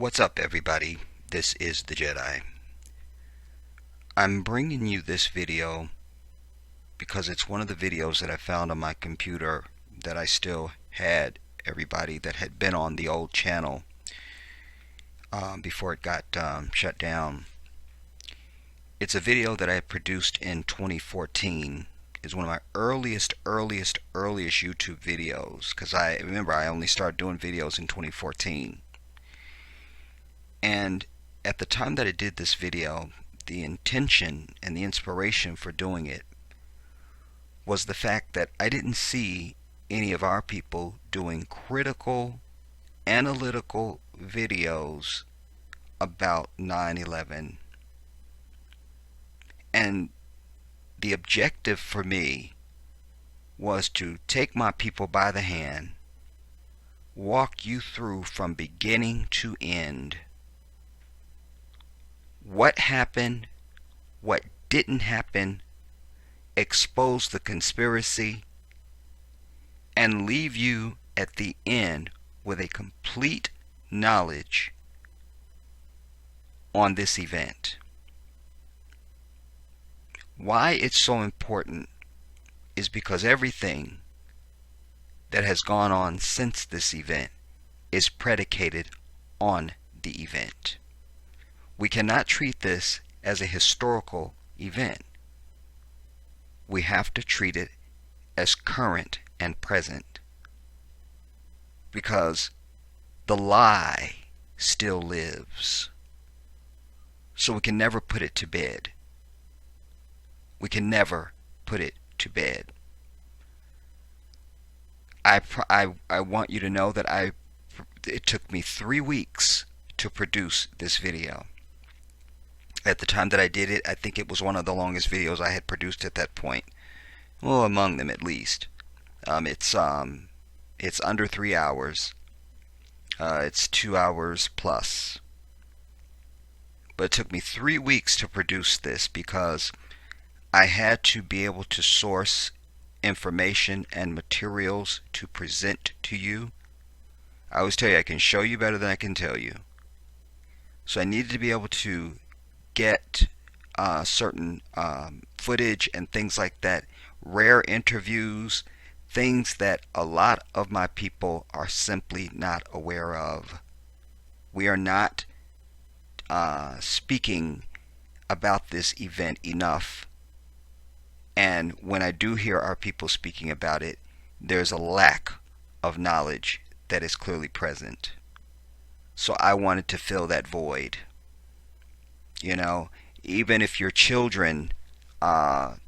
What's up, everybody? This is the Jedi. I'm bringing you this video because it's one of the videos that I found on my computer that I still had everybody that had been on the old channel before it got shut down. It's a video that I produced in 2014. It's one of my earliest YouTube videos, because I remember I only started doing videos in 2014. And at the time that I did this video, the intention and the inspiration for doing it was the fact that I didn't see any of our people doing critical, analytical videos about 9/11. And the objective for me was to take my people by the hand, walk you through from beginning to end what happened, what didn't happen, expose the conspiracy, and leave you at the end with a complete knowledge on this event. Why it's so important is because everything that has gone on since this event is predicated on the event. We cannot treat this as a historical event. We have to treat it as current and present, because the lie still lives. So we can never put it to bed. We can never put it to bed. I want you to know that it took me 3 weeks to produce this video. At the time that I did it, I think it was one of the longest videos I had produced at that point. Well, among them at least. It's under 3 hours. It's 2 hours plus. But it took me 3 weeks to produce this because I had to be able to source information and materials to present to you. I always tell you I can show you better than I can tell you. So I needed to be able to get certain footage and things like that, rare interviews, things that a lot of my people are simply not aware of. We are not speaking about this event enough, and when I do hear our people speaking about it, there's a lack of knowledge that is clearly present. So I wanted to fill that void. You know, even if your children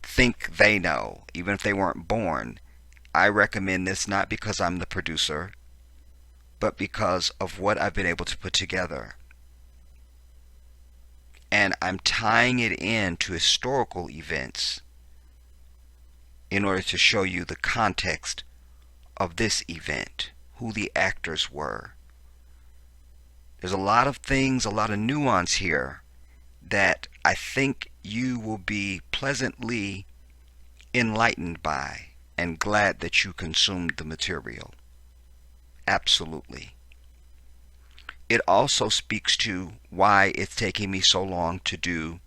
think they know, even if they weren't born, I recommend this not because I'm the producer, but because of what I've been able to put together. And I'm tying it in to historical events in order to show you the context of this event, who the actors were. There's a lot of things, a lot of nuance here that I think you will be pleasantly enlightened by, and glad that you consumed the material. Absolutely. It also speaks to why it's taking me so long to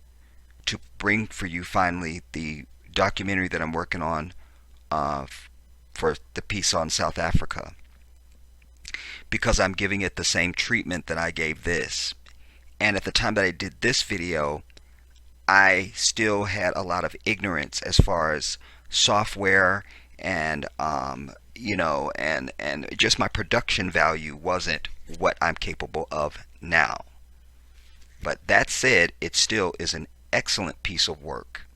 bring for you finally the documentary that I'm working on for the piece on South Africa, because I'm giving it the same treatment that I gave this. And at the time that I did this video, I still had a lot of ignorance as far as software and and just my production value wasn't what I'm capable of now. But that said, it still is an excellent piece of work.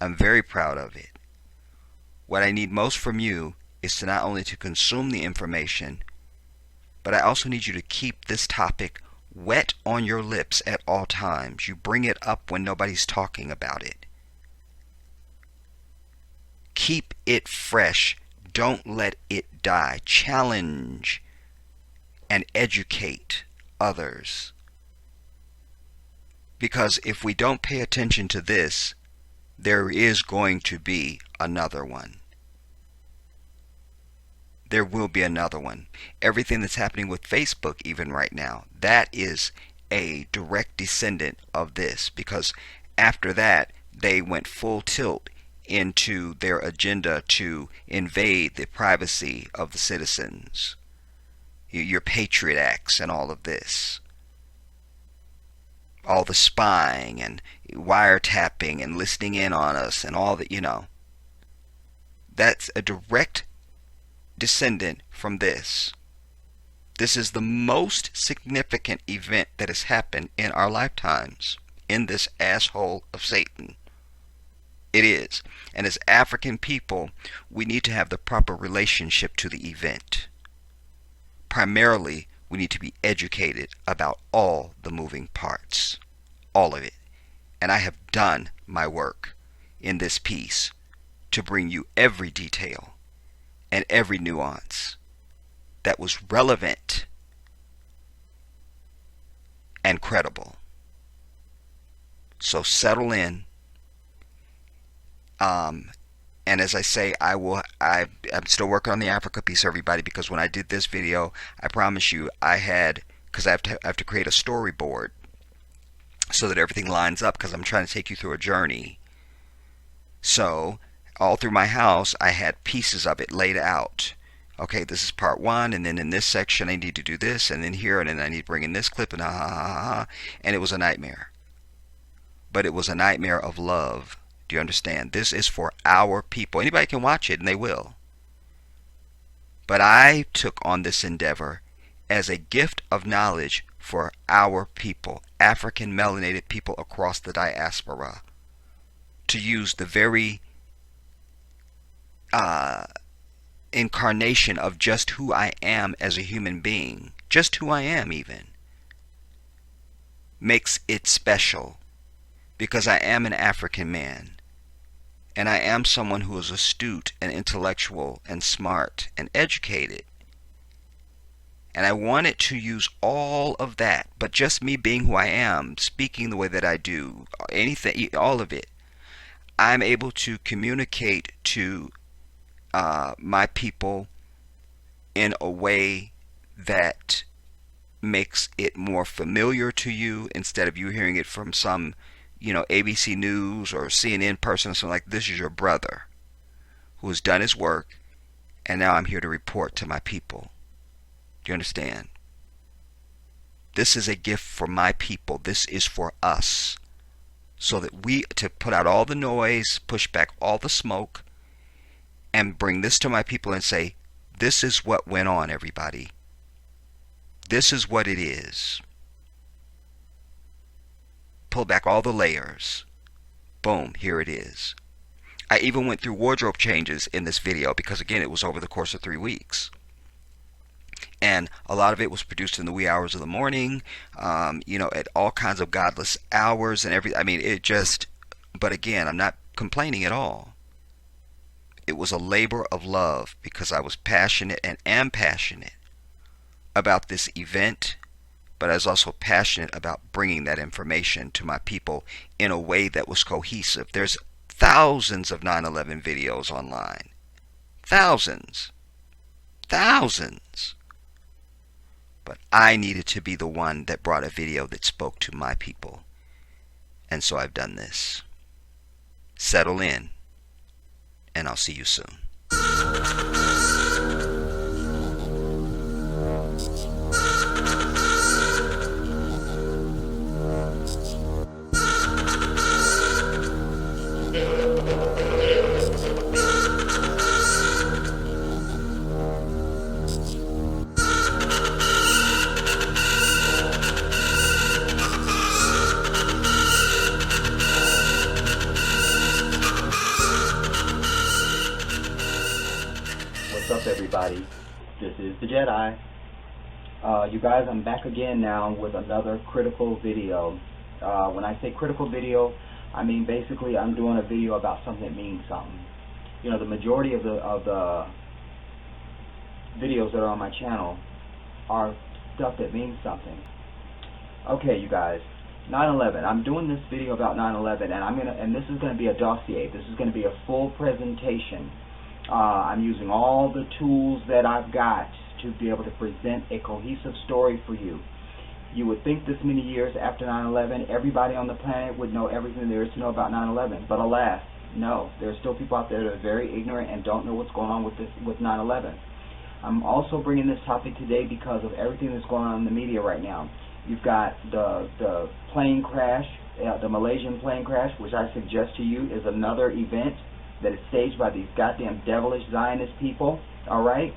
I'm very proud of it. What I need most from you is to not only to consume the information, but I also need you to keep this topic wet on your lips at all times. You bring it up when nobody's talking about it. Keep it fresh. Don't let it die. Challenge and educate others. Because if we don't pay attention to this, there is going to be another one. There will be another one. Everything that's happening with Facebook even right now, that is a direct descendant of this, because after that they went full tilt into their agenda to invade the privacy of the citizens. Your Patriot Acts and all of this. All the spying and wiretapping and listening in on us and all that, That's a direct descendant from this. This is the most significant event that has happened in our lifetimes in this asshole of Satan. It is. And as African people, we need to have the proper relationship to the event. Primarily, we need to be educated about all the moving parts. All of it. And I have done my work in this piece to bring you every detail and every nuance that was relevant and credible. So settle in. And as I say, I'm still working on the Africa piece, everybody, because when I did this video, I promise you because I have to create a storyboard so that everything lines up, because I'm trying to take you through a journey. So all through my house, I had pieces of it laid out. Okay, this is part one, and then in this section I need to do this, and then here, and then I need to bring in this clip, and and it was a nightmare. But it was a nightmare of love. Do you understand? This is for our people. Anybody can watch it, and they will. But I took on this endeavor as a gift of knowledge for our people, African melanated people across the diaspora, to use the very incarnation of just who I am as a human being, just who I am even, makes it special, because I am an African man. And I am someone who is astute and intellectual and smart and educated. And I wanted to use all of that, but just me being who I am, speaking the way that I do, anything, all of it, I'm able to communicate to my people in a way that makes it more familiar to you, instead of you hearing it from some ABC News or CNN person or something like this. Is your brother who has done his work, and now I'm here to report to my people. Do you understand? This is a gift for my people. This is for us, so that to put out all the noise, push back all the smoke, and bring this to my people and say, this is what went on, everybody. This is what it is. Pull back all the layers. Boom, here it is. I even went through wardrobe changes in this video, because again, it was over the course of 3 weeks. And a lot of it was produced in the wee hours of the morning, at all kinds of godless hours and everything. I mean, but again, I'm not complaining at all. It was a labor of love, because I was passionate and am passionate about this event, but I was also passionate about bringing that information to my people in a way that was cohesive. There's thousands of 9/11 videos online. Thousands. Thousands. But I needed to be the one that brought a video that spoke to my people. And so I've done this. Settle in, and I'll see you soon. What's up, everybody? This is the Jedi. You guys, I'm back again now with another critical video. When I say critical video, I mean basically I'm doing a video about something that means something. The majority of the videos that are on my channel are stuff that means something. Okay, you guys, 9/11. I'm doing this video about 9/11, and this is going to be a dossier. This is going to be a full presentation I'm using all the tools that I've got to be able to present a cohesive story for you. You would think this many years after 9/11, everybody on the planet would know everything there is to know about 9/11. But alas, no. There are still people out there that are very ignorant and don't know what's going on with 9/11. I'm also bringing this topic today because of everything that's going on in the media right now. You've got the plane crash, the Malaysian plane crash, which I suggest to you is another event that is staged by these goddamn devilish Zionist people. All right.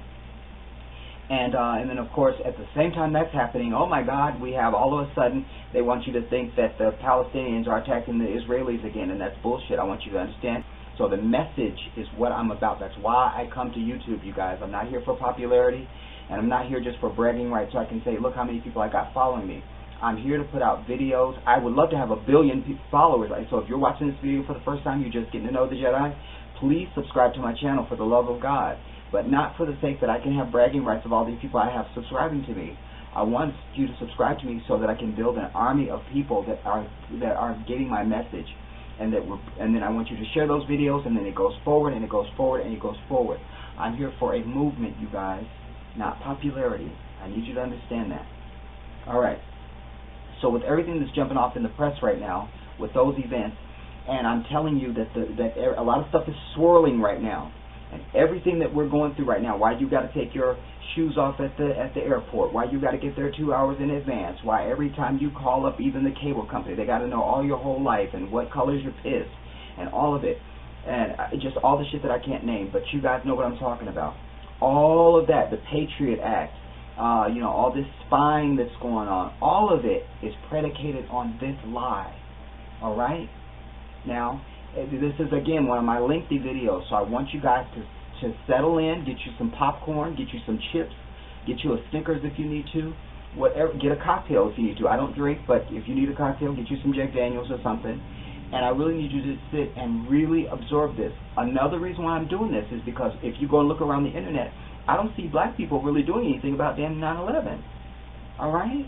And then, of course, at the same time that's happening, oh my God, we have all of a sudden, they want you to think that the Palestinians are attacking the Israelis again, and that's bullshit. I want you to understand. So the message is what I'm about. That's why I come to YouTube, you guys. I'm not here for popularity, and I'm not here just for bragging rights so I can say, look how many people I got following me. I'm here to put out videos. I would love to have 1 billion followers. So if you're watching this video for the first time, you're just getting to know the Jedi, please subscribe to my channel for the love of God. But not for the sake that I can have bragging rights of all these people I have subscribing to me. I want you to subscribe to me so that I can build an army of people that are getting my message, and then I want you to share those videos, and then it goes forward and it goes forward and it goes forward. I'm here for a movement, you guys, not popularity. I need you to understand that. All right. So with everything that's jumping off in the press right now, with those events, and I'm telling you that a lot of stuff is swirling right now. And everything that we're going through right now, why you got to take your shoes off at the airport, why you got to get there 2 hours in advance, why every time you call up even the cable company, they got to know all your whole life and what color's your piss and all of it. And just all the shit that I can't name, but you guys know what I'm talking about. All of that, the Patriot Act, all this spying that's going on, all of it is predicated on this lie. All right? Now, this is, again, one of my lengthy videos, so I want you guys to settle in, get you some popcorn, get you some chips, get you a Snickers if you need to, whatever. Get a cocktail if you need to. I don't drink, but if you need a cocktail, get you some Jack Daniels or something. And I really need you to sit and really absorb this. Another reason why I'm doing this is because if you go and look around the internet, I don't see black people really doing anything about damn 9/11. All right?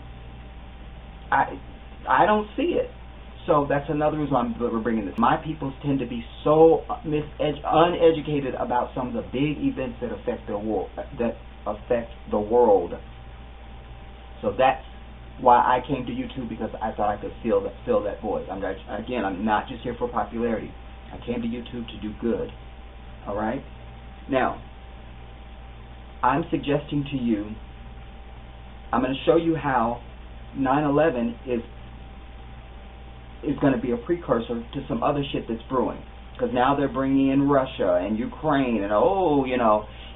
I don't see it. So that's another reason we're bringing this. My people tend to be so uneducated about some of the big events that affect the world. So that's why I came to YouTube, because I thought I could fill that void. I'm not just here for popularity. I came to YouTube to do good. All right. Now, I'm suggesting to you. I'm going to show you how 9/11 is going to be a precursor to some other shit that's brewing. Because now they're bringing in Russia and Ukraine, and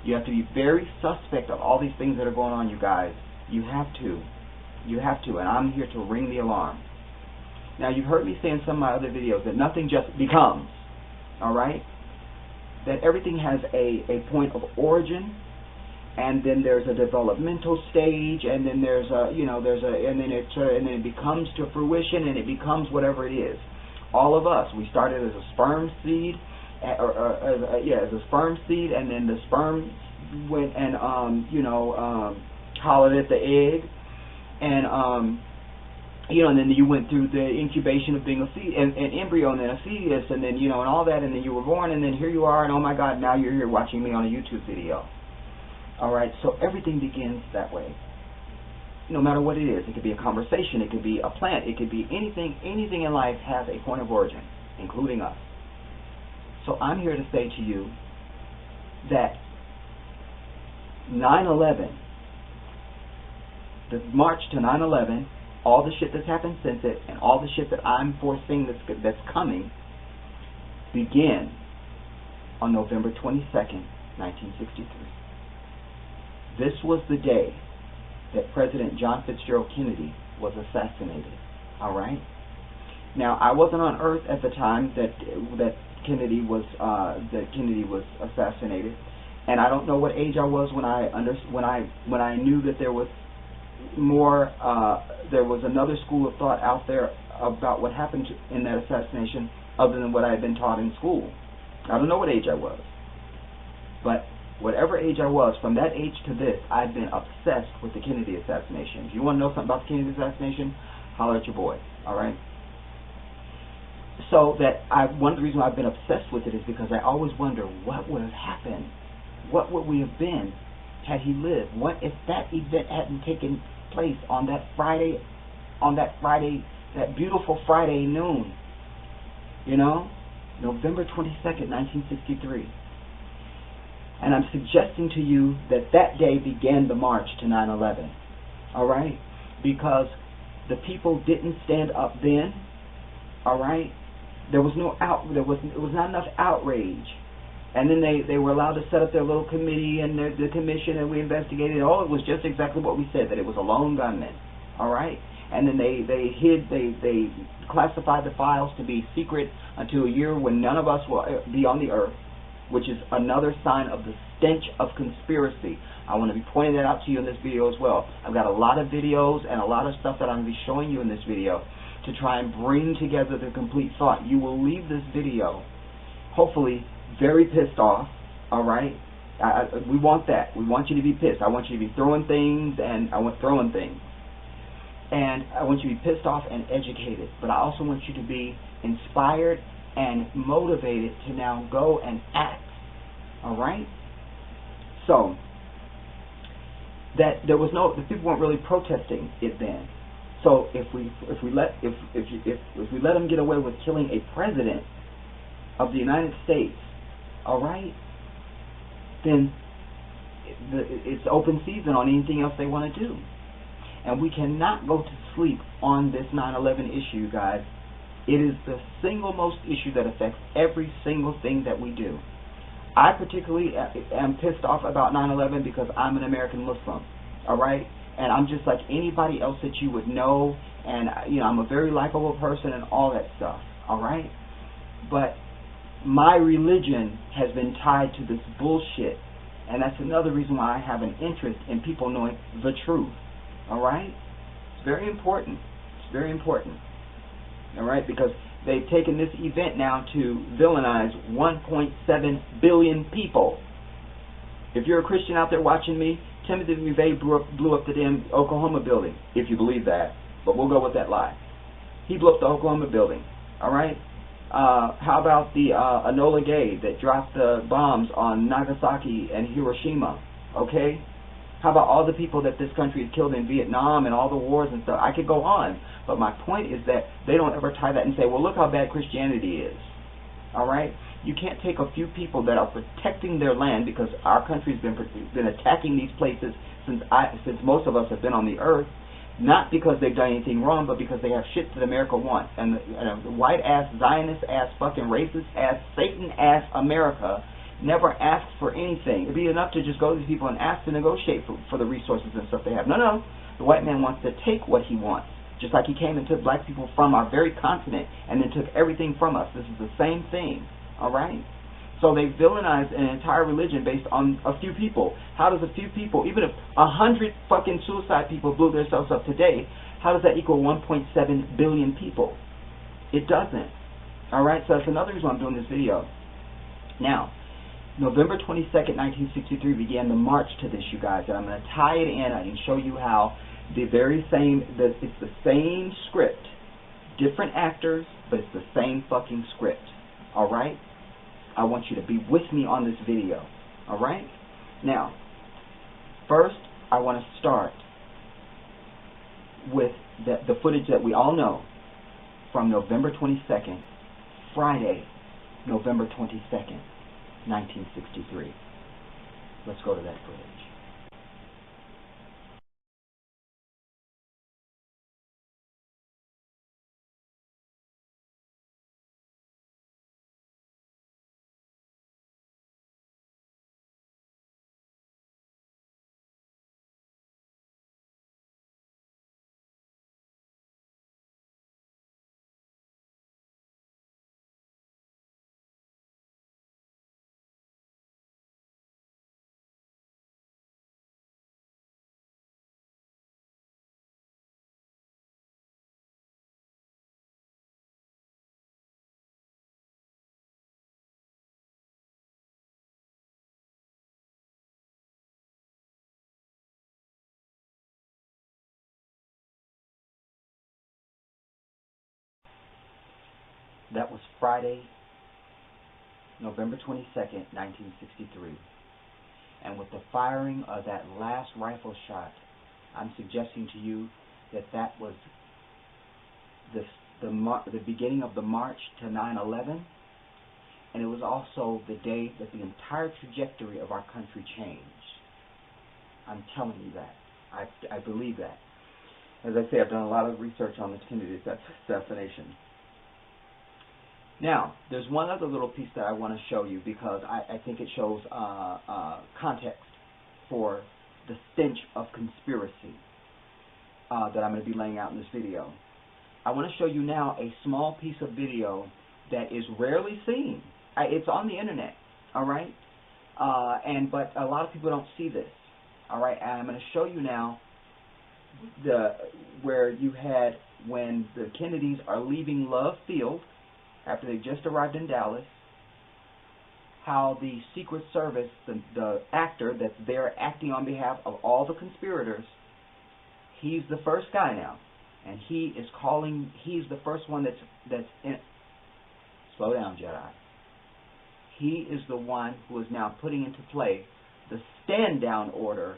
you have to be very suspect of all these things that are going on, you guys. You have to, and I'm here to ring the alarm. Now, you've heard me say in some of my other videos that nothing just becomes, all right? That everything has a point of origin, and then there's a developmental stage, and then and then it becomes to fruition, and it becomes whatever it is. All of us, we started as a sperm seed, as a sperm seed, and then the sperm went and hollered at the egg, and and then you went through the incubation of being an embryo, and then a fetus, and then and all that, and then you were born, and then here you are, and oh my God, now you're here watching me on a YouTube video. All right, so everything begins that way. No matter what it is, it could be a conversation, it could be a plant, it could be anything. Anything in life has a point of origin, including us. So I'm here to say to you that 9/11, the march to 9/11, all the shit that's happened since it, and all the shit that I'm foreseeing that's coming, begin on November 22nd, 1963. This was the day that President John Fitzgerald Kennedy was assassinated. All right. Now, I wasn't on Earth at the time that Kennedy was assassinated, and I don't know what age I was when I knew that there was more. There was another school of thought out there about what happened in that assassination, other than what I had been taught in school. I don't know what age I was, but whatever age I was, from that age to this, I've been obsessed with the Kennedy assassination. If you want to know something about the Kennedy assassination, holler at your boy, all right? So one of the reasons I've been obsessed with it is because I always wonder what would have happened, what would we have been had he lived? What if that event hadn't taken place on that Friday, that beautiful Friday noon? You know, November 22nd, 1963. And I'm suggesting to you that that day began the march to 9/11. All right, because the people didn't stand up then. All right. There was not enough outrage, and then they were allowed to set up their little committee and the commission, and we investigated. Oh, it was just exactly what we said, that it was a lone gunman. All right, and then they classified the files to be secret until a year when none of us will be on the earth, which is another sign of the stench of conspiracy. I want to be pointing that out to you in this video as well. I've got a lot of videos and a lot of stuff that I'm going to be showing you in this video to try and bring together the complete thought. You will leave this video, hopefully, very pissed off, all right? We want that. We want you to be pissed. I want you to be throwing things, and I want throwing things. And I want you to be pissed off and educated. But I also want you to be inspired and motivated to now go and act, all right? So, that there was the people weren't really protesting it then. So if we let them get away with killing a president of the United States, all right, then it's open season on anything else they want to do. And we cannot go to sleep on this 9/11 issue, guys. It is the single most issue that affects every single thing that we do. I particularly am pissed off about 9/11 because I'm an American Muslim, all right? And I'm just like anybody else that you would know, and I'm a very likable person and all that stuff, all right? But my religion has been tied to this bullshit, and that's another reason why I have an interest in people knowing the truth, all right? It's very important. It's very important, all right? Because they've taken this event now to villainize 1.7 billion people. If you're a Christian out there watching me, Timothy McVeigh blew up the damn Oklahoma building, if you believe that. But we'll go with that lie. He blew up the Oklahoma building. All right? How about the Enola Gay that dropped the bombs on Nagasaki and Hiroshima? Okay? How about all the people that this country has killed in Vietnam and all the wars and stuff? I could go on. But my point is that they don't ever tie that and say, well, look how bad Christianity is. All right? You can't take a few people that are protecting their land, because our country's been attacking these places since most of us have been on the earth, not because they've done anything wrong, but because they have shit that America wants. And the white-ass, Zionist-ass, fucking racist-ass, Satan-ass America never asks for anything. It'd be enough to just go to these people and ask to negotiate for the resources and stuff they have. No. The white man wants to take what he wants, just like he came and took black people from our very continent and then took everything from us. This is the same thing. All right? So they villainized an entire religion based on a few people. How does a few people, even if 100 fucking suicide people blew themselves up today, how does that equal 1.7 billion people? It doesn't. All right? So that's another reason I'm doing this video. Now, November 22nd, 1963 began the march to this, you guys, and I'm going to tie it in and show you how it's the same script, different actors, but it's the same fucking script. All right? I want you to be with me on this video. All right? Now, first, I want to start with the footage that we all know from November 22nd, Friday, November 22nd, 1963. Let's go to that footage. That was Friday, November 22nd, 1963. And with the firing of that last rifle shot, I'm suggesting to you that that was the beginning of the march to 9/11, and it was also the day that the entire trajectory of our country changed. I'm telling you that. I believe that. As I say, I've done a lot of research on this Kennedy assassination. Now, there's one other little piece that I want to show you because I think it shows context for the stench of conspiracy that I'm going to be laying out in this video. I want to show you now a small piece of video that is rarely seen. It's on the internet, all right? But a lot of people don't see this, all right? And I'm going to show you now where you had when the Kennedys are leaving Love Field after they just arrived in Dallas, how the Secret Service, the actor that's there acting on behalf of all the conspirators, he's the first guy now, and he's the first one that's in. Slow down, Jedi. He is the one who is now putting into play the stand-down order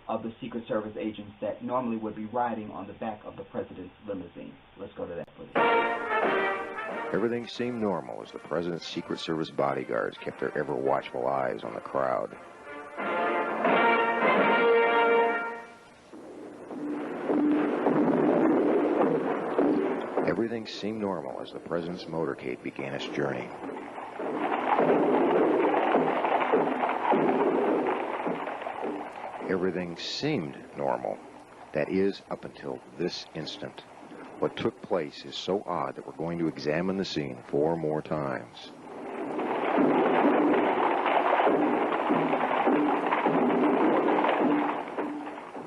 of the Secret Service agents that normally would be riding on the back of the president's limousine. Let's go to that footage. Everything seemed normal as the president's Secret Service bodyguards kept their ever-watchful eyes on the crowd. Everything seemed normal as the president's motorcade began its journey. Everything seemed normal. That is, up until this instant. What took place is so odd that we're going to examine the scene 4 more times.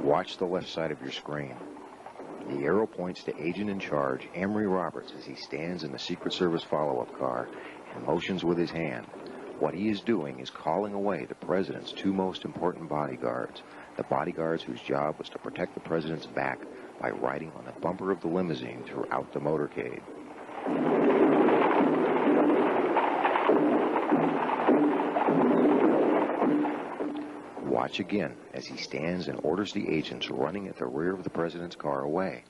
Watch the left side of your screen. The arrow points to Agent in Charge, Amory Roberts, as he stands in the Secret Service follow-up car and motions with his hand. What he is doing is calling away the president's 2 most important bodyguards, the bodyguards whose job was to protect the president's back by riding on the bumper of the limousine throughout the motorcade. Watch again as he stands and orders the agents running at the rear of the president's car away.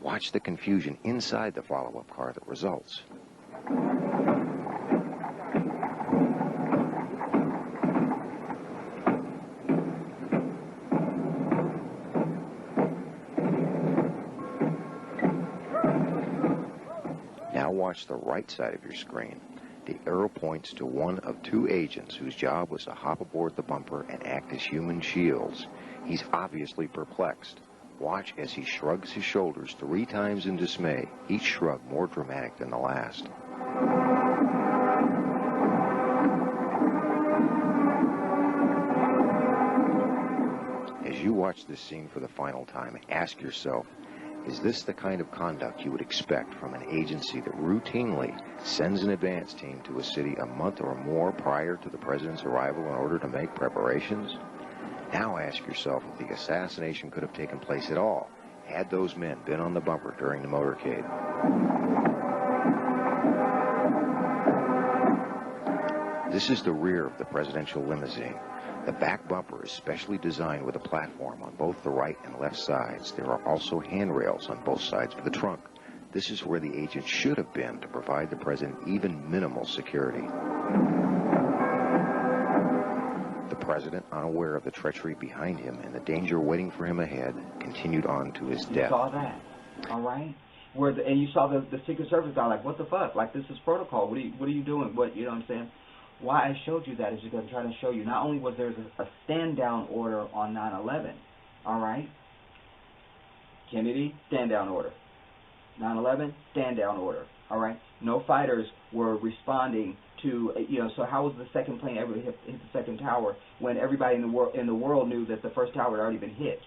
Watch the confusion inside the follow-up car that results. Now watch the right side of your screen. The arrow points to one of 2 agents whose job was to hop aboard the bumper and act as human shields. He's obviously perplexed. Watch as he shrugs his shoulders 3 times in dismay, each shrug more dramatic than the last. As you watch this scene for the final time, ask yourself, is this the kind of conduct you would expect from an agency that routinely sends an advance team to a city a month or more prior to the president's arrival in order to make preparations? Now ask yourself if the assassination could have taken place at all had those men been on the bumper during the motorcade. This is the rear of the presidential limousine. The back bumper is specially designed with a platform on both the right and left sides. There are also handrails on both sides of the trunk. This is where the agent should have been to provide the president even minimal security. The president, unaware of the treachery behind him and the danger waiting for him ahead, continued on to his death. You saw that, all right? And you saw the Secret Service guy like, what the fuck? Like, this is protocol. What are you doing? What, you know what I'm saying? Why I showed you that is because I'm trying to show you not only was there a stand-down order on 9/11, all right? Kennedy, stand-down order. 9/11, stand-down order, all right? No fighters were responding to, so how was the second plane ever hit the second tower when everybody in the world knew that the first tower had already been hit,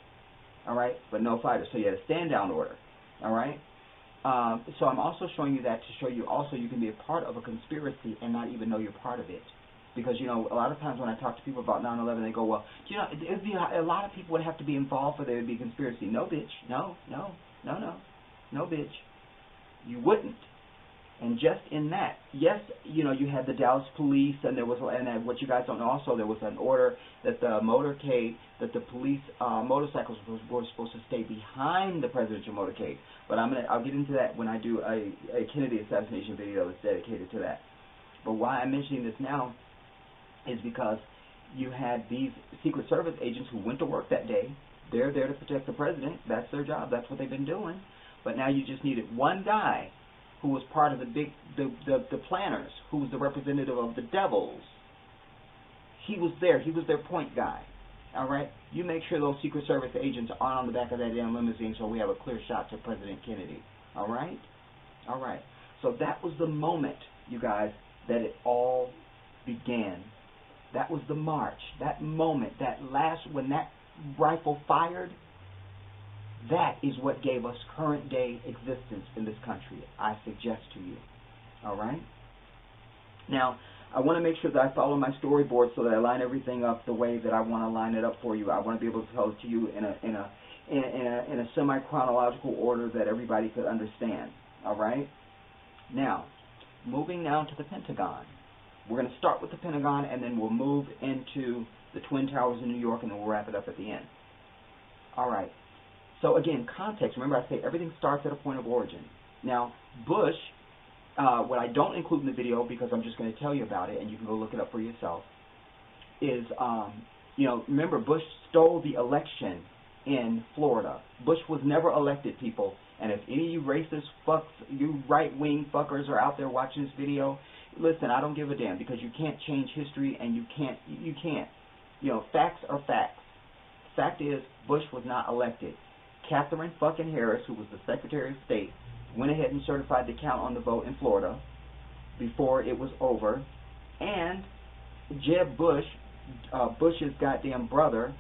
all right? But no fighters, so you had a stand-down order, all right? So I'm also showing you that to show you also you can be a part of a conspiracy and not even know you're part of it. Because, a lot of times when I talk to people about 9/11, they go, well, it'd be a lot of people would have to be involved for there to be a conspiracy. No, bitch. No, bitch. You wouldn't. And just in that, yes, you know, you had the Dallas police, and there was, and what you guys don't know also, there was an order that the motorcade, that the police motorcycles were supposed to stay behind the presidential motorcade. But I'll get into that when I do a Kennedy assassination video that's dedicated to that. But why I'm mentioning this now is because you had these Secret Service agents who went to work that day. They're there to protect the president. That's their job. That's what they've been doing. But now you just needed one guy who was part of the planners, who was the representative of the devils. He was there. He was their point guy. All right? You make sure those Secret Service agents aren't on the back of that damn limousine so we have a clear shot to President Kennedy. All right? All right. So that was the moment, you guys, that it all began. That was the march. That moment, that last, when that rifle fired, that is what gave us current day existence in this country, I suggest to you. All right? Now, I want to make sure that I follow my storyboard so that I line everything up the way that I want to line it up for you. I want to be able to tell it to you in a semi-chronological order that everybody could understand. All right? Now, moving now to the Pentagon. We're going to start with the Pentagon, and then we'll move into the Twin Towers in New York, and then we'll wrap it up at the end. All right. So again, context. Remember, I say everything starts at a point of origin. Now, Bush, what I don't include in the video, because I'm just going to tell you about it, and you can go look it up for yourself, is, you know, remember, Bush stole the election in Florida. Bush was never elected, people. And if any of you racist fucks, you right-wing fuckers are out there watching this video, listen, I don't give a damn, because you can't change history, and you can't. You know, facts are facts. Fact is, Bush was not elected. Catherine fucking Harris, who was the Secretary of State, went ahead and certified the count on the vote in Florida before it was over. And Jeb Bush, Bush's goddamn brother,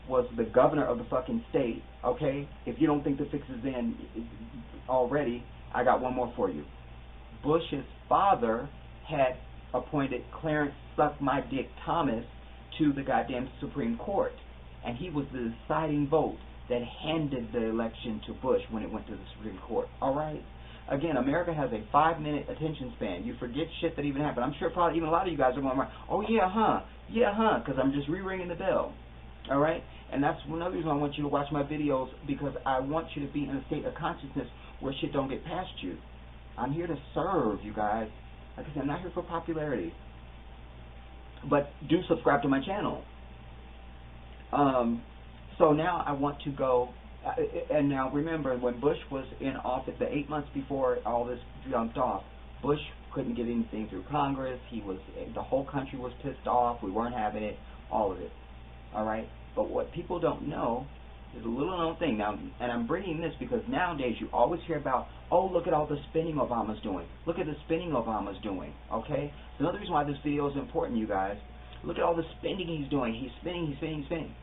was the governor of the fucking state, okay? If you don't think the fix is in already, I got one more for you. Bush's father had appointed Clarence Suck My Dick Thomas to the goddamn Supreme Court. And he was the deciding vote that handed the election to Bush when it went to the Supreme Court. All right? Again, America has a 5-minute attention span. You forget shit that even happened. I'm sure probably even a lot of you guys are going around, oh, yeah, huh, because I'm just re-ringing the bell. All right? And that's another reason I want you to watch my videos, because I want you to be in a state of consciousness where shit don't get past you. I'm here to serve, you guys. Like I said, I'm not here for popularity. But do subscribe to my channel. So now I want to go, and now remember, when Bush was in office, the 8 months before all this jumped off, Bush couldn't get anything through Congress. The whole country was pissed off. We weren't having it, all of it. All right? But what people don't know is a little known thing. Now, and I'm bringing this because nowadays you always hear about, oh, look at all the spending Obama's doing. Look at the spending Obama's doing, okay? So another reason why this video is important, you guys. Look at all the spending he's doing. He's spending.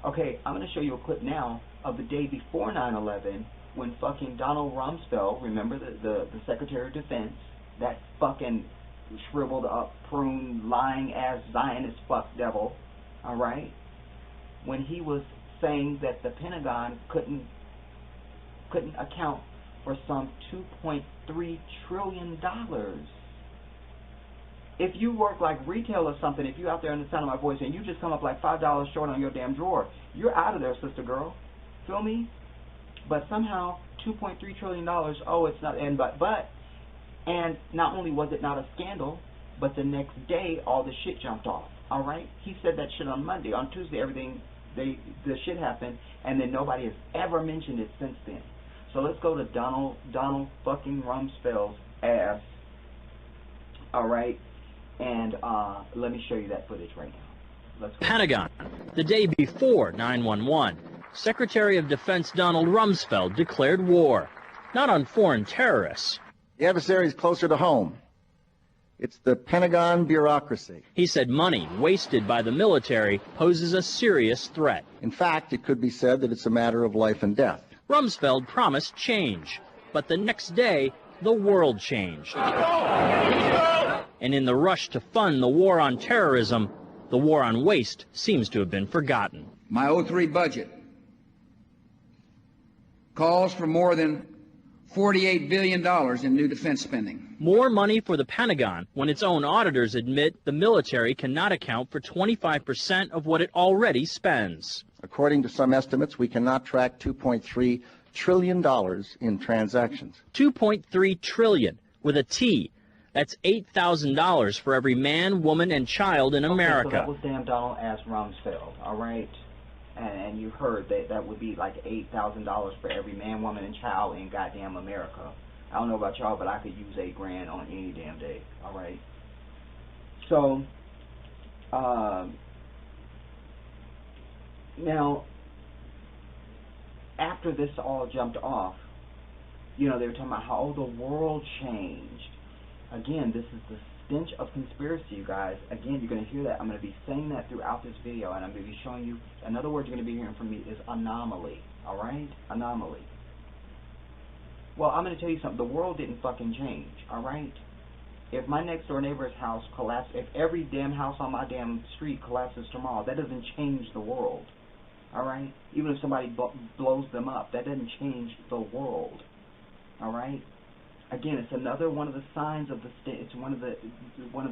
Okay, I'm going to show you a clip now of the day before 9/11 when fucking Donald Rumsfeld, remember the Secretary of Defense, that fucking shriveled up, prune, lying ass Zionist fuck devil, all right? When he was saying that the Pentagon couldn't account for some $2.3 trillion. If you work like retail or something, if you're out there in the sound of my voice and you just come up like $5 short on your damn drawer, you're out of there, sister girl. Feel me? But somehow $2.3 trillion, oh, it's not, and not only was it not a scandal, but the next day all the shit jumped off. All right? He said that shit on Monday. On Tuesday, the shit happened, and then nobody has ever mentioned it since then. So let's go to Donald fucking Rumsfeld's ass. All right? And let me show you that footage right now. Let's go. Pentagon. The day before 9/11, Secretary of Defense Donald Rumsfeld declared war, not on foreign terrorists. The adversary is closer to home. It's the Pentagon bureaucracy. He said money wasted by the military poses a serious threat. In fact, it could be said that it's a matter of life and death. Rumsfeld promised change, but the next day, the world changed. And in the rush to fund the war on terrorism, the war on waste seems to have been forgotten. My 03 budget calls for more than $48 billion in new defense spending. More money for the Pentagon when its own auditors admit the military cannot account for 25% of what it already spends. According to some estimates, we cannot track $2.3 trillion in transactions. $2.3 trillion with a T. That's $8,000 for every man, woman, and child in America. So that was damn Donald S. Rumsfeld, all right? And you heard that would be like $8,000 for every man, woman, and child in goddamn America. I don't know about y'all, but I could use $8,000 on any damn day, all right? So, now, after this all jumped off, you know, they were talking about how the world changed. Again, this is the stench of conspiracy, you guys. Again, you're going to hear that. I'm going to be saying that throughout this video, and I'm going to be showing you, another word you're going to be hearing from me is anomaly, all right? Anomaly. Well, I'm going to tell you something. The world didn't fucking change, all right? If my next door neighbor's house collapses, if every damn house on my damn street collapses tomorrow, that doesn't change the world, all right? Even if somebody blows them up, that doesn't change the world, all right? Again, it's another one of the signs of the it's one of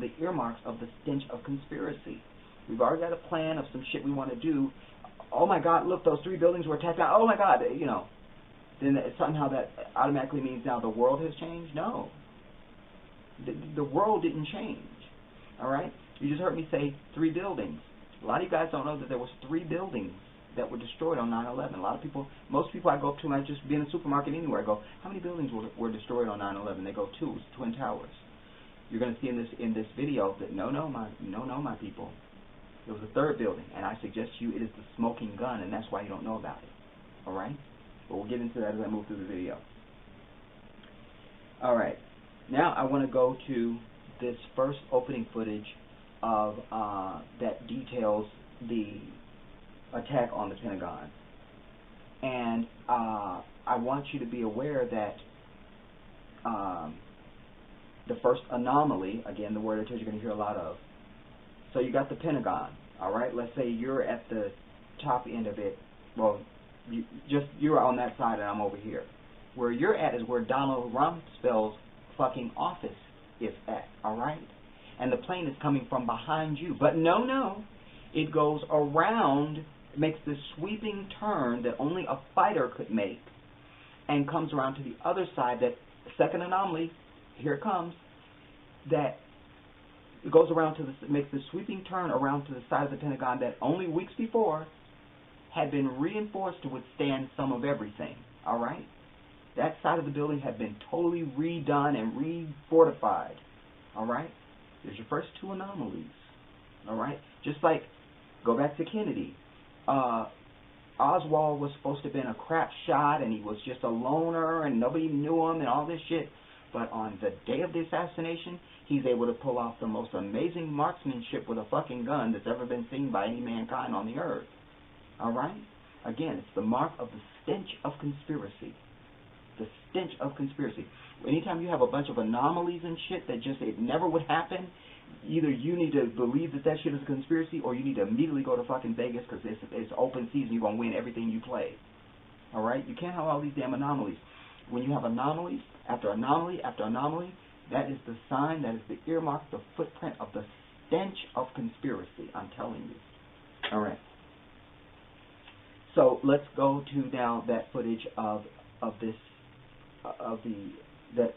the earmarks of the stench of conspiracy. We've already got a plan of some shit we want to do. Oh my God, look, those 3 buildings were attacked. Oh my God, you know. Then somehow that automatically means now the world has changed? No. The world didn't change. All right? You just heard me say 3 buildings. A lot of you guys don't know that there was 3 buildings that were destroyed on 9/11. A lot of people, most people I go up to, and I just be in a supermarket anywhere, I go, how many buildings were destroyed on 9/11? They go, 2, it's Twin Towers. You're going to see in this video that no, my people. There was a 3rd building, and I suggest to you it is the smoking gun, and that's why you don't know about it. All right? But we'll get into that as I move through the video. All right. Now I want to go to this first opening footage of that details the attack on the Pentagon. And I want you to be aware that the first anomaly, again, the word I told you you're going to hear a lot of. So you got the Pentagon, all right? Let's say you're at the top end of it. Well, you're on that side and I'm over here. Where you're at is where Donald Rumsfeld's fucking office is at, all right? And the plane is coming from behind you. But no, it goes around, makes this sweeping turn that only a fighter could make, and comes around to the other side. That second anomaly, here it comes, that it goes around to the, makes this sweeping turn around to the side of the Pentagon that only weeks before had been reinforced to withstand some of everything, all right? That side of the building had been totally redone and refortified, all right? There's your first 2 anomalies, all right? Just like, go back to Kennedy. Oswald was supposed to have been a crap shot, and he was just a loner, and nobody knew him, and all this shit. But on the day of the assassination, he's able to pull off the most amazing marksmanship with a fucking gun that's ever been seen by any mankind on the earth. All right? Again, it's the mark of the stench of conspiracy. The stench of conspiracy. Anytime you have a bunch of anomalies and shit that just, it never would happen, either you need to believe that shit is a conspiracy, or you need to immediately go to fucking Vegas because it's open season. You're going to win everything you play. All right? You can't have all these damn anomalies. When you have anomalies after anomaly after anomaly, that is the sign, that is the earmark, the footprint of the stench of conspiracy. I'm telling you. All right. So let's go to now that footage of this that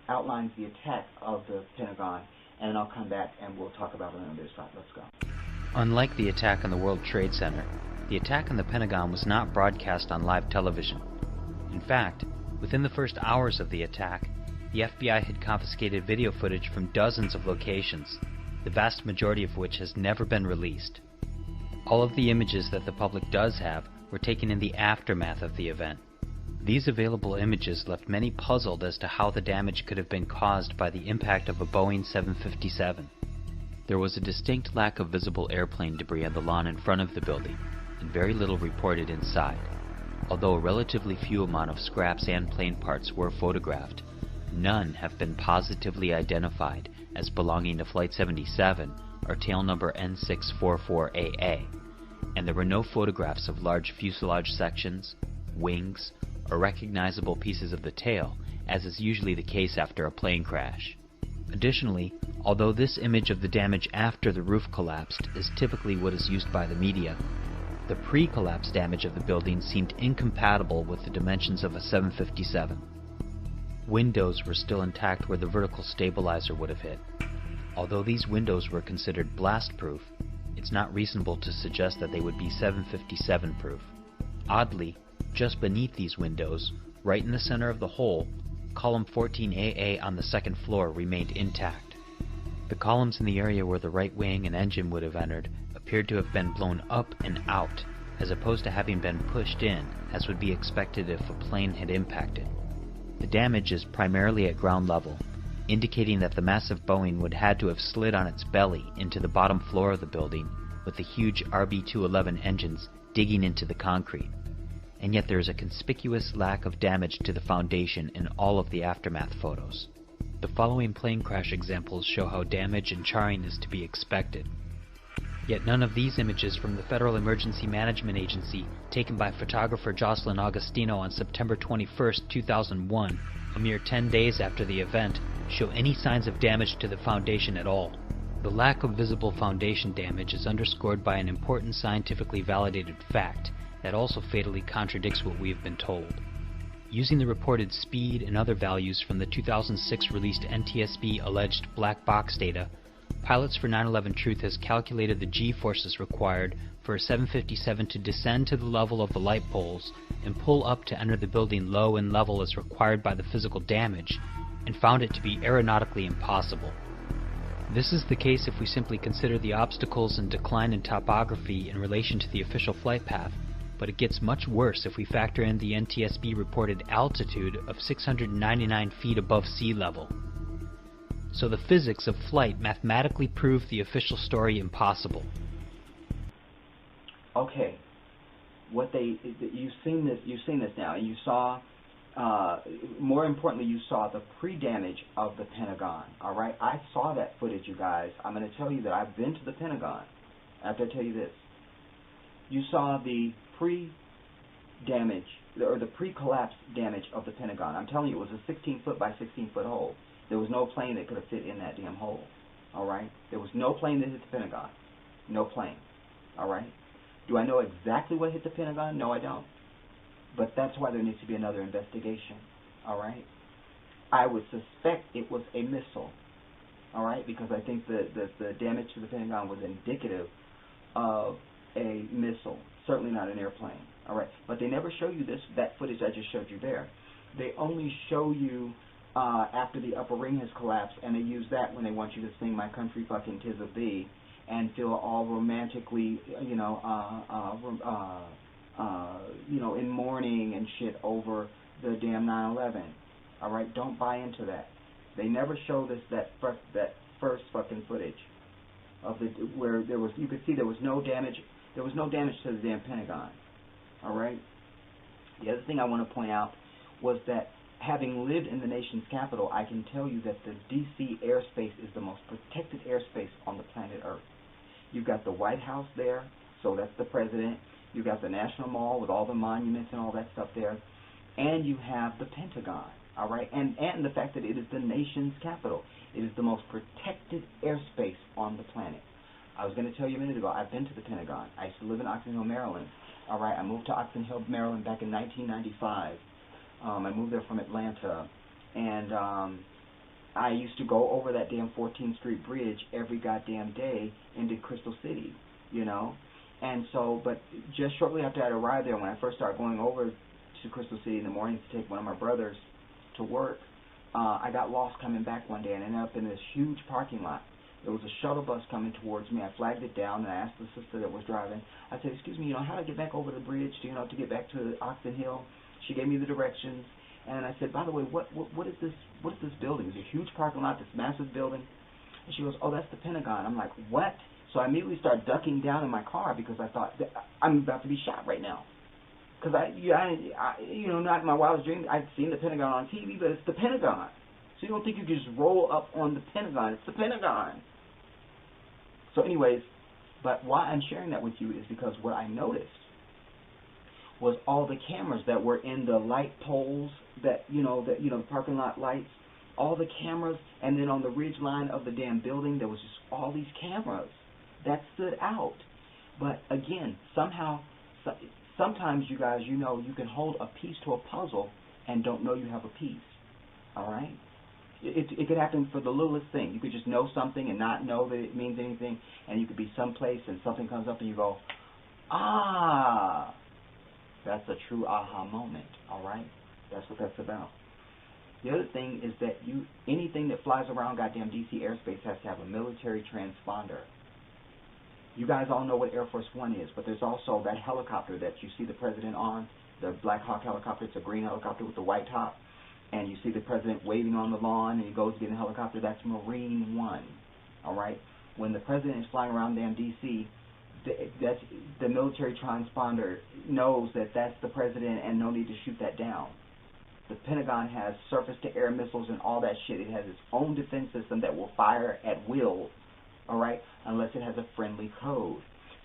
outlines the attack of the Pentagon, and I'll come back and we'll talk about it on the other side. Let's go. Unlike the attack on the World Trade Center, the attack on the Pentagon was not broadcast on live television. In fact, within the first hours of the attack, the FBI had confiscated video footage from dozens of locations, the vast majority of which has never been released. All of the images that the public does have were taken in the aftermath of the event. These available images left many puzzled as to how the damage could have been caused by the impact of a Boeing 757. There was a distinct lack of visible airplane debris on the lawn in front of the building, and very little reported inside. Although a relatively few amount of scraps and plane parts were photographed, none have been positively identified as belonging to Flight 77 or tail number N644AA, and there were no photographs of large fuselage sections, wings, or recognizable pieces of the tail, as is usually the case after a plane crash. Additionally, although this image of the damage after the roof collapsed is typically what is used by the media, the pre-collapse damage of the building seemed incompatible with the dimensions of a 757. Windows were still intact where the vertical stabilizer would have hit. Although these windows were considered blast-proof, it's not reasonable to suggest that they would be 757-proof. Oddly, just beneath these windows, right in the center of the hole, column 14AA on the second floor remained intact. The columns in the area where the right wing and engine would have entered appeared to have been blown up and out, as opposed to having been pushed in, as would be expected if a plane had impacted. The damage is primarily at ground level, indicating that the massive Boeing would had to have slid on its belly into the bottom floor of the building, with the huge RB-211 engines digging into the concrete. And yet there is a conspicuous lack of damage to the foundation in all of the aftermath photos. The following plane crash examples show how damage and charring is to be expected. Yet none of these images from the Federal Emergency Management Agency, taken by photographer Jocelyn Augustino on September 21, 2001, a mere 10 days after the event, show any signs of damage to the foundation at all. The lack of visible foundation damage is underscored by an important scientifically validated fact that also fatally contradicts what we have been told. Using the reported speed and other values from the 2006 released NTSB alleged black box data, Pilots for 9/11 Truth has calculated the G-forces required for a 757 to descend to the level of the light poles and pull up to enter the building low and level as required by the physical damage, and found it to be aeronautically impossible. This is the case if we simply consider the obstacles and decline in topography in relation to the official flight path, but it gets much worse if we factor in the NTSB reported altitude of 699 feet above sea level. So the physics of flight mathematically prove the official story impossible. Okay, you've seen this now. You saw, more importantly, you saw the pre-damage of the Pentagon. All right, I saw that footage, you guys. I'm going to tell you that I've been to the Pentagon. I have to tell you this. You saw the pre-damage or the pre-collapse damage of the Pentagon. I'm telling you, it was a 16-foot by 16-foot hole. There was no plane that could have fit in that damn hole. All right? There was no plane that hit the Pentagon. No plane. All right? Do I know exactly what hit the Pentagon? No, I don't. But that's why there needs to be another investigation. All right? I would suspect it was a missile. All right? Because I think the damage to the Pentagon was indicative of a missile. Certainly not an airplane. All right? But they never show you that footage I just showed you there. They only show you after the upper ring has collapsed, and they use that when they want you to sing "My Country Fucking 'Tis of Thee" and feel all romantically, in mourning and shit over the damn 9/11. All right, don't buy into that. They never show that first fucking footage of where you could see there was no damage. There was no damage to the damn Pentagon. All right. The other thing I want to point out was that, having lived in the nation's capital, I can tell you that the D.C. airspace is the most protected airspace on the planet Earth. You've got the White House there, so that's the president. You've got the National Mall with all the monuments and all that stuff there. And you have the Pentagon, all right? And the fact that it is the nation's capital. It is the most protected airspace on the planet. I was going to tell you a minute ago, I've been to the Pentagon. I used to live in Oxon Hill, Maryland. All right, I moved to Oxon Hill, Maryland back in 1995. I moved there from Atlanta, and I used to go over that damn 14th Street Bridge every goddamn day into Crystal City, And so, but just shortly after I'd arrived there, when I first started going over to Crystal City in the morning to take one of my brothers to work, I got lost coming back one day and ended up in this huge parking lot. There was a shuttle bus coming towards me. I flagged it down, and I asked the sister that was driving. I said, "Excuse me, how do I get back over the bridge, to get back to Oxon Hill?" She gave me the directions, and I said, "By the way, what is this? What is this building? It's a huge parking lot, this massive building." And she goes, "Oh, that's the Pentagon." I'm like, "What?" So I immediately started ducking down in my car because I thought, I'm about to be shot right now. Because not in my wildest dreams, I'd seen the Pentagon on TV, but it's the Pentagon. So you don't think you can just roll up on the Pentagon? It's the Pentagon. So anyways, but why I'm sharing that with you is because what I noticed was all the cameras that were in the light poles that, the parking lot lights, all the cameras, and then on the ridge line of the damn building, there was just all these cameras that stood out. But again, sometimes you guys, you can hold a piece to a puzzle and don't know you have a piece. All right? It could happen for the littlest thing. You could just know something and not know that it means anything, and you could be someplace and something comes up and you go, ah, that's a true aha moment. All right? That's what that's about. The other thing is that anything that flies around goddamn DC airspace has to have a military transponder. You guys all know what Air Force One is, but there's also that helicopter that you see the president on, the Black Hawk helicopter. It's a green helicopter with the white top. And you see the president waving on the lawn, and he goes to get in a helicopter. That's Marine One, all right? When the president is flying around damn D.C., that's the military transponder knows that that's the president and no need to shoot that down. The Pentagon has surface-to-air missiles and all that shit. It has its own defense system that will fire at will, all right, unless it has a friendly code.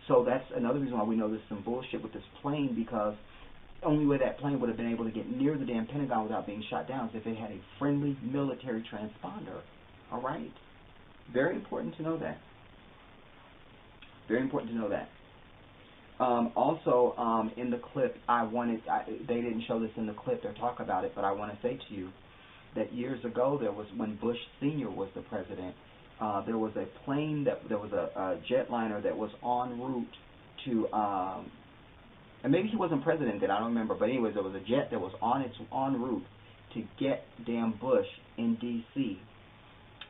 So that's another reason why we know there's some bullshit with this plane, because the only way that plane would have been able to get near the damn Pentagon without being shot down is if it had a friendly military transponder. All right? Very important to know that. Very important to know that. Also, in the clip, they didn't show this in the clip or talk about it, but I want to say to you that years ago, when Bush Sr. was the president, there was a plane, there was a jetliner that was en route to, and maybe he wasn't president then, I don't remember, but anyways, there was a jet that was en route to get damn Bush in D.C.,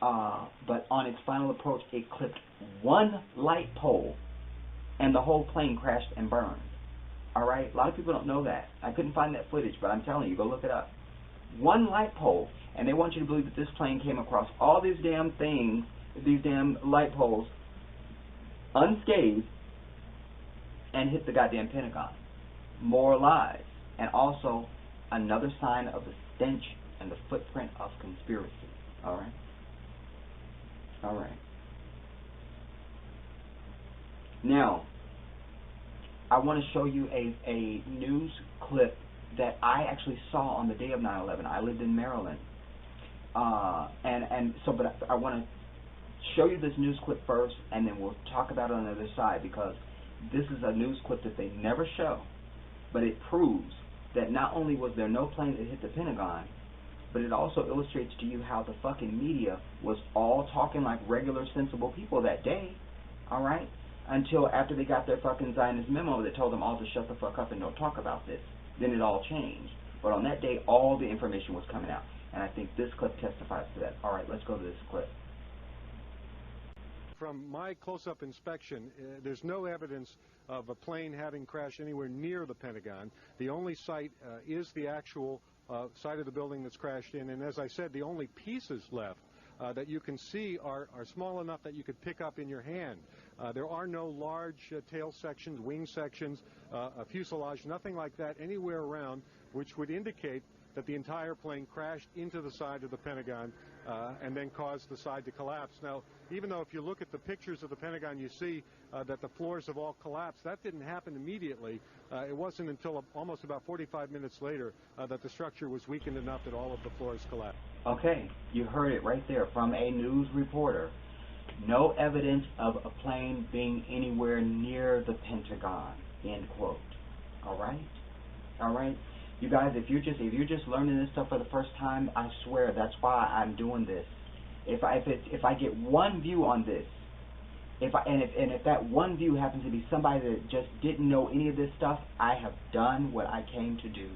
but on its final approach, it clipped one light pole, and the whole plane crashed and burned. All right? A lot of people don't know that. I couldn't find that footage, but I'm telling you, go look it up. One light pole, and they want you to believe that this plane came across all these damn things, these damn light poles, unscathed, and hit the goddamn Pentagon. More lies. And also, another sign of the stench and the footprint of conspiracy. All right? All right. Now, I want to show you a news clip that I actually saw on the day of 9/11. I lived in Maryland. But I want to show you this news clip first, and then we'll talk about it on the other side, because this is a news clip that they never show, but it proves that not only was there no plane that hit the Pentagon, but it also illustrates to you how the fucking media was all talking like regular, sensible people that day, all right? Until after they got their fucking Zionist memo that told them all to shut the fuck up and don't talk about this. Then it all changed. But on that day, all the information was coming out. And I think this clip testifies to that. All right, let's go to this clip. From my close-up inspection, there's no evidence of a plane having crashed anywhere near the Pentagon. The only site is the actual site of the building that's crashed in. And as I said, the only pieces left that you can see are small enough that you could pick up in your hand. There are no large tail sections, wing sections, a fuselage, nothing like that anywhere around, which would indicate that the entire plane crashed into the side of the Pentagon and then caused the side to collapse. Now, even though if you look at the pictures of the Pentagon, you see that the floors have all collapsed, that didn't happen immediately. It wasn't until almost about 45 minutes later that the structure was weakened enough that all of the floors collapsed. Okay, you heard it right there from a news reporter. No evidence of a plane being anywhere near the Pentagon, end quote. All right? All right? You guys, if you're just learning this stuff for the first time, I swear that's why I'm doing this. If I get one view on this, if that one view happens to be somebody that just didn't know any of this stuff, I have done what I came to do.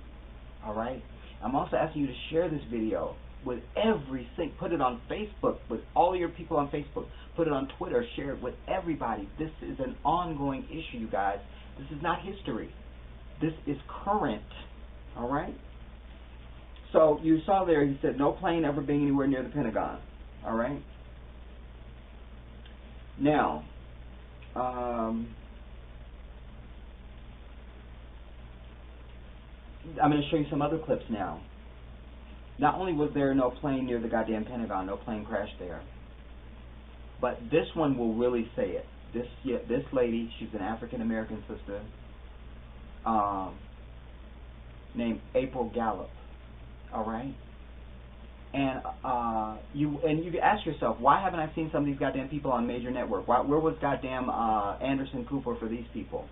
All right? I'm also asking you to share this video with everything. Put it on Facebook with all your people on Facebook. Put it on Twitter. Share it with everybody. This is an ongoing issue, you guys. This is not history. This is current. All right? So you saw there, he said, no plane ever being anywhere near the Pentagon. All right? Now, I'm going to show you some other clips now. Not only was there no plane near the goddamn Pentagon, no plane crashed there, but this one will really say it. This lady, she's an African-American sister. named April Gallup. All right? And you ask yourself, why haven't I seen some of these goddamn people on major network? Where was goddamn Anderson Cooper for these people?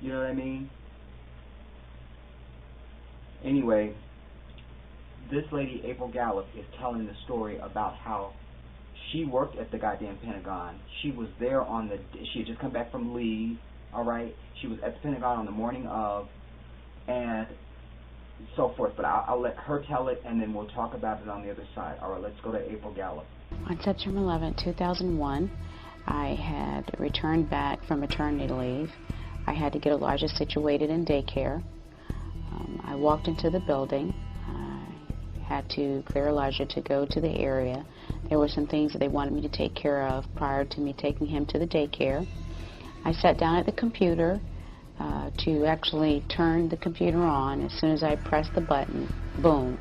You know what I mean? Anyway, this lady, April Gallup, is telling the story about how she worked at the goddamn Pentagon. She was there on the, she had just come back from leave, all right? She was at the Pentagon on the morning of, and so forth. But I'll let her tell it, and then we'll talk about it on the other side. All right, let's go to April Gallup. On September 11, 2001, I had returned back from maternity leave. I had to get Elijah situated in daycare. I walked into the building. I had to clear Elijah to go to the area. There were some things that they wanted me to take care of prior to me taking him to the daycare. I sat down at the computer to actually turn the computer on. As soon as I pressed the button, boom,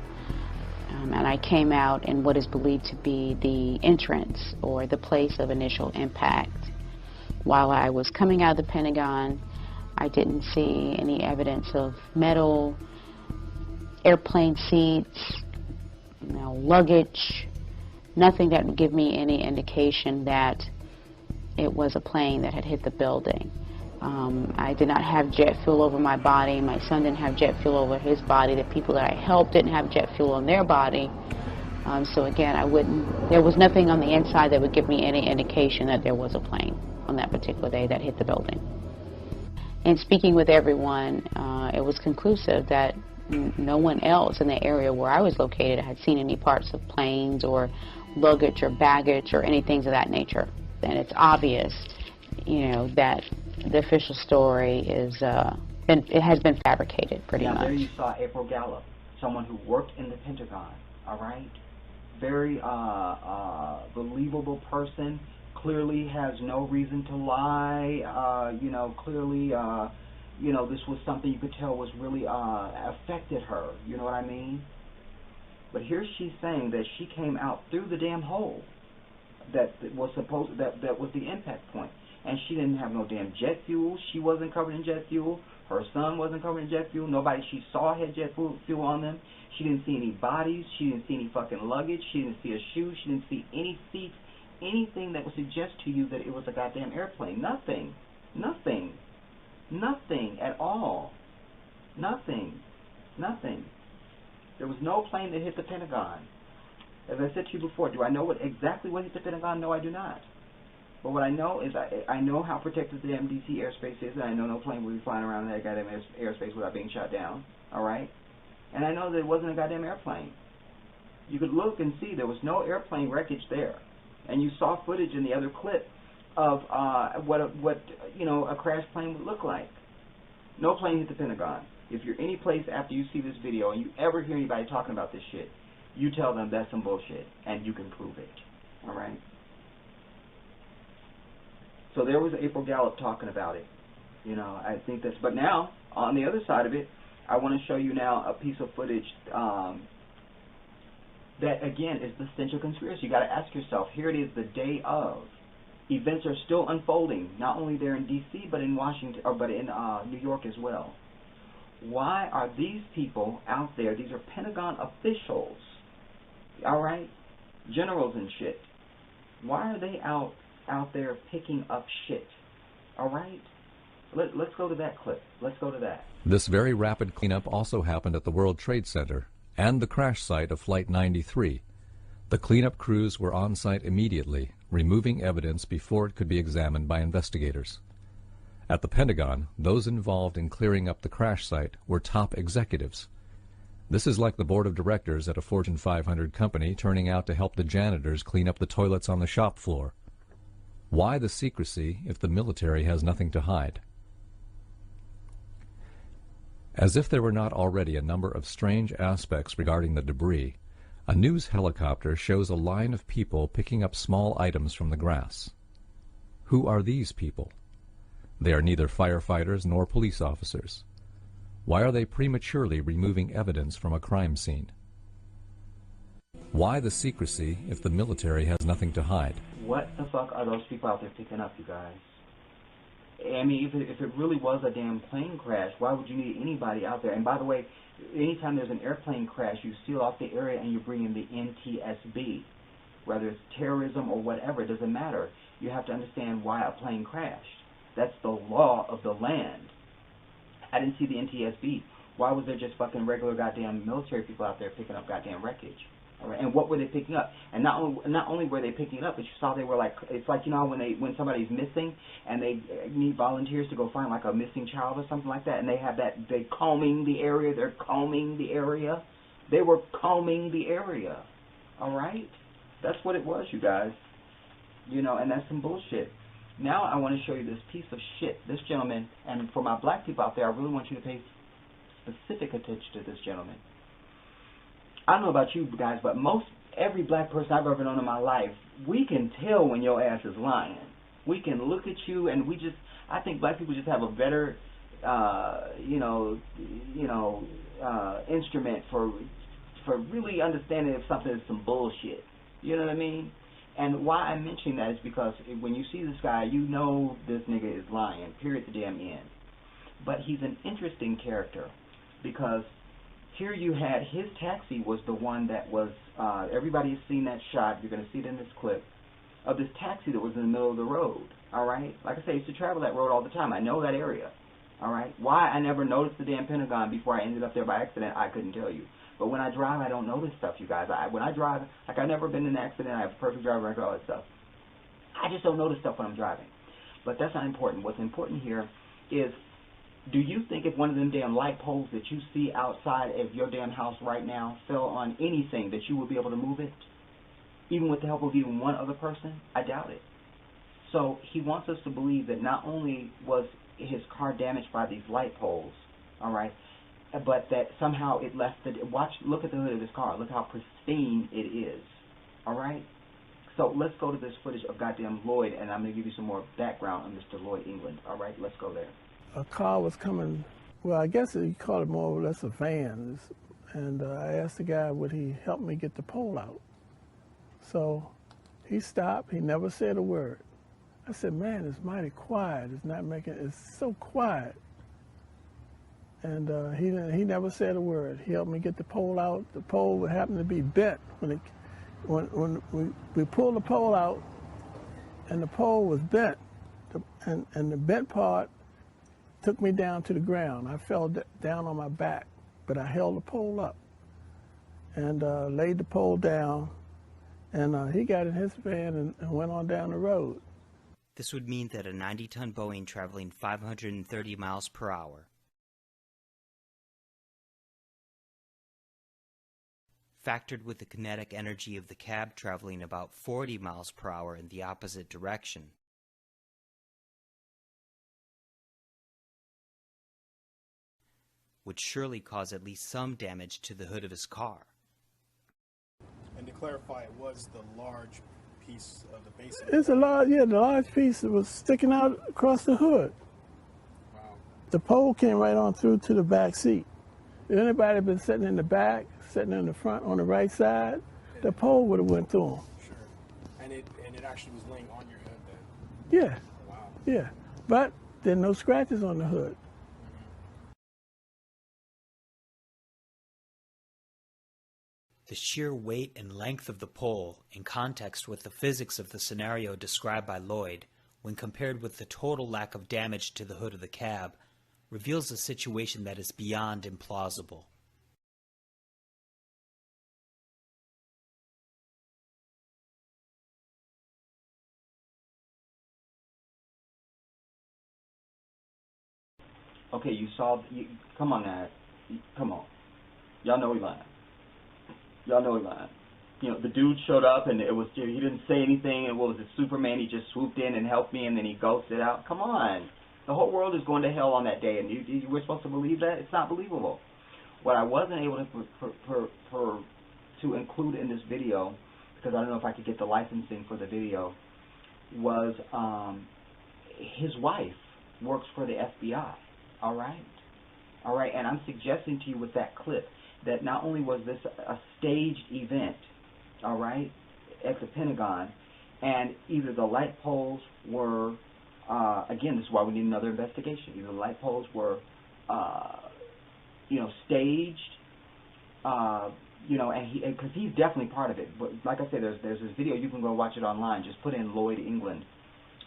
and I came out in what is believed to be the entrance or the place of initial impact. While I was coming out of the Pentagon, I didn't see any evidence of metal, airplane seats, luggage, nothing that would give me any indication that it was a plane that had hit the building. I did not have jet fuel over my body. My son didn't have jet fuel over his body. The people that I helped didn't have jet fuel on their body. So again, there was nothing on the inside that would give me any indication that there was a plane on that particular day that hit the building. And speaking with everyone, it was conclusive that no one else in the area where I was located had seen any parts of planes or luggage or baggage or anything of that nature. And it's obvious, that the official story is it has been fabricated pretty much. Now there you saw April Gallup, someone who worked in the Pentagon. All right, very believable person. Clearly has no reason to lie. Clearly, this was something you could tell was really affected her. You know what I mean? But here she's saying that she came out through the damn hole that was that was the impact point. And she didn't have no damn jet fuel. She wasn't covered in jet fuel. Her son wasn't covered in jet fuel. Nobody she saw had jet fuel on them. She didn't see any bodies. She didn't see any fucking luggage. She didn't see a shoe. She didn't see any seats. Anything that would suggest to you that it was a goddamn airplane. Nothing. Nothing. Nothing at all. Nothing. Nothing. There was no plane that hit the Pentagon. As I said to you before, do I know exactly what hit the Pentagon? No, I do not. But what I know is I know how protected the damn DC airspace is, and I know no plane will be flying around in that goddamn airspace without being shot down. All right? And I know that it wasn't a goddamn airplane. You could look and see there was no airplane wreckage there. And you saw footage in the other clip of what a crash plane would look like. No plane hit the Pentagon. If you're any place after you see this video and you ever hear anybody talking about this shit, you tell them that's some bullshit, and you can prove it. All right? So there was April Gallup talking about it. I think that's... But now, on the other side of it, I want to show you now a piece of footage that, again, is the central conspiracy. You got to ask yourself, here it is the day of. Events are still unfolding, not only there in D.C., but in Washington, but in New York as well. Why are these people out there? These are Pentagon officials, all right? Generals and shit. Why are they out there picking up shit? All right? Let's go to that clip. Let's go to that. This very rapid cleanup also happened at the World Trade Center and the crash site of Flight 93. The cleanup crews were on site immediately, removing evidence before it could be examined by investigators. At the Pentagon, those involved in clearing up the crash site were top executives. This is like the board of directors at a Fortune 500 company turning out to help the janitors clean up the toilets on the shop floor. Why the secrecy if the military has nothing to hide? As if there were not already a number of strange aspects regarding the debris, a news helicopter shows a line of people picking up small items from the grass. Who are these people? They are neither firefighters nor police officers. Why are they prematurely removing evidence from a crime scene? Why the secrecy if the military has nothing to hide? What the fuck are those people out there picking up, you guys? I mean, if it really was a damn plane crash, why would you need anybody out there? And by the way, anytime there's an airplane crash, you seal off the area and you bring in the NTSB. Whether it's terrorism or whatever, it doesn't matter. You have to understand why a plane crashed. That's the law of the land. I didn't see the NTSB. Why was there just fucking regular goddamn military people out there picking up goddamn wreckage? All right? And what were they picking up? And not only were they picking it up, but you saw they were like, it's like, you know, when somebody's missing and they need volunteers to go find like a missing child or something like that, and they have that, they combing the area, they're combing the area. They were combing the area. All right? That's what it was, you guys. You know, and that's some bullshit. Now I want to show you this piece of shit, this gentleman, and for my black people out there, I really want you to pay specific attention to this gentleman. I don't know about you guys, but every black person I've ever known in my life, we can tell when your ass is lying. We can look at you, and I think black people just have a better, instrument for really understanding if something is some bullshit. You know what I mean? And why I'm mentioning that is because when you see this guy, you know this nigga is lying, period, the damn end. But he's an interesting character because here you had his taxi was the one that was, everybody has seen that shot, you're going to see it in this clip, of this taxi that was in the middle of the road, all right? Like I say, I used to travel that road all the time. I know that area, all right? Why I never noticed the damn Pentagon before I ended up there by accident, I couldn't tell you. But when I drive, I don't notice stuff, you guys. When I drive, like I've never been in an accident, I have a perfect driver record, all that stuff. I just don't notice stuff when I'm driving. But that's not important. What's important here is, do you think if one of them damn light poles that you see outside of your damn house right now fell on anything that you would be able to move it? Even with the help of even one other person? I doubt it. So he wants us to believe that not only was his car damaged by these light poles, all right, but that somehow it left the... Look at the hood of his car. Look how pristine it is. All right? So let's go to this footage of goddamn Lloyd, and I'm going to give you some more background on Mr. Lloyd England. All right? Let's go there. A car was coming, well, I guess you call it more or less a van. And I asked the guy, would he help me get the pole out? So he stopped. He never said a word. I said, man, it's mighty quiet. It's so quiet. And he never said a word. He helped me get the pole out. The pole would happen to be bent. When we pulled the pole out, and the pole was bent, and the bent part took me down to the ground. I fell down on my back, but I held the pole up and laid the pole down, and he got in his van and went on down the road. This would mean that a 90-ton Boeing traveling 530 miles per hour factored with the kinetic energy of the cab traveling about 40 miles per hour in the opposite direction, would surely cause at least some damage to the hood of his car. And to clarify, it was the large piece of the base. It's the large piece that was sticking out across the hood. Wow. The pole came right on through to the back seat. If anybody had been sitting in the back, sitting in the front on the right side, the pole would have went through them. Sure. And it actually was laying on your head then? Yeah. Wow. Yeah. But there are no scratches on the hood. The sheer weight and length of the pole, in context with the physics of the scenario described by Lloyd, when compared with the total lack of damage to the hood of the cab, reveals a situation that is beyond implausible. Okay, come on now. Come on. Y'all know he lying. Y'all know he lying. You know, the dude showed up and he didn't say anything, and what was it, Superman, he just swooped in and helped me and then he ghosted out. Come on. The whole world is going to hell on that day, and we're supposed to believe that? It's not believable. What I wasn't able to include in this video, because I don't know if I could get the licensing for the video, was his wife works for the FBI. All right? All right, and I'm suggesting to you with that clip that not only was this a staged event, all right, at the Pentagon, and either the light poles were Again, this is why we need another investigation. Either the light poles were, staged, and because he's definitely part of it. But like I said, there's this video. You can go watch it online. Just put in Lloyd England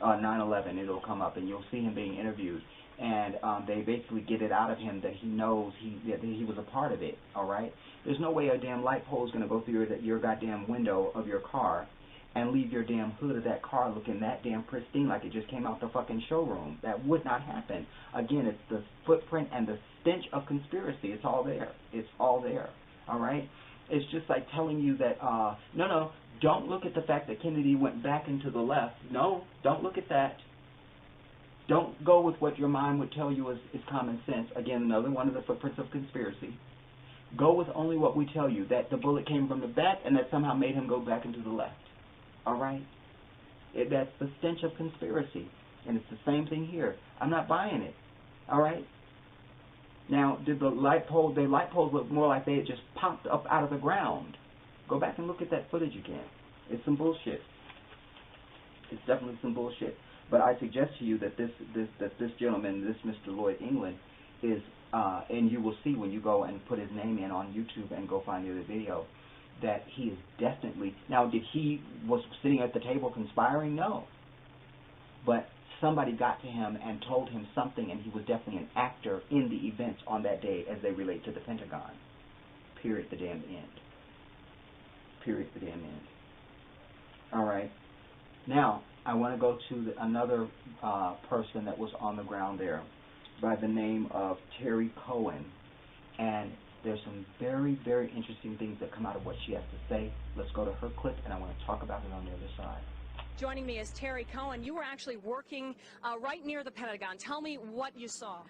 9/11. It'll come up, and you'll see him being interviewed. And they basically get it out of him that he knows that he was a part of it. All right. There's no way a damn light pole is going to go through your goddamn window of your car and leave your damn hood of that car looking that damn pristine like it just came out the fucking showroom. That would not happen. Again, it's the footprint and the stench of conspiracy. It's all there. It's all there. All right? It's just like telling you that, no, don't look at the fact that Kennedy went back into the left. No, don't look at that. Don't go with what your mind would tell you is common sense. Again, another one of the footprints of conspiracy. Go with only what we tell you, that the bullet came from the back and that somehow made him go back into the left. All right? That's the stench of conspiracy. And it's the same thing here. I'm not buying it. All right? Now, did the light poles look more like they had just popped up out of the ground? Go back and look at that footage again. It's some bullshit. It's definitely some bullshit. But I suggest to you that this gentleman, this Mr. Lloyd England, is, and you will see when you go and put his name in on YouTube and go find the other video, that he is definitely, now did he was sitting at the table conspiring? No. But somebody got to him and told him something, and he was definitely an actor in the events on that day as they relate to the Pentagon. Period, the damn end. Period, the damn end. All right. Now, I want to go to another person that was on the ground there by the name of Terry Cohen. And there's some very, very interesting things that come out of what she has to say. Let's go to her clip, and I want to talk about it on the other side. Joining me is Terry Cohen. You were actually working right near the Pentagon. Tell me what you saw.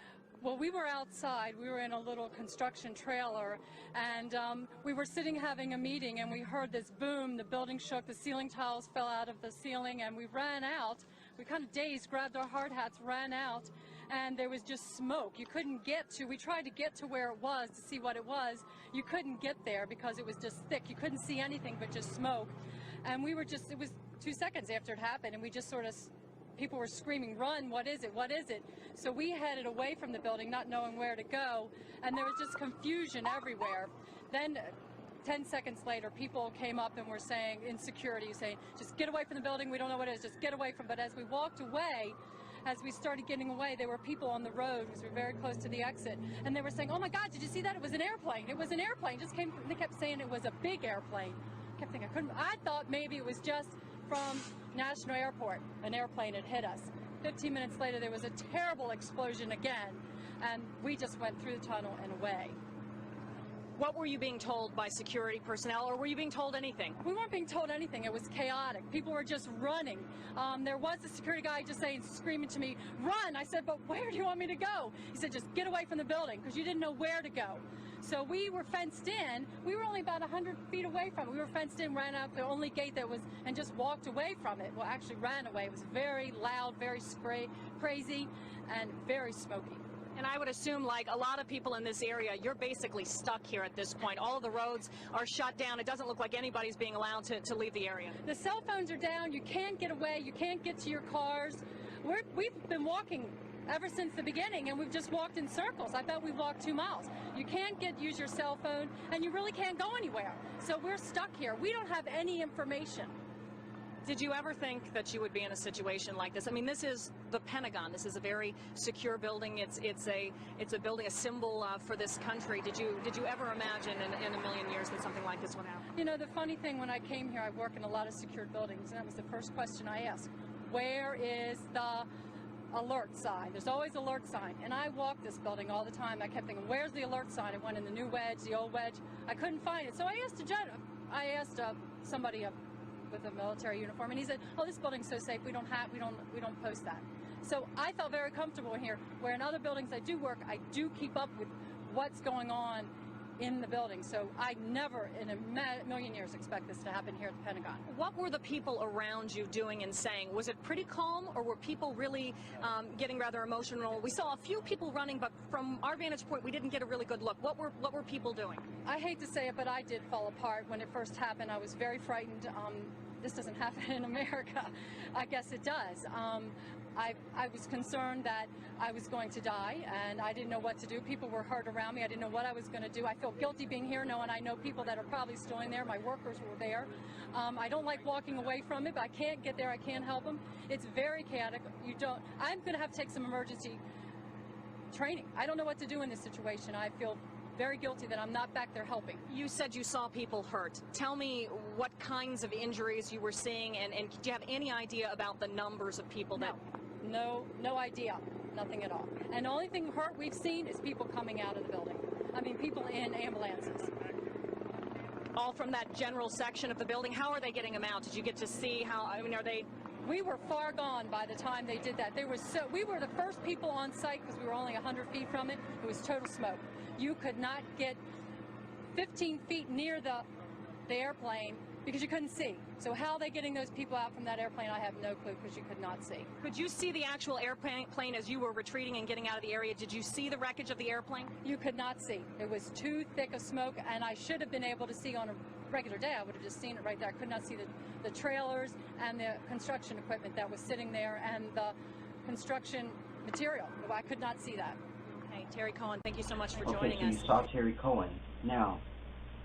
Well, we were outside. We were in a little construction trailer, and we were sitting having a meeting, and we heard this boom. The building shook. The ceiling tiles fell out of the ceiling, and we ran out. We kind of dazed, grabbed our hard hats, ran out, and there was just smoke. You couldn't get to, we tried to get to where it was to see what it was. You couldn't get there because it was just thick. You couldn't see anything but just smoke. And we were just, it was 2 seconds after it happened, and we just sort of, people were screaming, run, what is it, what is it? So we headed away from the building, not knowing where to go, and there was just confusion everywhere. Then 10 seconds later, people came up and were saying, in security, saying, just get away from the building, we don't know what it is, just get away from it. But as we walked away, as we started getting away, there were people on the road, because we were very close to the exit, and they were saying, oh my God, did you see that? It was an airplane. It was an airplane. Just came, they kept saying it was a big airplane. I kept thinking, I thought maybe it was just from National Airport. An airplane had hit us. 15 minutes later, there was a terrible explosion again, and we just went through the tunnel and away. What were you being told by security personnel, or were you being told anything? We weren't being told anything. It was chaotic. People were just running. There was a security guy just saying, screaming to me, run! I said, but where do you want me to go? He said, just get away from the building, because you didn't know where to go. So we were fenced in. We were only about 100 feet away from it. We were fenced in, ran out the only gate that was, and just walked away from it. Well, actually ran away. It was very loud, very crazy, and very smoky. And I would assume, like a lot of people in this area, you're basically stuck here at this point. All of the roads are shut down. It doesn't look like anybody's being allowed to leave the area. The cell phones are down. You can't get away. You can't get to your cars. We've been walking ever since the beginning, and we've just walked in circles. I bet we've walked 2 miles. You can't use your cell phone, and you really can't go anywhere. So we're stuck here. We don't have any information. Did you ever think that you would be in a situation like this? I mean, this is the Pentagon. This is a very secure building. It's a building, a symbol for this country. Did you ever imagine in a million years that something like this would happen? You know, the funny thing, when I came here, I work in a lot of secured buildings, and that was the first question I asked. Where is the alert sign? There's always alert sign. And I walked this building all the time. I kept thinking, where's the alert sign? It went in the new wedge, the old wedge. I couldn't find it. So I asked somebody with a military uniform, and he said, oh, this building's so safe, we don't post that. So I felt very comfortable here, where in other buildings I do work, I do keep up with what's going on in the building. So I never in a million years expect this to happen here at the Pentagon. What were the people around you doing and saying? Was it pretty calm, or were people really getting rather emotional? We saw a few people running, but from our vantage point, we didn't get a really good look. What were people doing? I hate to say it, but I did fall apart when it first happened. I was very frightened. this doesn't happen in America. I guess it does. I was concerned that I was going to die, and I didn't know what to do. People were hurt around me. I didn't know what I was going to do. I feel guilty being here, knowing I know people that are probably still in there. My workers were there. I don't like walking away from it, but I can't get there. I can't help them. It's very chaotic. I'm going to have to take some emergency training. I don't know what to do in this situation. I feel very guilty that I'm not back there helping. You said you saw people hurt. Tell me what kinds of injuries you were seeing, and do you have any idea about the numbers of people that... No idea. Nothing at all. And the only thing hurt we've seen is people coming out of the building. I mean, people in ambulances. All from that general section of the building? How are they getting them out? Did you get to see how, I mean, are they... We were far gone by the time they did that. We were the first people on site because we were only 100 feet from it. It was total smoke. You could not get 15 feet near the airplane because you couldn't see. So how are they getting those people out from that airplane, I have no clue, because you could not see. Could you see the actual airplane as you were retreating and getting out of the area? Did you see the wreckage of the airplane? You could not see. It was too thick of smoke, and I should have been able to see on a regular day. I would have just seen it right there. I could not see the trailers and the construction equipment that was sitting there and the construction material. I could not see that. Okay, Terry Cohen, thank you so much for joining us. You saw Terry Cohen. Now,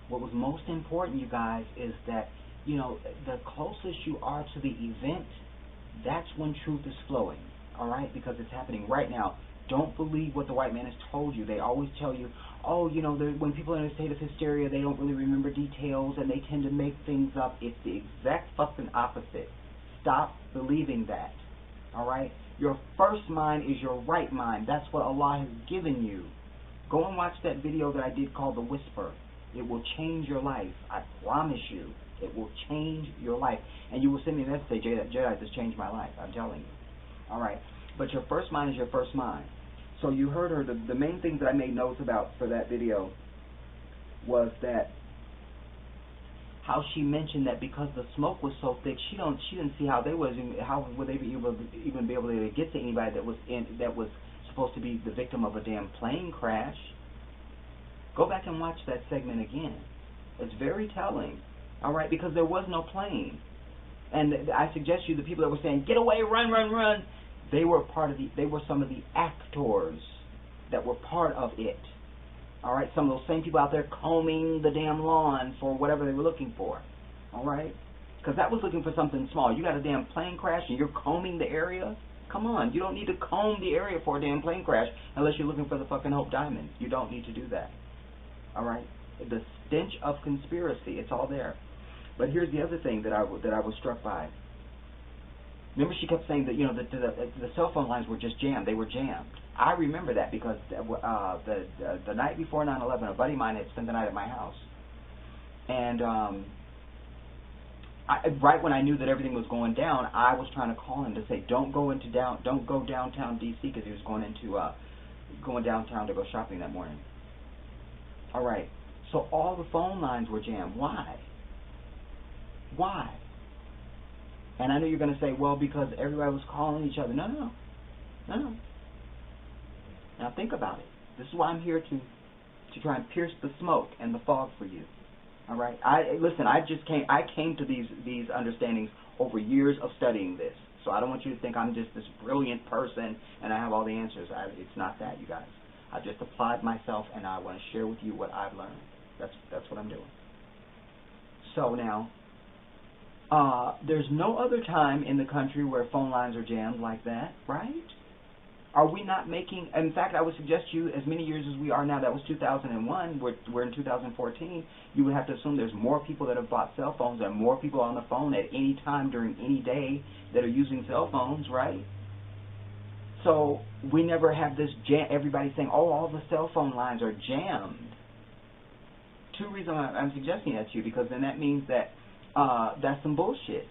what was most important, you guys, is that, you know, the closest you are to the event, that's when truth is flowing, all right? Because it's happening right now. Don't believe what the white man has told you. They always tell you, oh, you know, when people are in a state of hysteria, they don't really remember details and they tend to make things up. It's the exact fucking opposite. Stop believing that, all right? Your first mind is your right mind. That's what Allah has given you. Go and watch that video that I did called The Whisper. It will change your life. I promise you. It will change your life. And you will send me a message, say, Jedi, this changed my life. I'm telling you. All right. But your first mind is your first mind. So you heard her. The main things that I made notes about for that video was that how she mentioned that because the smoke was so thick, she didn't see how would they even be able to get to anybody that was supposed to be the victim of a damn plane crash. Go back and watch that segment again. It's very telling, all right, because there was no plane. And I suggest you, the people that were saying, get away, run, run, run, they were some of the actors that were part of it. All right, some of those same people out there combing the damn lawn for whatever they were looking for. All right, because that was looking for something small. You got a damn plane crash and you're combing the area? Come on, you don't need to comb the area for a damn plane crash unless you're looking for the fucking Hope Diamond. You don't need to do that. All right, the stench of conspiracy, it's all there. But here's the other thing that I was struck by. Remember, she kept saying that, you know, the cell phone lines were just jammed. They were jammed. I remember that because the night before 9/11, a buddy of mine had spent the night at my house, and right when I knew that everything was going down, I was trying to call him to say, don't go downtown D.C. because he was going downtown to go shopping that morning. All right, so all the phone lines were jammed. Why? Why? And I know you're going to say, well, because everybody was calling each other. No. Now think about it. This is why I'm here to try and pierce the smoke and the fog for you. All right. I came to these understandings over years of studying this. So I don't want you to think I'm just this brilliant person and I have all the answers. It's not that, you guys. I just applied myself and I want to share with you what I've learned. That's what I'm doing. So now, there's no other time in the country where phone lines are jammed like that, right? Are we not making... In fact, I would suggest you, as many years as we are now, that was 2001, we're in 2014, you would have to assume there's more people that have bought cell phones and more people on the phone at any time during any day that are using cell phones, right? So we never have this everybody saying, oh, all the cell phone lines are jammed. Two reasons I'm suggesting that to you, because then that means that that's some bullshit.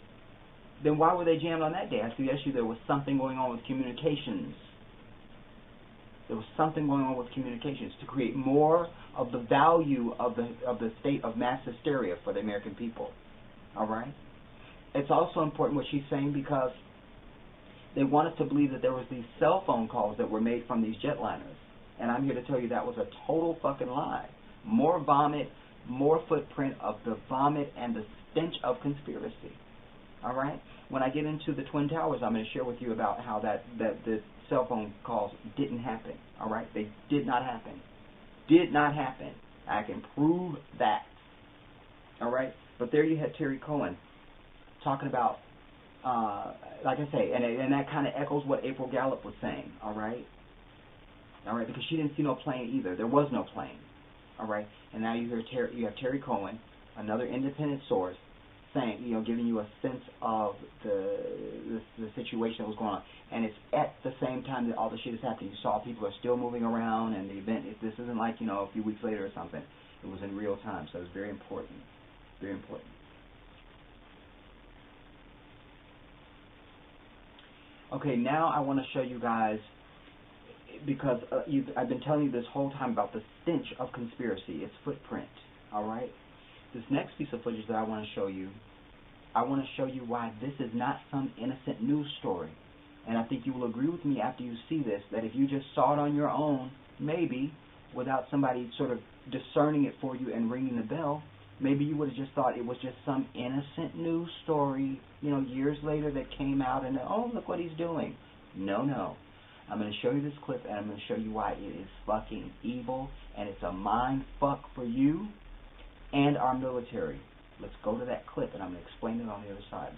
Then why were they jammed on that day? I suggest you there was something going on with communications. There was something going on with communications to create more of the value of the state of mass hysteria for the American people. All right? It's also important what she's saying because they want us to believe that there was these cell phone calls that were made from these jetliners. And I'm here to tell you that was a total fucking lie. More vomit, more footprint of the vomit and the stench of conspiracy. All right? When I get into the Twin Towers, I'm going to share with you about how that the cell phone calls didn't happen. All right? They did not happen. Did not happen. I can prove that. All right? But there you had Terry Cohen talking about, like I say, and that kind of echoes what April Gallup was saying. All right? All right? Because she didn't see no plane either. There was no plane. All right? And now you have Terry Cohen, another independent source, saying, giving you a sense of the situation that was going on. And it's at the same time that all the shit is happening. You saw people are still moving around, and the event, this isn't like, a few weeks later or something. It was in real time, so it was very important. Very important. Okay, now I want to show you guys, because I've been telling you this whole time about the stench of conspiracy, its footprint, all right? This next piece of footage that I want to show you why this is not some innocent news story. And I think you will agree with me after you see this, that if you just saw it on your own, maybe, without somebody sort of discerning it for you and ringing the bell, maybe you would have just thought it was just some innocent news story, years later that came out and, oh, look what he's doing. No. I'm going to show you this clip, and I'm going to show you why it is fucking evil, and it's a mind fuck for you and our military. Let's go to that clip, and I'm going to explain it on the other side.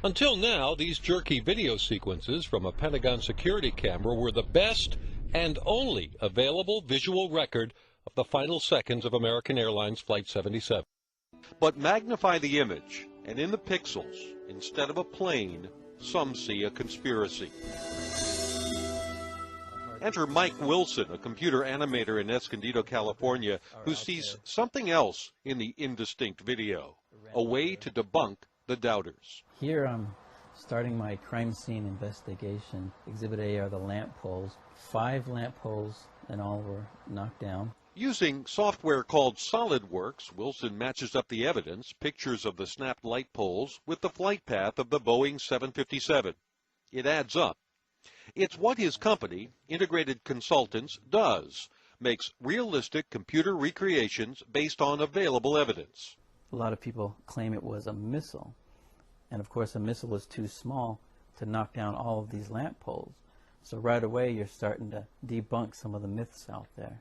Until now, these jerky video sequences from a Pentagon security camera were the best and only available visual record of the final seconds of American Airlines Flight 77. But magnify the image, and in the pixels, instead of a plane, some see a conspiracy. Enter Mike Wilson, a computer animator in Escondido, California, who sees something else in the indistinct video, a way to debunk the doubters. Here I'm starting my crime scene investigation. Exhibit A are the lamp poles. 5 lamp poles in all were knocked down. Using software called SolidWorks, Wilson matches up the evidence, pictures of the snapped light poles, with the flight path of the Boeing 757. It adds up. It's what his company, Integrated Consultants, does, makes realistic computer recreations based on available evidence. A lot of people claim it was a missile, and of course a missile is too small to knock down all of these lamp poles. So right away you're starting to debunk some of the myths out there.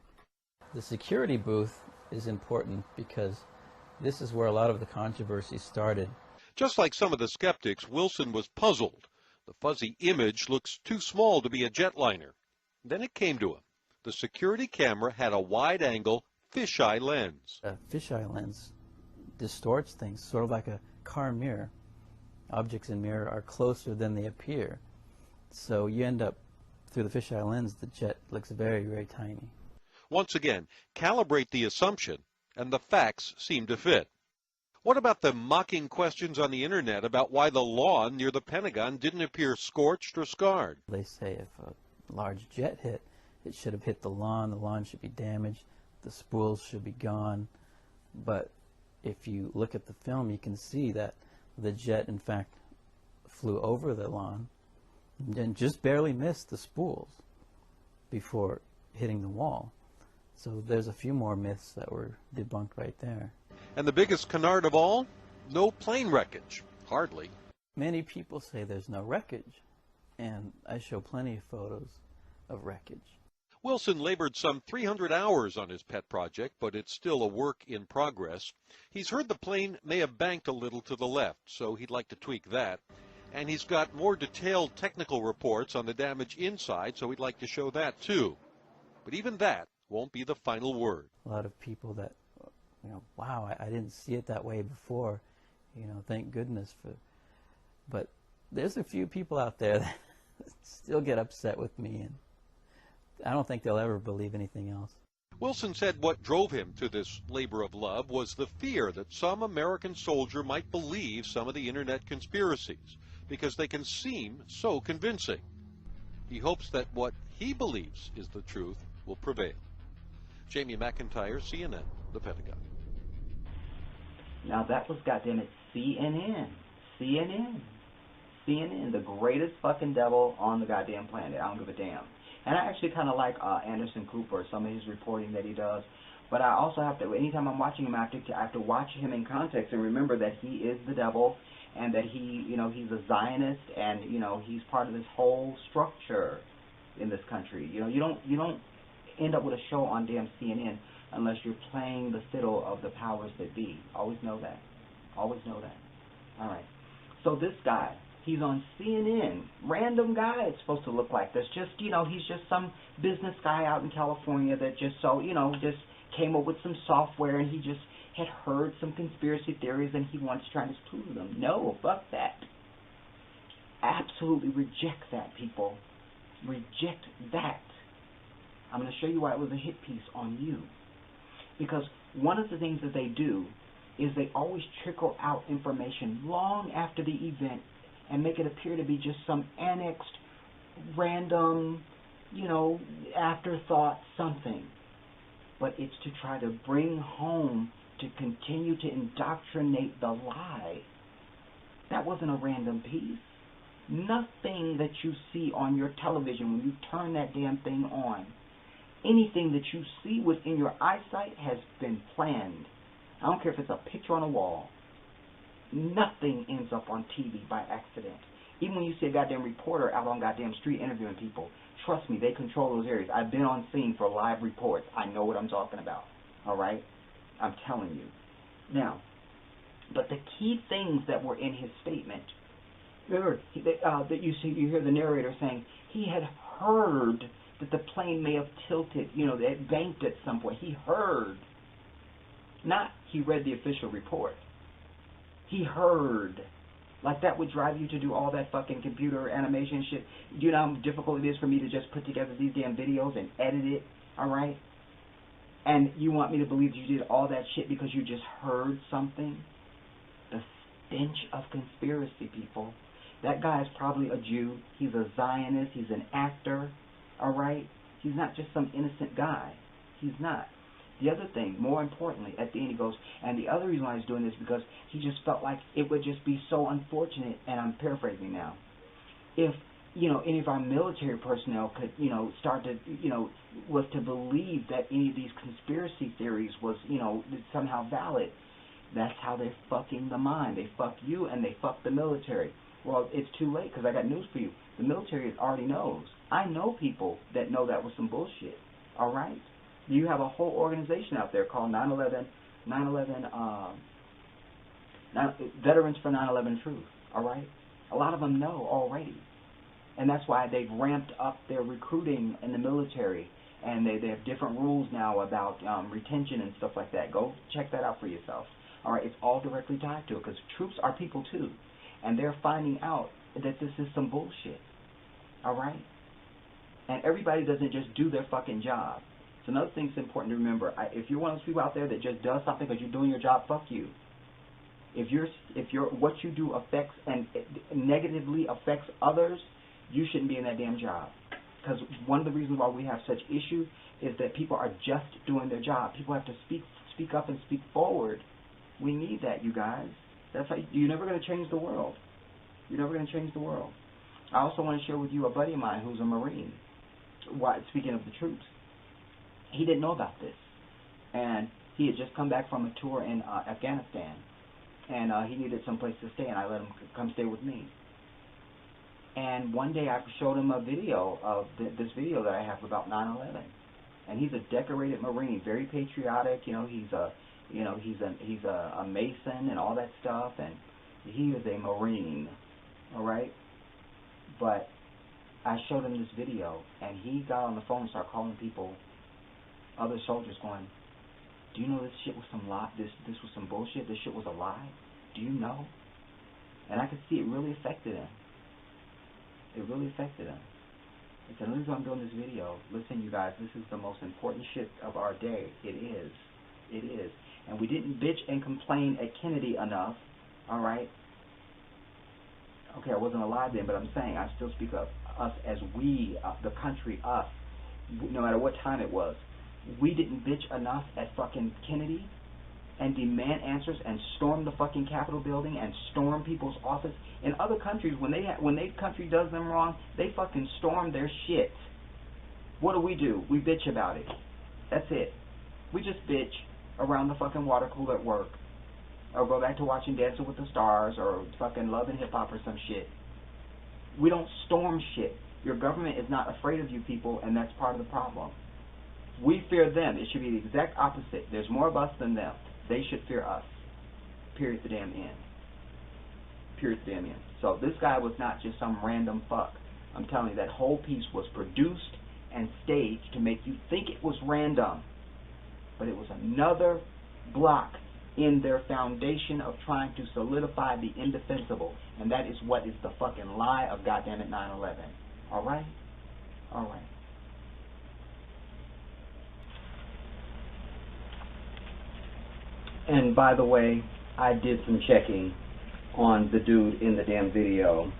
The security booth is important because this is where a lot of the controversy started. Just like some of the skeptics, Wilson was puzzled. The fuzzy image looks too small to be a jetliner. Then it came to him. The security camera had a wide-angle fisheye lens. A fisheye lens distorts things, sort of like a car mirror. Objects in mirror are closer than they appear. So you end up, through the fisheye lens, the jet looks very, very tiny. Once again, calibrate the assumption, and the facts seem to fit. What about the mocking questions on the internet about why the lawn near the Pentagon didn't appear scorched or scarred? They say if a large jet hit, it should have hit the lawn should be damaged, the spools should be gone. But if you look at the film, you can see that the jet, in fact, flew over the lawn and just barely missed the spools before hitting the wall. So there's a few more myths that were debunked right there. And the biggest canard of all? No plane wreckage. Hardly. Many people say there's no wreckage, and I show plenty of photos of wreckage. Wilson labored some 300 hours on his pet project, but it's still a work in progress. He's heard the plane may have banked a little to the left, so he'd like to tweak that. And he's got more detailed technical reports on the damage inside, so he'd like to show that too. But even that won't be the final word. A lot of people that, wow, I didn't see it that way before, thank goodness for. But there's a few people out there that still get upset with me, and I don't think they'll ever believe anything else. Wilson said what drove him to this labor of love was the fear that some American soldier might believe some of the internet conspiracies, because they can seem so convincing. He hopes that what he believes is the truth will prevail. Jamie McIntyre, CNN, the Pentagon. Now that was, goddammit, CNN. CNN, the greatest fucking devil on the goddamn planet. I don't give a damn. And I actually kind of like Anderson Cooper, some of his reporting that he does. But I also have to, anytime I'm watching him, I have to watch him in context and remember that he is the devil, and that he, you know, he's a Zionist, and, you know, he's part of this whole structure in this country. You know, you don't end up with a show on damn CNN unless you're playing the fiddle of the powers that be. Always know that. Always know that. All right. So this guy, he's on CNN. Random guy it's supposed to look like this. Just, you know, he's just some business guy out in California that just, so, you know, just came up with some software, and he just had heard some conspiracy theories and he wants to try to disprove them. No, fuck that. Absolutely reject that, people. Reject that. I'm going to show you why it was a hit piece on you. Because one of the things that they do is they always trickle out information long after the event and make it appear to be just some annexed, random, you know, afterthought something. But it's to try to bring home, to continue to indoctrinate the lie. That wasn't a random piece. Nothing that you see on your television when you turn that damn thing on, anything that you see within your eyesight has been planned. I don't care if it's a picture on a wall. Nothing ends up on TV by accident. Even when you see a goddamn reporter out on goddamn street interviewing people, trust me, they control those areas. I've been on scene for live reports. I know what I'm talking about. All right? I'm telling you. Now, but the key things that were in his statement, remember, that you hear the narrator saying he had heard that the plane may have tilted, you know, that it banked at some point. He heard. Not he read the official report. He heard. Like that would drive you to do all that fucking computer animation shit. Do you know how difficult it is for me to just put together these damn videos and edit it, alright? And you want me to believe you did all that shit because you just heard something? The stench of conspiracy, people. That guy is probably a Jew. He's a Zionist. He's an actor. Alright? He's not just some innocent guy. He's not. The other thing, more importantly, at the end he goes, and the other reason why he's doing this because he just felt like it would just be so unfortunate, and I'm paraphrasing now, if, you know, any of our military personnel could, you know, start to, you know, was to believe that any of these conspiracy theories was, you know, somehow valid. That's how they're fucking the mind. They fuck you and they fuck the military. Well, it's too late because I got news for you. The military already knows. I know people that know that was some bullshit. All right? You have a whole organization out there called 9/11 Veterans for 9/11 Truth. All right? A lot of them know already. And that's why they've ramped up their recruiting in the military. And they have different rules now about retention and stuff like that. Go check that out for yourself. All right? It's all directly tied to it because troops are people too. And they're finding out that this is some bullshit. All right? And everybody doesn't just do their fucking job. So another thing that's important to remember, if you're one of those people out there that just does something because you're doing your job, fuck you. If what you do affects and negatively affects others, you shouldn't be in that damn job. Because one of the reasons why we have such issue is that people are just doing their job. People have to speak up and speak forward. We need that, you guys. That's how you're never going to change the world. You're never going to change the world. I also want to share with you a buddy of mine who's a Marine. Speaking of the troops, he didn't know about this, and he had just come back from a tour in Afghanistan, and he needed some place to stay, and I let him come stay with me. And one day I showed him a video of this video that I have about 9/11, and he's a decorated Marine, very patriotic. You know, he's a Mason and all that stuff, and he is a Marine, all right. But I showed him this video, and he got on the phone and started calling people, other soldiers, going, "Do you know this shit was some lie? This was some bullshit. This shit was a lie. Do you know?" And I could see it really affected him. It really affected him. I said, "Listen, I'm doing this video. Listen, you guys, this is the most important shit of our day. It is. It is. And we didn't bitch and complain at Kennedy enough, all right? Okay, I wasn't alive then, but I'm saying I still speak of us as we, the country, us, no matter what time it was. We didn't bitch enough at fucking Kennedy and demand answers and storm the fucking Capitol building and storm people's office. In other countries, when their country does them wrong, they fucking storm their shit. What do? We bitch about it. That's it. We just bitch around the fucking water cooler at work, or go back to watching Dancing with the Stars, or fucking Love and Hip Hop or some shit. We don't storm shit. Your government is not afraid of you people, and that's part of the problem. We fear them. It should be the exact opposite. There's more of us than them. They should fear us. Period. The damn end. Period. The damn end. So this guy was not just some random fuck. I'm telling you, that whole piece was produced and staged to make you think it was random. But it was another block in their foundation of trying to solidify the indefensible. And that is what is the fucking lie of goddammit 9/11. Alright? Alright. And by the way, I did some checking on the dude in the damn video.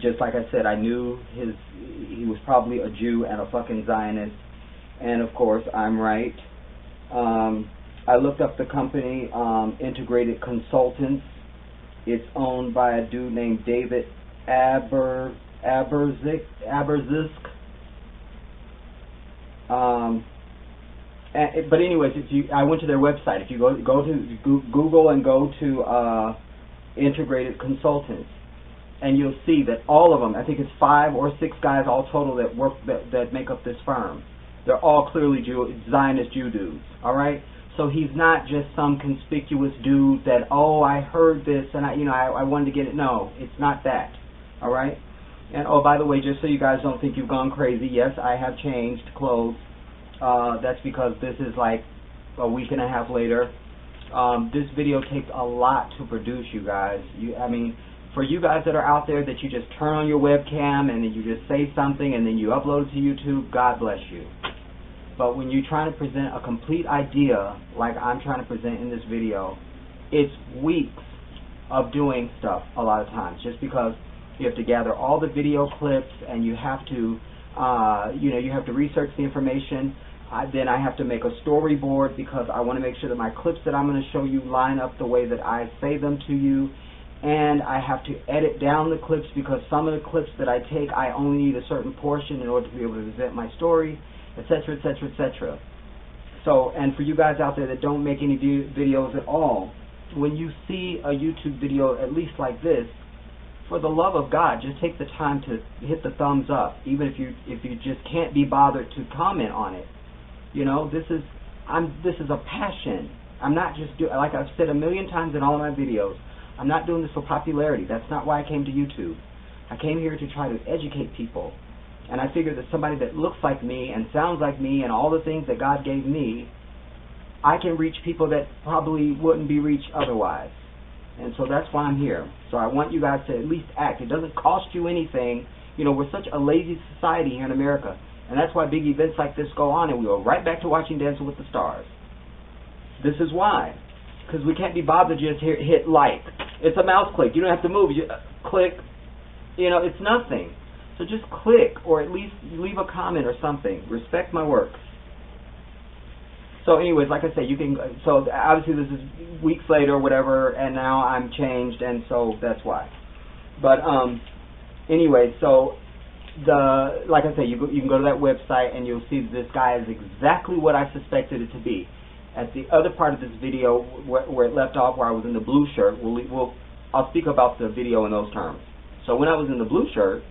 Just like I said, I knew he was probably a Jew and a fucking Zionist. And of course, I'm right. I looked up the company, Integrated Consultants. It's owned by a dude named David Aberzisk. But anyways, I went to their website. If you go to Google and go to Integrated Consultants, and you'll see that all of them, I think it's 5 or 6 guys all total that work that make up this firm. They're all clearly Zionist Jew dudes. All right. So he's not just some conspicuous dude that, oh, I heard this and I wanted to get it. No, it's not that. All right. And oh, by the way, just so you guys don't think you've gone crazy, yes, I have changed clothes. That's because this is like a week and a half later. This video takes a lot to produce, you guys. I mean, for you guys that are out there that you just turn on your webcam and then you just say something and then you upload it to YouTube, God bless you. But when you're trying to present a complete idea like I'm trying to present in this video, it's weeks of doing stuff a lot of times, just because you have to gather all the video clips and you have to you have to research the information. Then I have to make a storyboard because I want to make sure that my clips that I'm going to show you line up the way that I say them to you. And I have to edit down the clips because some of the clips that I take, I only need a certain portion in order to be able to present my story, etc., etc., etc. So, and for you guys out there that don't make any videos at all, when you see a YouTube video at least like this, for the love of God, just take the time to hit the thumbs up, even if you just can't be bothered to comment on it. You know, this is a passion. I'm not just like I've said a million times in all of my videos, I'm not doing this for popularity. That's not why I came to YouTube. I came here to try to educate people. And I figured that somebody that looks like me and sounds like me and all the things that God gave me, I can reach people that probably wouldn't be reached otherwise. And so that's why I'm here. So I want you guys to at least act. It doesn't cost you anything. You know, we're such a lazy society here in America. And that's why big events like this go on and we go right back to watching Dancing with the Stars. This is why. Because we can't be bothered to just hit like. It's a mouse click. You don't have to move. You click. You know, it's nothing. So just click or at least leave a comment or something. Respect my work. So anyways, like I said, you can, so obviously this is weeks later or whatever, and now I'm changed, and so that's why. But anyway, so like I said, you can go to that website and you'll see this guy is exactly what I suspected it to be. At the other part of this video where it left off, where I was in the blue shirt, I'll speak about the video in those terms. So when I was in the blue shirt,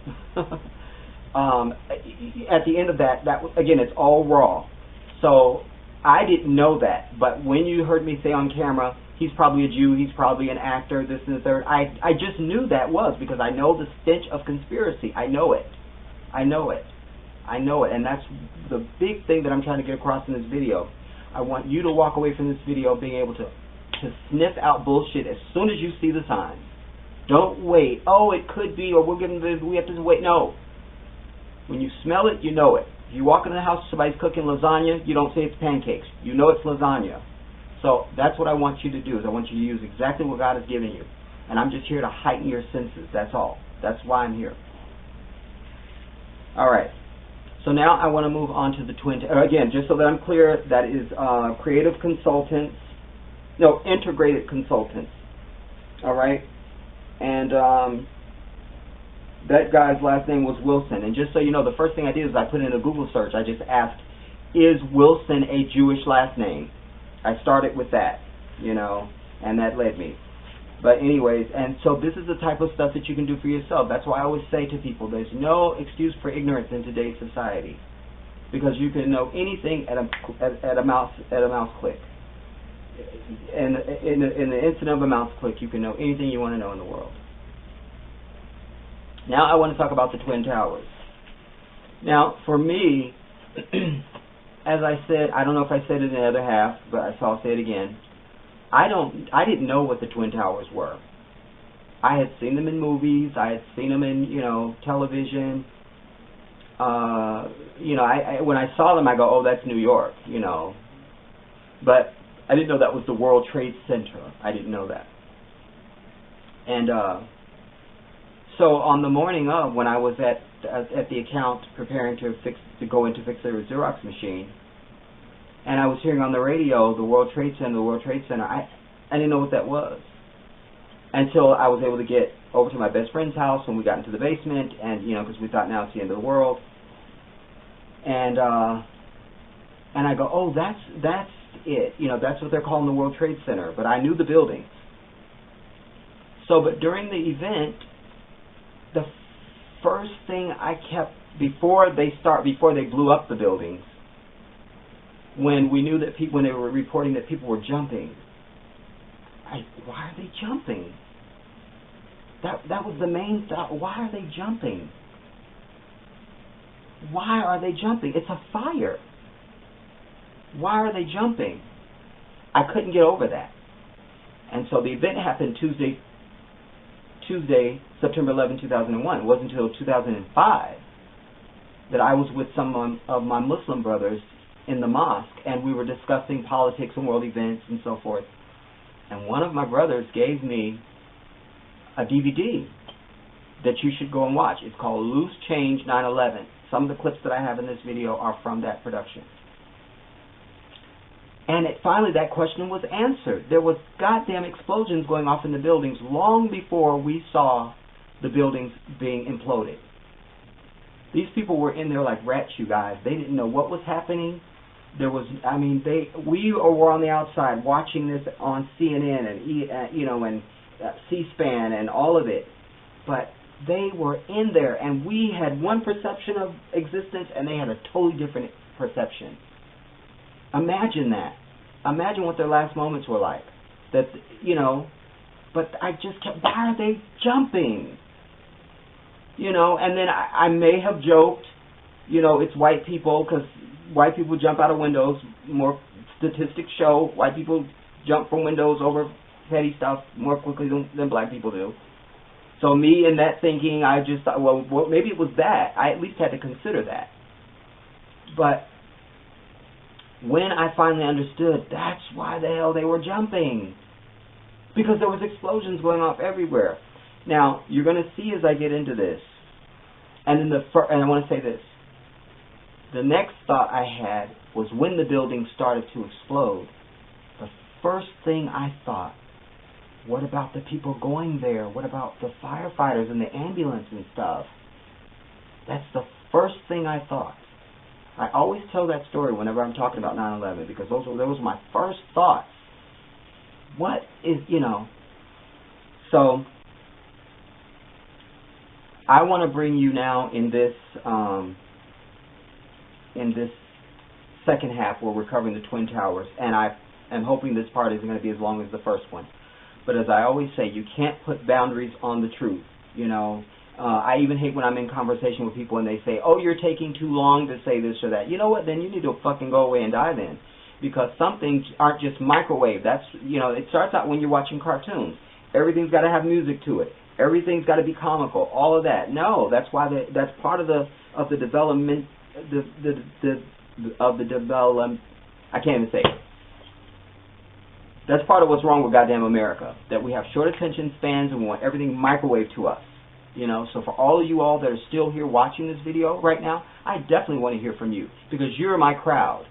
at the end of that again, it's all raw. So I didn't know that, but when you heard me say on camera, he's probably a Jew, he's probably an actor, this and the third, I just knew that was because I know the stench of conspiracy. I know it. I know it. I know it. And that's the big thing that I'm trying to get across in this video. I want you to walk away from this video being able to sniff out bullshit as soon as you see the signs. Don't wait. Oh, it could be, or we have to wait. No. When you smell it, you know it. If you walk into the house, somebody's cooking lasagna, you don't say it's pancakes. You know it's lasagna. So that's what I want you to do, is I want you to use exactly what God has given you. And I'm just here to heighten your senses. That's all. That's why I'm here. All right. So now I want to move on to the twin. Again, just so that I'm clear, that is Creative Consultants. No, Integrated Consultants. All right. And that guy's last name was Wilson. And just so you know, the first thing I did is I put in a Google search. I just asked is Wilson a Jewish last name? I started with that, you know, and that led me. But anyways, and so this is the type of stuff that you can do for yourself. That's why I always say to people, there's no excuse for ignorance in today's society, because you can know anything at a mouse click. And in the instant of a mouse click, you can know anything you want to know in the world. Now I want to talk about the Twin Towers. Now, for me, as I said, I don't know if I said it in the other half, but so I'll say it again. I didn't know what the Twin Towers were. I had seen them in movies. I had seen them in, you know, television. You know, when I saw them, I go, oh, that's New York, you know. But I didn't know that was the World Trade Center. I didn't know that. And so on the morning of, when I was at the account preparing to go in to fix their Xerox machine, and I was hearing on the radio the World Trade Center, I didn't know what that was until I was able to get over to my best friend's house when we got into the basement, and you know, because we thought now it's the end of the world, and I go, oh, that's it, you know, that's what they're calling the World Trade Center, but I knew the buildings. So, but during the event, the first thing I kept, before they blew up the buildings, when we knew that when they were reporting that people were jumping, why are they jumping? That was the main thought. Why are they jumping? Why are they jumping? It's a fire. Why are they jumping? I couldn't get over that. And so the event happened Tuesday, September 11, 2001. It wasn't until 2005 that I was with some of my Muslim brothers in the mosque, and we were discussing politics and world events and so forth. And one of my brothers gave me a DVD that you should go and watch. It's called Loose Change 9/11. Some of the clips that I have in this video are from that production. And finally that question was answered. There was goddamn explosions going off in the buildings long before we saw the buildings being imploded. These people were in there like rats, you guys. They didn't know what was happening. There was, I mean, we were on the outside watching this on CNN and you know, and C-SPAN and all of it, but they were in there, and we had one perception of existence, and they had a totally different perception. Imagine that. Imagine what their last moments were like. That, you know, but I just kept, why are they jumping? You know, and then I may have joked, you know, it's white people, because white people jump out of windows. More statistics show white people jump from windows over petty stuff more quickly than black people do. So me in that thinking, I just thought, well, maybe it was that. I at least had to consider that. But when I finally understood, that's why the hell they were jumping. Because there was explosions going off everywhere. Now, you're going to see as I get into this, and I want to say this, the next thought I had was when the building started to explode, the first thing I thought, what about the people going there? What about the firefighters and the ambulance and stuff? That's the first thing I thought. I always tell that story whenever I'm talking about 9/11, because those were my first thoughts. What is, you know, so I want to bring you now in this second half where we're covering the Twin Towers, and I am hoping this part isn't going to be as long as the first one. But as I always say, you can't put boundaries on the truth, you know. I even hate when I'm in conversation with people and they say, oh, you're taking too long to say this or that. You know what? Then you need to fucking go away and die then. Because some things aren't just microwave. That's, you know, it starts out when you're watching cartoons. Everything's got to have music to it. Everything's got to be comical. All of that. No, that's why that's part of the development of the development. I can't even say it. That's part of what's wrong with goddamn America. That we have short attention spans and we want everything microwave to us. You know, so for all of you all that are still here watching this video right now, I definitely want to hear from you, because you're my crowd.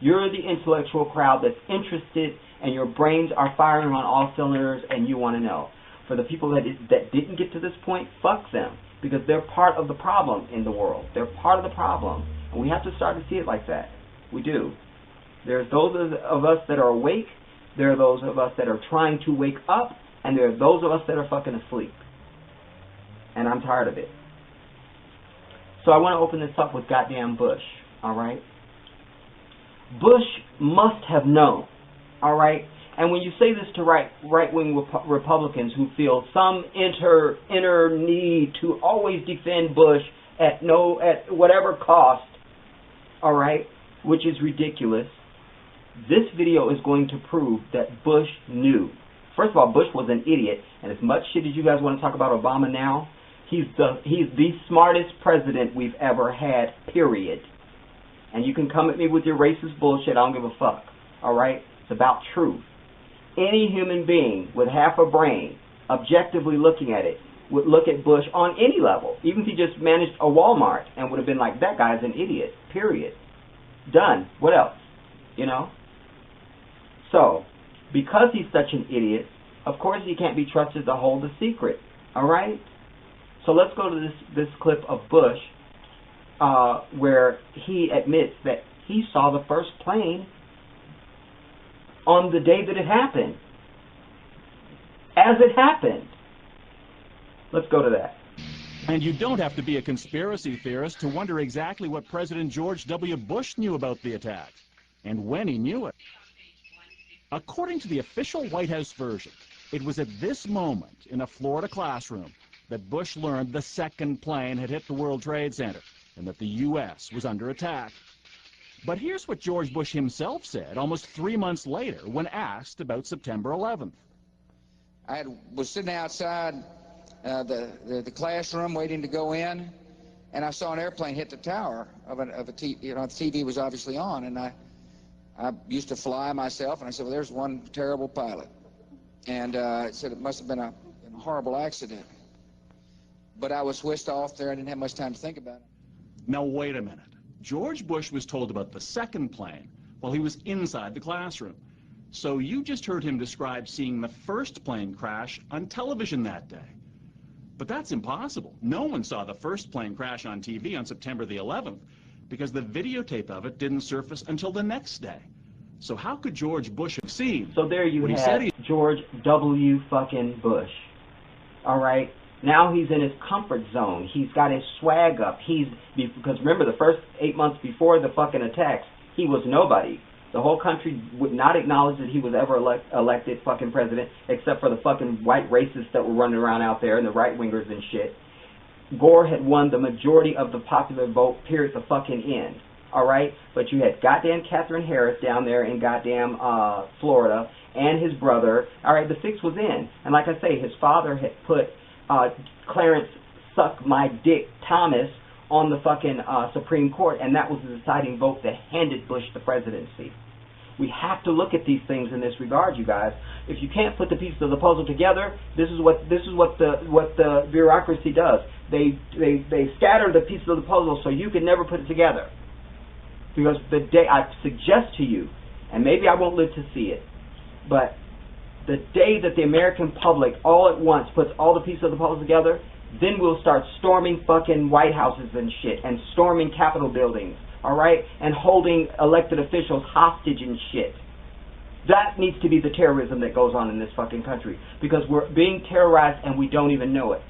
You're the intellectual crowd that's interested, and your brains are firing on all cylinders, and you want to know. For the people that didn't get to this point, fuck them, because they're part of the problem in the world. They're part of the problem, and we have to start to see it like that. We do. There's those of us that are awake, there are those of us that are trying to wake up, and there are those of us that are fucking asleep. And I'm tired of it. So I want to open this up with goddamn Bush, alright? Bush must have known, alright? And when you say this to right-wing Republicans who feel some inner need to always defend Bush at whatever cost, alright, which is ridiculous, this video is going to prove that Bush knew. First of all, Bush was an idiot, and as much shit as you guys want to talk about Obama now, he's the smartest president we've ever had, period. And you can come at me with your racist bullshit, I don't give a fuck, alright? It's about truth. Any human being with half a brain, objectively looking at it, would look at Bush on any level, even if he just managed a Walmart, and would have been like, that guy's an idiot, period. Done. What else? You know? So, because he's such an idiot, of course he can't be trusted to hold a secret. Alright? So let's go to this clip of Bush where he admits that he saw the first plane on the day that it happened. As it happened. Let's go to that. And you don't have to be a conspiracy theorist to wonder exactly what President George W. Bush knew about the attack, and when he knew it. According to the official White House version, it was at this moment in a Florida classroom that Bush learned the second plane had hit the World Trade Center and that the U.S. was under attack. But here's what George Bush himself said almost 3 months later when asked about September 11th. I was sitting outside the classroom waiting to go in, and I saw an airplane hit the tower of a TV. You know, the TV was obviously on, and I used to fly myself, and I said, well, there's one terrible pilot. And it said it must have been a horrible accident. But I was whisked off there. I didn't have much time to think about it. Now, wait a minute. George Bush was told about the second plane while he was inside the classroom. So you just heard him describe seeing the first plane crash on television that day. But that's impossible. No one saw the first plane crash on TV on September the 11th because the videotape of it didn't surface until the next day. So how could George Bush have seen? So there you have George W. fucking Bush. All right? Now he's in his comfort zone. He's got his swag up. Because remember, the first 8 months before the fucking attacks, he was nobody. The whole country would not acknowledge that he was ever elected fucking president, except for the fucking white racists that were running around out there and the right-wingers and shit. Gore had won the majority of the popular vote, period, the fucking end. Alright? But you had goddamn Katherine Harris down there in goddamn Florida, and his brother. Alright, the fix was in. And like I say, his father had put Clarence Suck My Dick Thomas on the fucking Supreme Court, and that was the deciding vote that handed Bush the presidency. We have to look at these things in this regard, you guys. If you can't put the pieces of the puzzle together, this is what the bureaucracy does. They scatter the pieces of the puzzle so you can never put it together. Because the day I suggest to you, and maybe I won't live to see it, but the day that the American public all at once puts all the pieces of the puzzle together, then we'll start storming fucking White Houses and shit, and storming Capitol buildings, alright? And holding elected officials hostage and shit. That needs to be the terrorism that goes on in this fucking country. Because we're being terrorized and we don't even know it.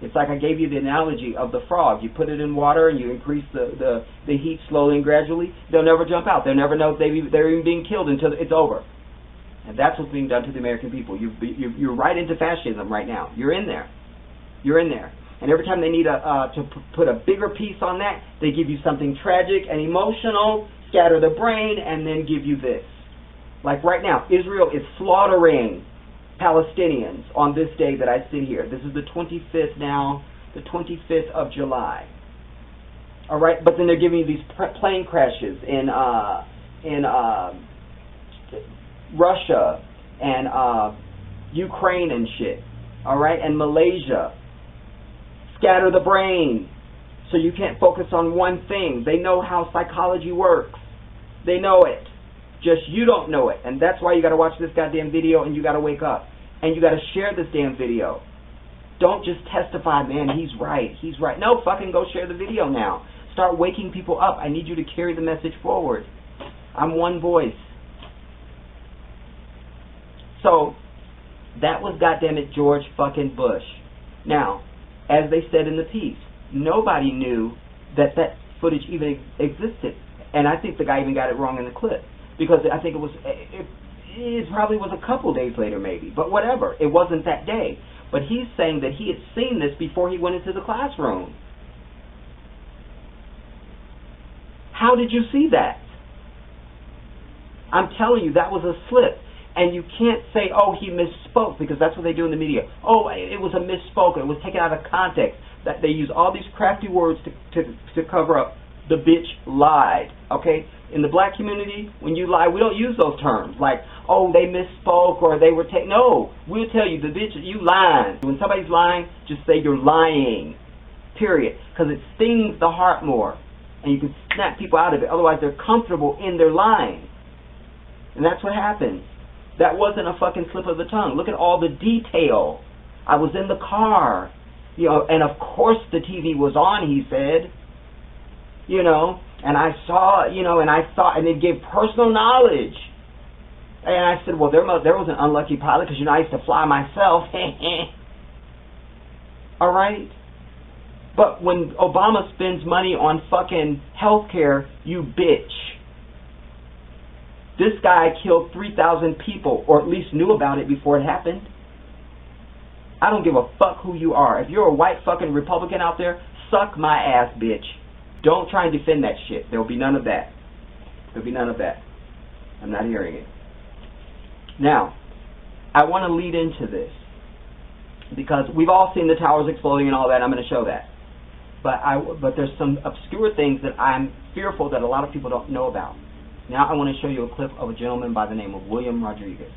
It's like I gave you the analogy of the frog. You put it in water and you increase the heat slowly and gradually. They'll never jump out. They'll never know they're even being killed until it's over. And that's what's being done to the American people. You're right into fascism right now. You're in there. You're in there. And every time they need to put a bigger piece on that, they give you something tragic and emotional, scatter the brain, and then give you this. Like right now, Israel is slaughtering Palestinians on this day that I sit here. This is the 25th now, the 25th of July. All right, but then they're giving you these plane crashes in Russia and Ukraine and shit. All right, and Malaysia. Scatter the brain so you can't focus on one thing. They know how psychology works. They know it. Just you don't know it. And that's why you got to watch this goddamn video and you got to wake up. And you got to share this damn video. Don't just testify, man, he's right. He's right. No, fucking go share the video now. Start waking people up. I need you to carry the message forward. I'm one voice. So, that was goddammit George fucking Bush. Now, as they said in the piece, nobody knew that that footage even existed. And I think the guy even got it wrong in the clip. Because I think it probably was a couple days later maybe. But whatever. It wasn't that day. But he's saying that he had seen this before he went into the classroom. How did you see that? I'm telling you, that was a slip. And you can't say, oh, he misspoke, because that's what they do in the media. Oh, it was a misspoke. It was taken out of context. That they use all these crafty words to cover up. The bitch lied. Okay? In the black community, when you lie, we don't use those terms. Like, oh, they misspoke or they were taking... No, we'll tell you, the bitch, you lying. When somebody's lying, just say you're lying. Period. Because it stings the heart more. And you can snap people out of it. Otherwise, they're comfortable in their lying. And that's what happened. That wasn't a fucking slip of the tongue. Look at all the detail. I was in the car. You know, and of course the TV was on, he said. You know, and I saw, you know, and I thought, and it gave personal knowledge. And I said, well, there was an unlucky pilot, because, you know, I used to fly myself. All right? But when Obama spends money on fucking health care, you bitch. This guy killed 3,000 people, or at least knew about it before it happened. I don't give a fuck who you are. If you're a white fucking Republican out there, suck my ass, bitch. Don't try and defend that shit. There'll be none of that. There'll be none of that. I'm not hearing it. Now, I want to lead into this, because we've all seen the towers exploding and all that. I'm going to show that. But there's some obscure things that I'm fearful that a lot of people don't know about. Now I want to show you a clip of a gentleman by the name of William Rodriguez.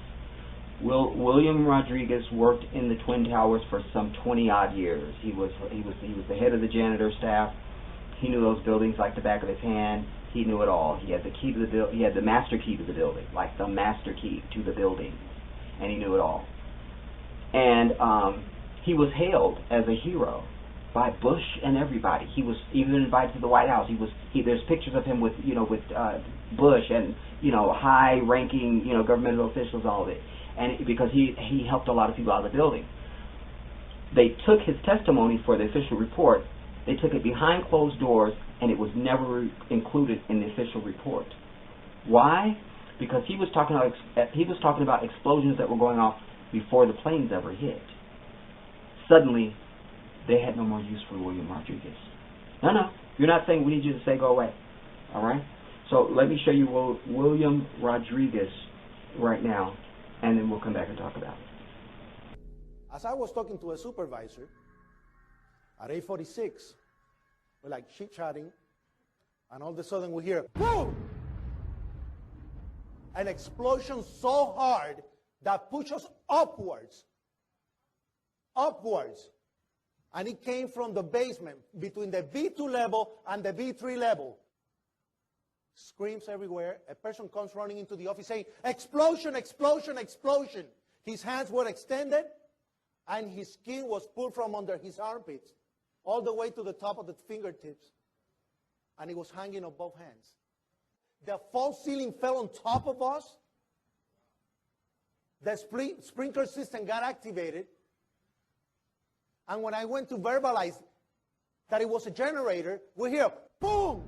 William Rodriguez worked in the Twin Towers for some 20-odd years. He was the head of the janitor staff. He knew those buildings like the back of his hand. He knew it all. He had the key to the he had the master key to the building, like the master key to the building, and he knew it all. And he was hailed as a hero by Bush and everybody. He was even invited to the White House. There's pictures of him with Bush and high-ranking governmental officials, all of it, and because he helped a lot of people out of the building. They took his testimony for the official report. They took it behind closed doors, and it was never included in the official report. Why? Because he was talking about explosions that were going off before the planes ever hit. Suddenly, they had no more use for William Rodriguez. No, you're not saying we need you to say go away. All right? So let me show you William Rodriguez right now, and then we'll come back and talk about it. As I was talking to a supervisor at 8:46, we're like chit-chatting, and all of a sudden we hear, boom! An explosion so hard that pushed us upwards. And it came from the basement between the B2 level and the B3 level. Screams everywhere. A person comes running into the office saying, explosion, explosion, explosion. His hands were extended and his skin was pulled from under his armpits all the way to the top of the fingertips. And he was hanging on both hands. The false ceiling fell on top of us. The sprinkler system got activated. And when I went to verbalize that it was a generator, we hear, boom,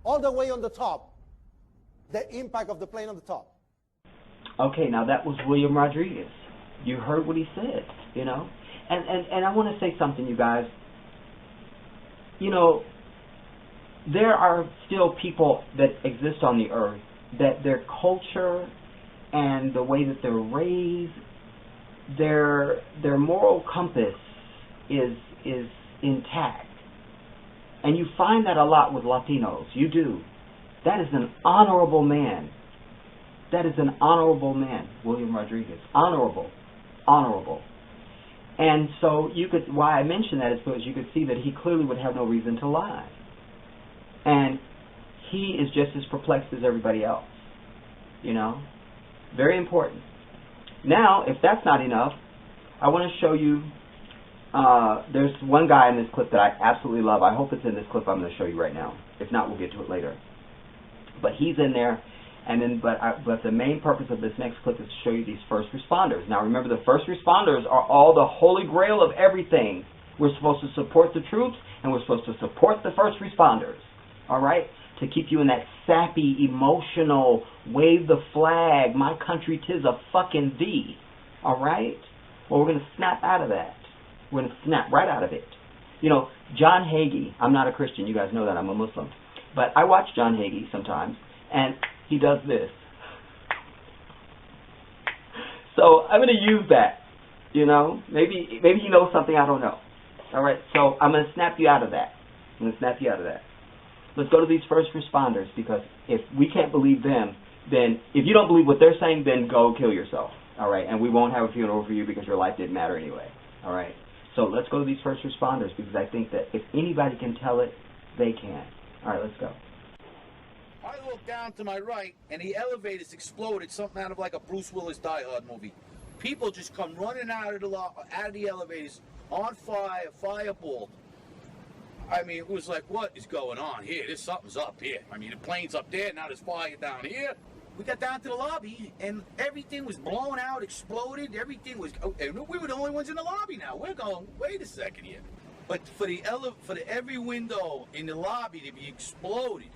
all the way on the top. The impact of the plane on the top. Okay, now that was William Rodriguez. You heard what he said, And I want to say something, you guys. There are still people that exist on the earth that their culture and the way that they're raised, their moral compass is intact. And you find that a lot with Latinos. You do. That is an honorable man. That is an honorable man, William Rodriguez. Honorable. And so why I mention that is because you could see that he clearly would have no reason to lie. And he is just as perplexed as everybody else. Very important. Now, if that's not enough, I want to show you, there's one guy in this clip that I absolutely love. I hope it's in this clip I'm going to show you right now. If not, we'll get to it later. But he's in there, And then, but the main purpose of this next clip is to show you these first responders. Now remember, the first responders are all the holy grail of everything. We're supposed to support the troops, and we're supposed to support the first responders. All right? To keep you in that sappy, emotional, wave the flag, my country 'tis a fucking thee. All right? Well, we're going to snap out of that. We're going to snap right out of it. You know, John Hagee, I'm not a Christian, you guys know that, I'm a Muslim. But I watch John Hagee sometimes, and he does this. So I'm going to use that, you know. Maybe he knows something I don't know. All right, so I'm going to snap you out of that. I'm going to snap you out of that. Let's go to these first responders, because if we can't believe them, then if you don't believe what they're saying, then go kill yourself. All right, and we won't have a funeral for you because your life didn't matter anyway. All right, so let's go to these first responders, because I think that if anybody can tell it, they can. All right, let's go. I looked down to my right, and the elevators exploded, something out of like a Bruce Willis Die Hard movie. People just come running out of the elevators on fire, fireball. I mean, it was like, what is going on here? Something's up here. I mean, the plane's up there, now there's fire down here. We got down to the lobby, and everything was blown out, exploded. Everything was, and we were the only ones in the lobby now. We're going, wait a second here. But for every window in the lobby to be exploded,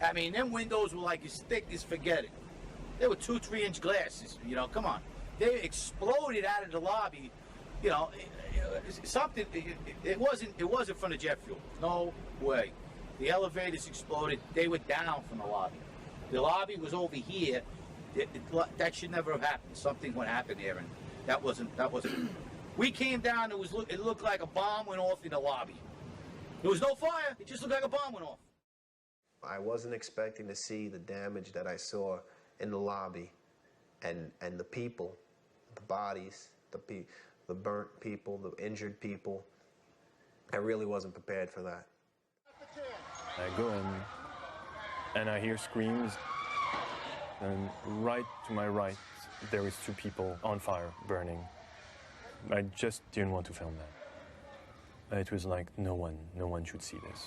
I mean, them windows were like as thick as forget it. They were 2-3-inch glasses, you know, come on. They exploded out of the lobby, you know, something, it wasn't from the jet fuel. No way. The elevators exploded, they were down from the lobby. The lobby was over here. That should never have happened. Something would happen there, and that wasn't. We came down, it looked like a bomb went off in the lobby. There was no fire, it just looked like a bomb went off. I wasn't expecting to see the damage that I saw in the lobby, and the people, the bodies, the burnt people, the injured people. I really wasn't prepared for that. I go in, and I hear screams, and right to my right, there is 2 people on fire, burning. I just didn't want to film that. It was like, no one should see this.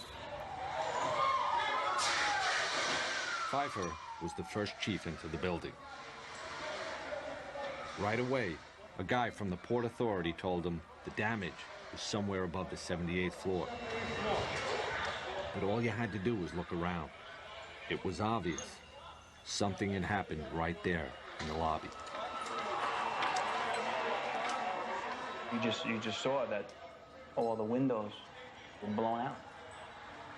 Pfeiffer was the first chief into the building. Right away, a guy from the Port Authority told him the damage was somewhere above the 78th floor. But all you had to do was look around. It was obvious. Something had happened right there in the lobby. You just saw that all the windows were blown out.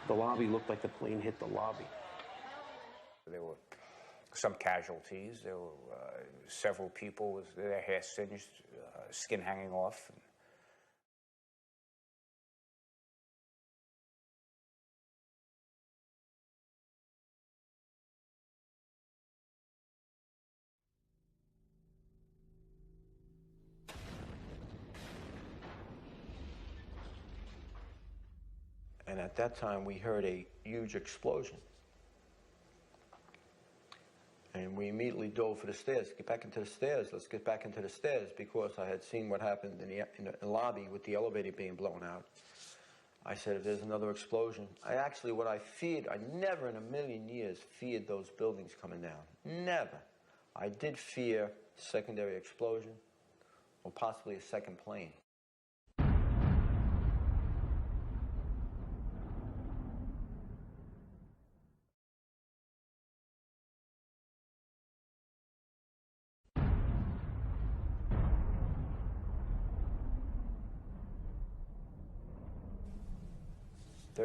The lobby looked like the plane hit the lobby. There were some casualties. There were several people with their hair singed, skin hanging off. And at that time, we heard a huge explosion. And we immediately dove for the stairs. Get back into the stairs. Let's get back into the stairs, because I had seen what happened in the lobby with the elevator being blown out. I said, if there's another explosion. What I feared, I never in a million years feared those buildings coming down. Never. I did fear secondary explosion or possibly a second plane.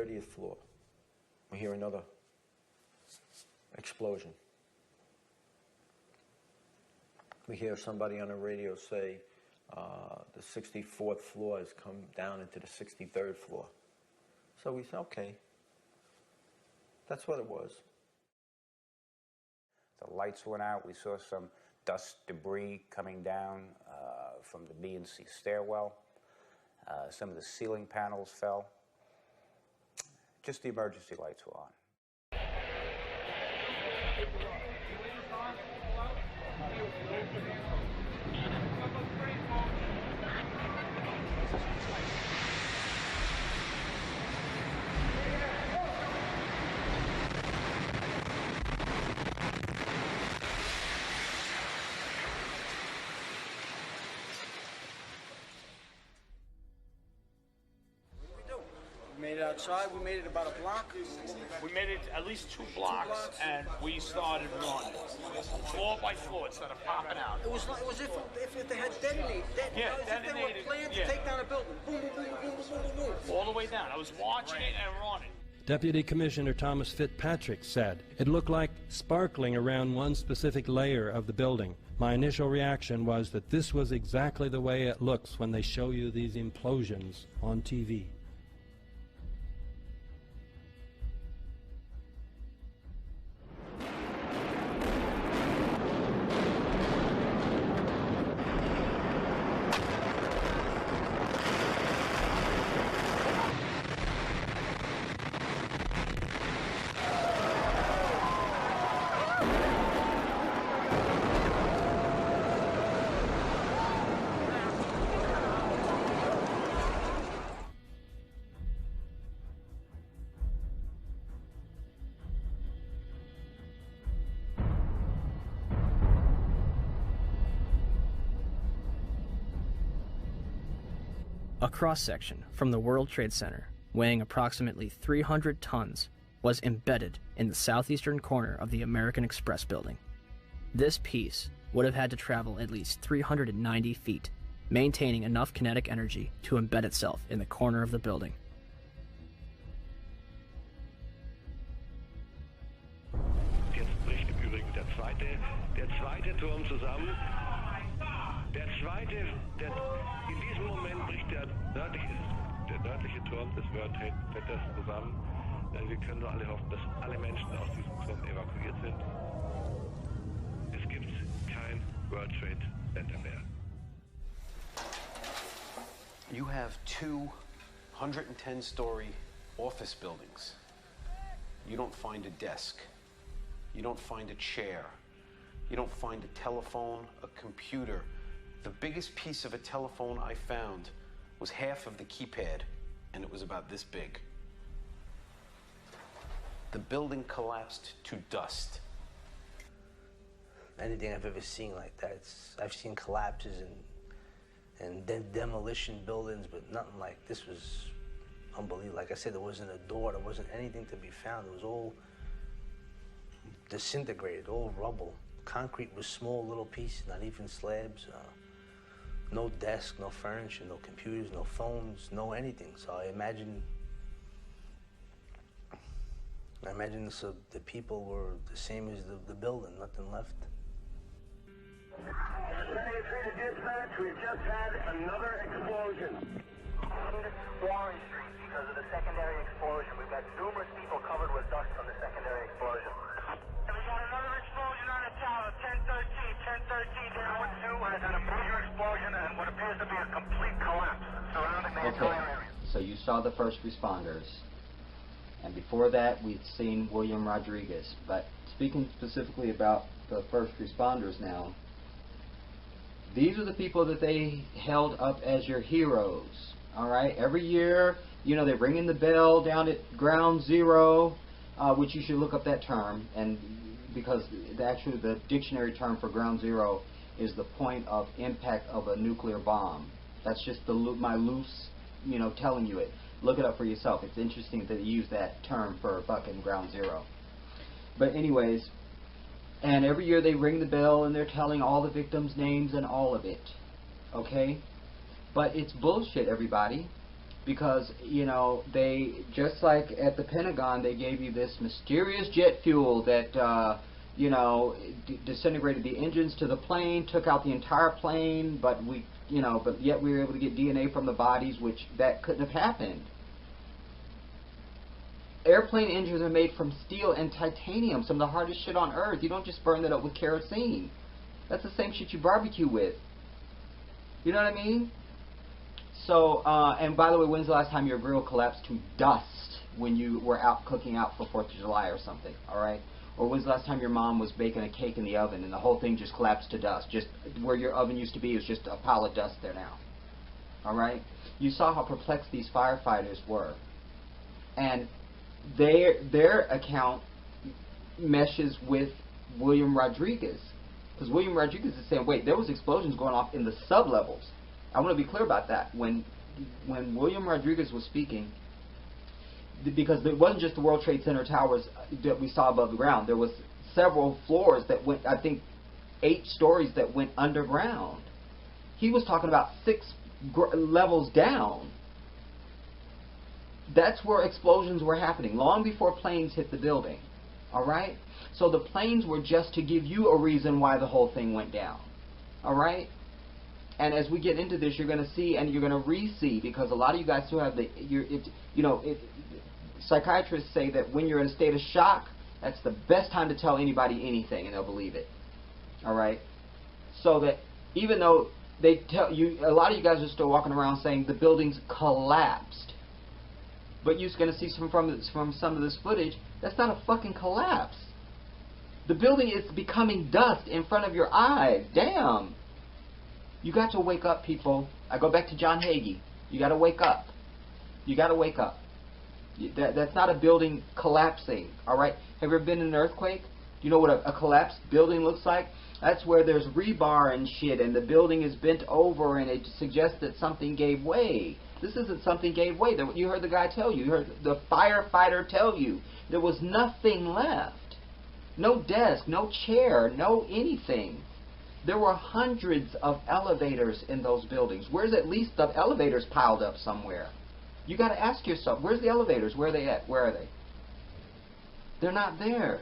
th floor. We hear another explosion. We hear somebody on the radio say the 64th floor has come down into the 63rd floor. So we said, okay, that's what it was. The lights went out. We saw some dust, debris coming down from the B and C stairwell. Some of the ceiling panels fell. Just the emergency lights were on. outside. We made it about a block. We made it at least 2 blocks, and we started running. Floor by floor, instead of popping out. It was if they had detonated. Yeah, if they detonated. were planned to Yeah. take down a building. Boom, boom, boom, boom, boom, boom, boom, boom. All the way down. I was watching it and running. Deputy Commissioner Thomas Fitzpatrick said, "It looked like sparkling around one specific layer of the building. My initial reaction was that this was exactly the way it looks when they show you these implosions on TV." A cross-section from the World Trade Center, weighing approximately 300 tons, was embedded in the southeastern corner of the American Express building. This piece would have had to travel at least 390 feet, maintaining enough kinetic energy to embed itself in the corner of the building. Jetzt bricht im Übrigen der zweite Turm zusammen. In diesem Moment bricht der nördliche Turm des World Trade Centers zusammen. Wir können nur alle hoffen, dass alle Menschen aus diesem Turm evakuiert sind. Es gibt kein World Trade Center mehr. You have 2 110-story office buildings. You don't find a desk. You don't find a chair. You don't find a telephone, a computer. The biggest piece of a telephone I found was half of the keypad, and it was about this big. The building collapsed to dust. Anything I've ever seen like that. I've seen collapses and demolition buildings, but nothing like this. Was unbelievable. Like I said, there wasn't a door, there wasn't anything to be found. It was all disintegrated, all rubble. Concrete was small little pieces, not even slabs. No desk, no furniture, no computers, no phones, no anything. So I imagine the people were the same as the building, nothing left. Dispatch, we've just had another explosion on Warren Street because of the secondary explosion. We've got numerous people covered with dust from the secondary explosion. And we got another explosion on the tower, 1013 down with 2 has had a major explosion and what appears to be a complete collapse surrounding the entire area. So you saw the first responders, and before that we'd seen William Rodriguez. But speaking specifically about the first responders now, these are the people that they held up as your heroes. All right, every year, you know, they ring in the bell down at Ground Zero, which you should look up that term, and because actually the dictionary term for Ground Zero is the point of impact of a nuclear bomb. That's just my loose, you know, telling you it. Look it up for yourself. It's interesting that they use that term for fucking Ground Zero. But anyways, and every year they ring the bell and they're telling all the victims' names and all of it. Okay? But it's bullshit, everybody. Because, you know, they, just like at the Pentagon, they gave you this mysterious jet fuel that, you know, disintegrated the engines to the plane, took out the entire plane, but but yet we were able to get DNA from the bodies, which that couldn't have happened. Airplane engines are made from steel and titanium, some of the hardest shit on earth. You don't just burn that up with kerosene. That's the same shit you barbecue with. You know what I mean? So, and by the way, when's the last time your grill collapsed to dust when you were out cooking out for 4th of July or something, all right? Or when's the last time your mom was baking a cake in the oven and the whole thing just collapsed to dust? Just where your oven used to be is just a pile of dust there now, all right? You saw how perplexed these firefighters were. And their account meshes with William Rodriguez. Because William Rodriguez is saying, wait, there was explosions going off in the sublevels. I want to be clear about that. When William Rodriguez was speaking, because it wasn't just the World Trade Center towers that we saw above the ground. There was several floors that went, I think 8 stories that went underground. He was talking about 6 levels down. That's where explosions were happening, long before planes hit the building. Alright? So the planes were just to give you a reason why the whole thing went down. Alright? And as we get into this, you're going to see, and you're going to re-see, because a lot of you guys still have the, psychiatrists say that when you're in a state of shock, that's the best time to tell anybody anything, and they'll believe it. Alright? So that even though they tell you, a lot of you guys are still walking around saying the buildings collapsed. But you're going to see from some of this footage, that's not a fucking collapse. The building is becoming dust in front of your eyes. Damn. You got to wake up, people. I go back to John Hagee. You got to wake up. You got to wake up. That's not a building collapsing. Alright? Have you ever been in an earthquake? Do you know what a collapsed building looks like? That's where there's rebar and shit, and the building is bent over, and it suggests that something gave way. This isn't something gave way. You heard the guy tell you. You heard the firefighter tell you. There was nothing left. No desk, no chair, no anything. There were hundreds of elevators in those buildings. Where's at least the elevators piled up somewhere? You got to ask yourself, where's the elevators? Where are they at? Where are they? They're not there.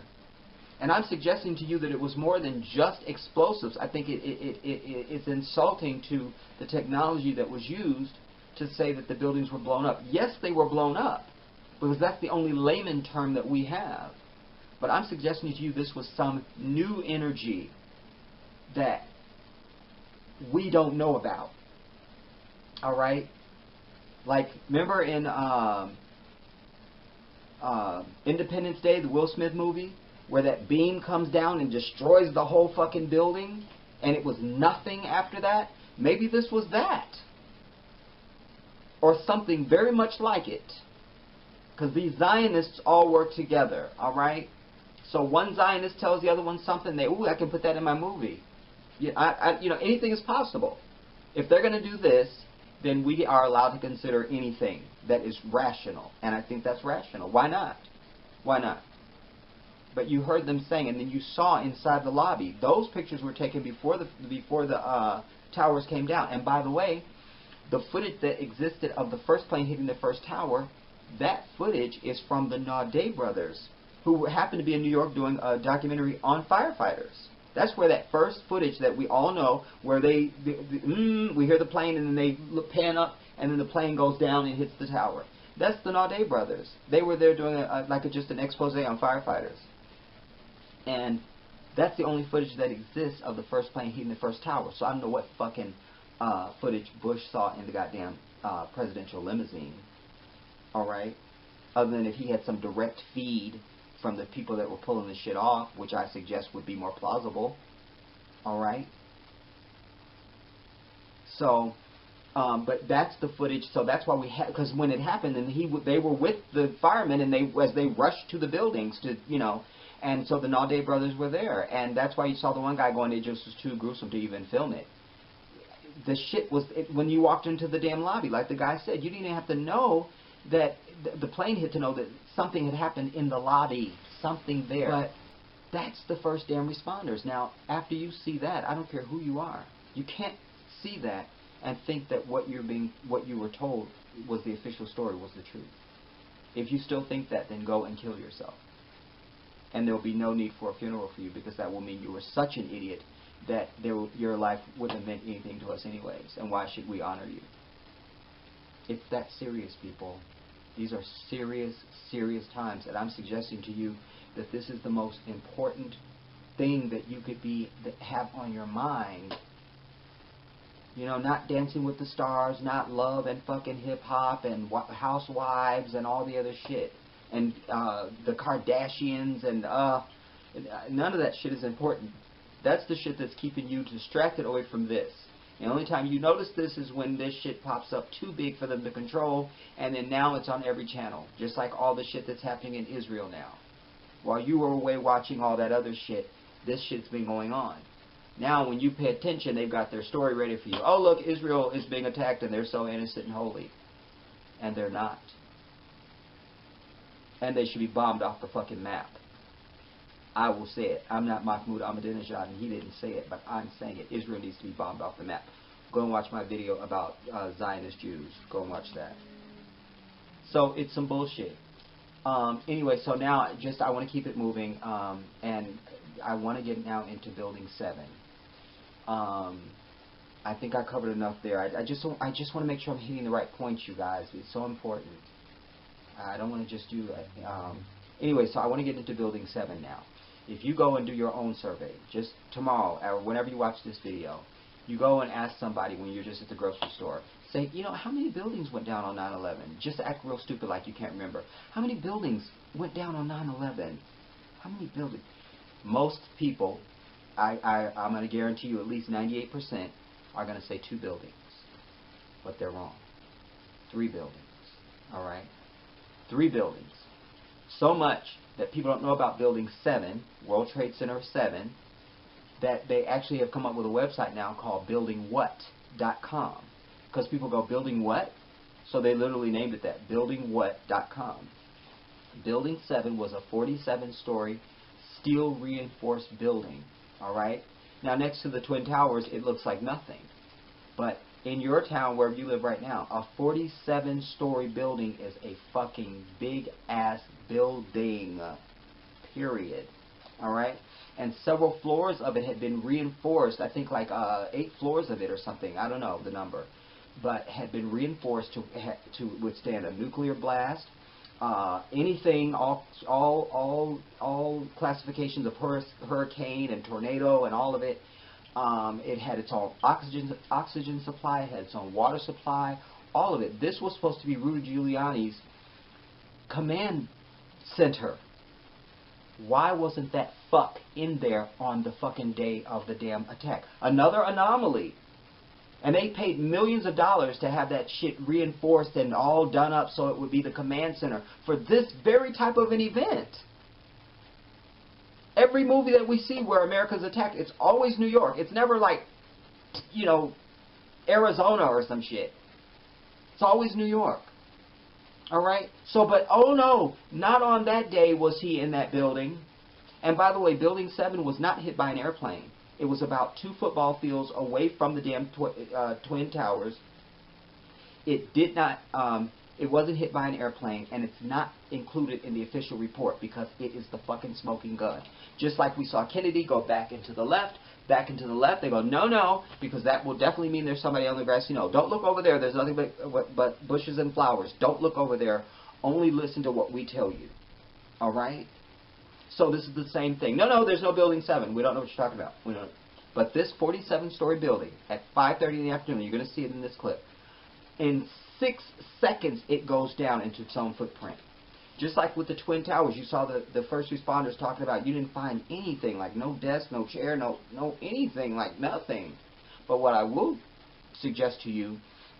And I'm suggesting to you that it was more than just explosives. I think it's insulting to the technology that was used to say that the buildings were blown up. Yes, they were blown up, because that's the only layman term that we have. But I'm suggesting to you this was some new energy that we don't know about. Alright? Like, remember in Independence Day, the Will Smith movie, where that beam comes down and destroys the whole fucking building, and it was nothing after that? Maybe this was that. Or something very much like it. Because these Zionists all work together, alright? So one Zionist tells the other one something, I can put that in my movie. Anything is possible. If they're going to do this, then we are allowed to consider anything that is rational. And I think that's rational. Why not? Why not? But you heard them saying, and then you saw inside the lobby. Those pictures were taken before the towers came down. And by the way, the footage that existed of the first plane hitting the first tower, that footage is from the Naudet brothers, who happened to be in New York doing a documentary on firefighters. That's where that first footage that we all know, where we hear the plane and then they pan up and then the plane goes down and hits the tower. That's the Naudet brothers. They were there doing just an expose on firefighters. And that's the only footage that exists of the first plane hitting the first tower. So I don't know what fucking footage Bush saw in the goddamn presidential limousine. Alright? Other than if he had some direct feed from the people that were pulling the shit off, which I suggest would be more plausible. Alright? So, but that's the footage. So that's why we had, because when it happened, and they were with the firemen, and as they rushed to the buildings to, and so the Naudet brothers were there, and that's why you saw the one guy going, it just was too gruesome to even film it. The shit was, when you walked into the damn lobby, like the guy said, you didn't even have to know that the plane hit to know that something had happened in the lobby, something there. But that's the first damn responders. Now, after you see that, I don't care who you are, you can't see that and think that what you were told was the official story, was the truth. If you still think that, then go and kill yourself. And there will be no need for a funeral for you, because that will mean you were such an idiot that your life wouldn't have meant anything to us anyways. And why should we honor you? It's that serious, people. These are serious, serious times. And I'm suggesting to you that this is the most important thing that you could have on your mind. Not Dancing with the Stars, not Love and fucking hip-hop and Housewives and all the other shit. And the Kardashians and none of that shit is important. That's the shit that's keeping you distracted away from this. The only time you notice this is when this shit pops up too big for them to control, and then now it's on every channel. Just like all the shit that's happening in Israel now. While you were away watching all that other shit, this shit's been going on. Now when you pay attention, they've got their story ready for you. Oh look, Israel is being attacked and they're so innocent and holy. And they're not. and they should be bombed off the fucking map. I will say it. I'm not Mahmoud Ahmadinejad, and he didn't say it, but I'm saying it. Israel needs to be bombed off the map. Go and watch my video about Zionist Jews. Go and watch that. So it's some bullshit. Anyway, so now I want to keep it moving, and I want to get now into Building 7. I think I covered enough there. I just want to make sure I'm hitting the right points, you guys. It's so important. I don't want to just do it. Anyway, so I want to get into Building 7 now. If you go and do your own survey, just tomorrow, or whenever you watch this video, you go and ask somebody when you're just at the grocery store, say, you know, how many buildings went down on 9/11? Just act real stupid like you can't remember. How many buildings went down on 9/11? How many buildings? Most people, I'm going to guarantee you at least 98% are going to say 2 buildings. But they're wrong. 3 buildings. All right? 3 buildings. So much that people don't know about Building 7, World Trade Center 7, that they actually have come up with a website now called buildingwhat.com. Because people go, building what? So they literally named it that, buildingwhat.com. Building 7 was a 47-story steel reinforced building. All right? Now next to the Twin Towers, it looks like nothing. But in your town, wherever you live right now, a 47-story building is a fucking big-ass building, period. All right? And several floors of it had been reinforced, I think like 8 floors of it or something, I don't know the number, but had been reinforced to withstand a nuclear blast, anything, all classifications of hurricane and tornado and all of it. It had its own oxygen supply, it had its own water supply, all of it. This was supposed to be Rudy Giuliani's command center. Why wasn't that fuck in there on the fucking day of the damn attack? Another anomaly. And they paid millions of dollars to have that shit reinforced and all done up so it would be the command center for this very type of an event. Every movie that we see where America's attacked, it's always New York. It's never like, you know, Arizona or some shit. It's always New York. All right? So, but, oh no, not on that day was he in that building. And by the way, Building 7 was not hit by an airplane. It was about 2 football fields away from the damn Twin Towers. It did not, it wasn't hit by an airplane, and it's not included in the official report because it is the fucking smoking gun. Just like we saw Kennedy go back into the left, they go, no, no, because that will definitely mean there's somebody on the grassy knoll. Don't look over there. There's nothing but bushes and flowers. Don't look over there. Only listen to what we tell you. All right? So this is the same thing. No, no, there's no Building 7. We don't know what you're talking about. We don't. But this 47-story building at 5:30 in the afternoon, you're going to see it in this clip. In 6 seconds, it goes down into its own footprint. Just like with the Twin Towers, you saw the first responders talking about you didn't find anything, like no desk, no chair, no anything, like nothing. But what I will suggest to you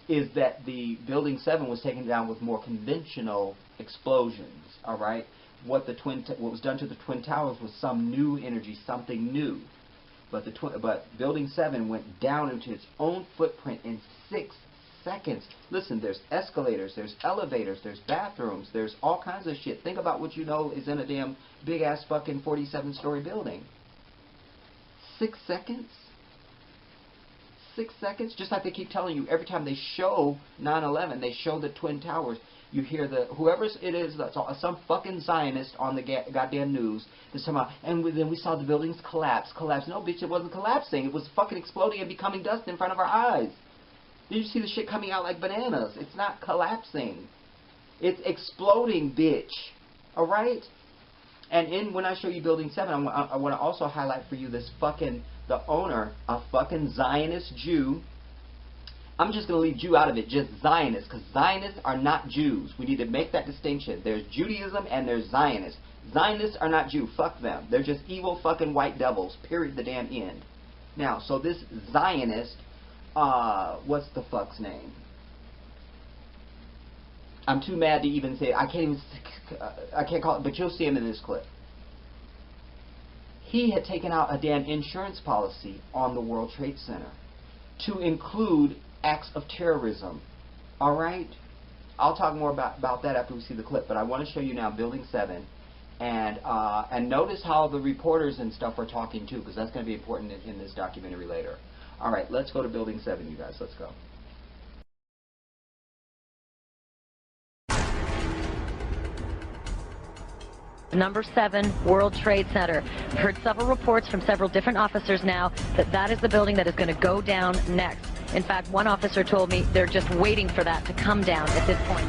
is that the Building 7 was taken down with more conventional explosions, all right? What was done to the Twin Towers was some new energy, something new. But Building 7 went down into its own footprint in 6 seconds. Listen, there's escalators, there's elevators, there's bathrooms, there's all kinds of shit. Think about what you know is in a damn big-ass fucking 47-story building. 6 seconds? 6 seconds? Just like they keep telling you, every time they show 9/11, they show the Twin Towers, you hear whoever it is, that's some fucking Zionist on the goddamn news, that's talking about, and then we saw the buildings collapse. No, bitch, it wasn't collapsing. It was fucking exploding and becoming dust in front of our eyes. Did you see the shit coming out like bananas? It's not collapsing. It's exploding, bitch. All right? And when I show you Building 7, I want to also highlight for you this the owner, a fucking Zionist Jew. I'm just going to leave Jew out of it, just Zionists, because Zionists are not Jews. We need to make that distinction. There's Judaism and there's Zionists. Zionists are not Jew. Fuck them. They're just evil fucking white devils. Period. The damn end. Now, so this Zionist, what's the fuck's name? I'm too mad to even say it. I can't call it, but you'll see him in this clip. He had taken out a damn insurance policy on the World Trade Center to include acts of terrorism. All right? I'll talk more about that after we see the clip, but I want to show you now Building 7, and notice how the reporters and stuff are talking too, because that's going to be important in this documentary later. All right, let's go to Building 7, you guys. Let's go. Number 7, World Trade Center. I've heard several reports from several different officers now that that is the building that is going to go down next. In fact, one officer told me they're just waiting for that to come down at this point.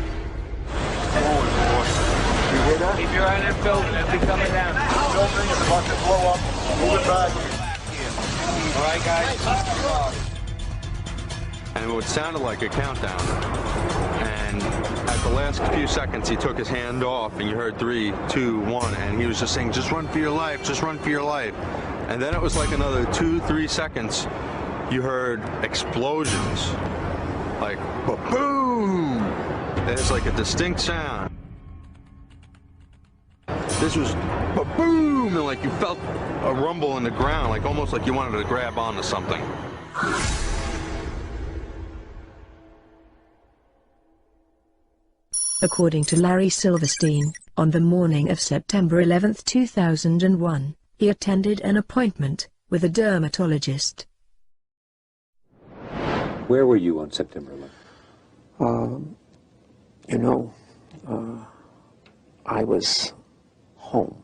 You hear that? Keep your eye on that building. It'll be coming down. Building is about to blow up. Move it back. All right, guys. And it sounded like a countdown. And at the last few seconds, he took his hand off, and you heard 3, 2, 1, and he was just saying, "Just run for your life, just run for your life." And then it was like another 2, 3 seconds. You heard explosions, like boom. There's like a distinct sound. This was boom, and like you felt a rumble in the ground, like almost like you wanted to grab onto something. According to Larry Silverstein, on the morning of September 11, 2001, he attended an appointment with a dermatologist. Where were you on September 11th? You know, I was home.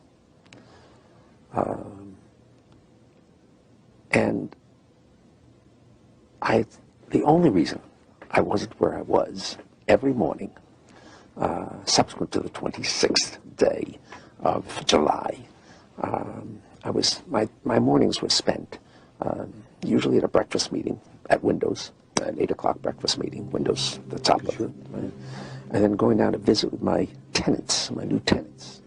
And the only reason I wasn't where I was every morning subsequent to the 26th day of July, my mornings were spent usually at a breakfast meeting at Windows, an 8 o'clock breakfast meeting, Windows, the top of it, and then going down to visit with my tenants, my new tenants,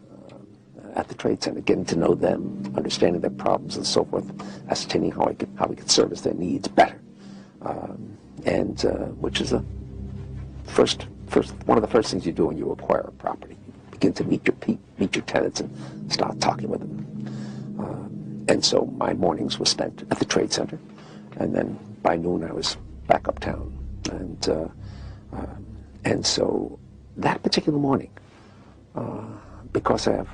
at the Trade Center, getting to know them, understanding their problems and so forth, ascertaining how we could service their needs better, and which is one of the first things you do when you acquire a property. You begin to meet your tenants and start talking with them. And so my mornings were spent at the Trade Center, and then by noon I was back uptown. And so that particular morning, because I have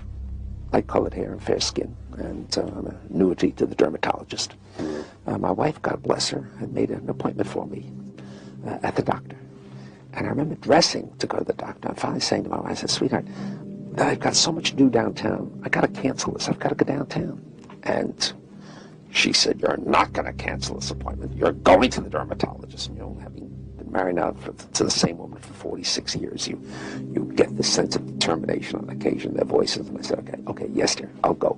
light-colored hair and fair skin, and I'm an annuity to the dermatologist, my wife, God bless her, had made an appointment for me at the doctor. And I remember dressing to go to the doctor. I'm finally saying to my wife, I said, "Sweetheart, I've got so much to do downtown. I got to cancel this. I've got to go downtown." And she said, "You're not going to cancel this appointment. You're going to the dermatologist." And, having been married now to the same woman for 46 years, you get this sense of determination on occasion, their voices. And I said, okay, yes, dear, I'll go.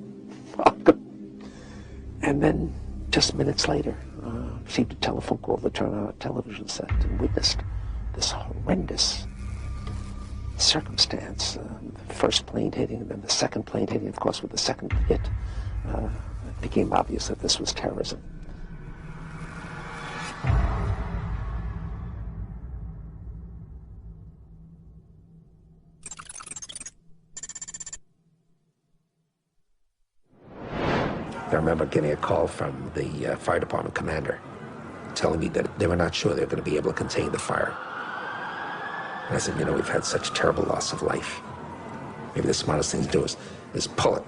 And then just minutes later, received a telephone call to turn on a television set and witnessed this horrendous circumstance. The first plane hitting, and then the second plane hitting. Of course, with the second hit, it became obvious that this was terrorism. I remember getting a call from the fire department commander telling me that they were not sure they were going to be able to contain the fire. And I said, we've had such terrible loss of life. Maybe the smartest thing to do is pull it.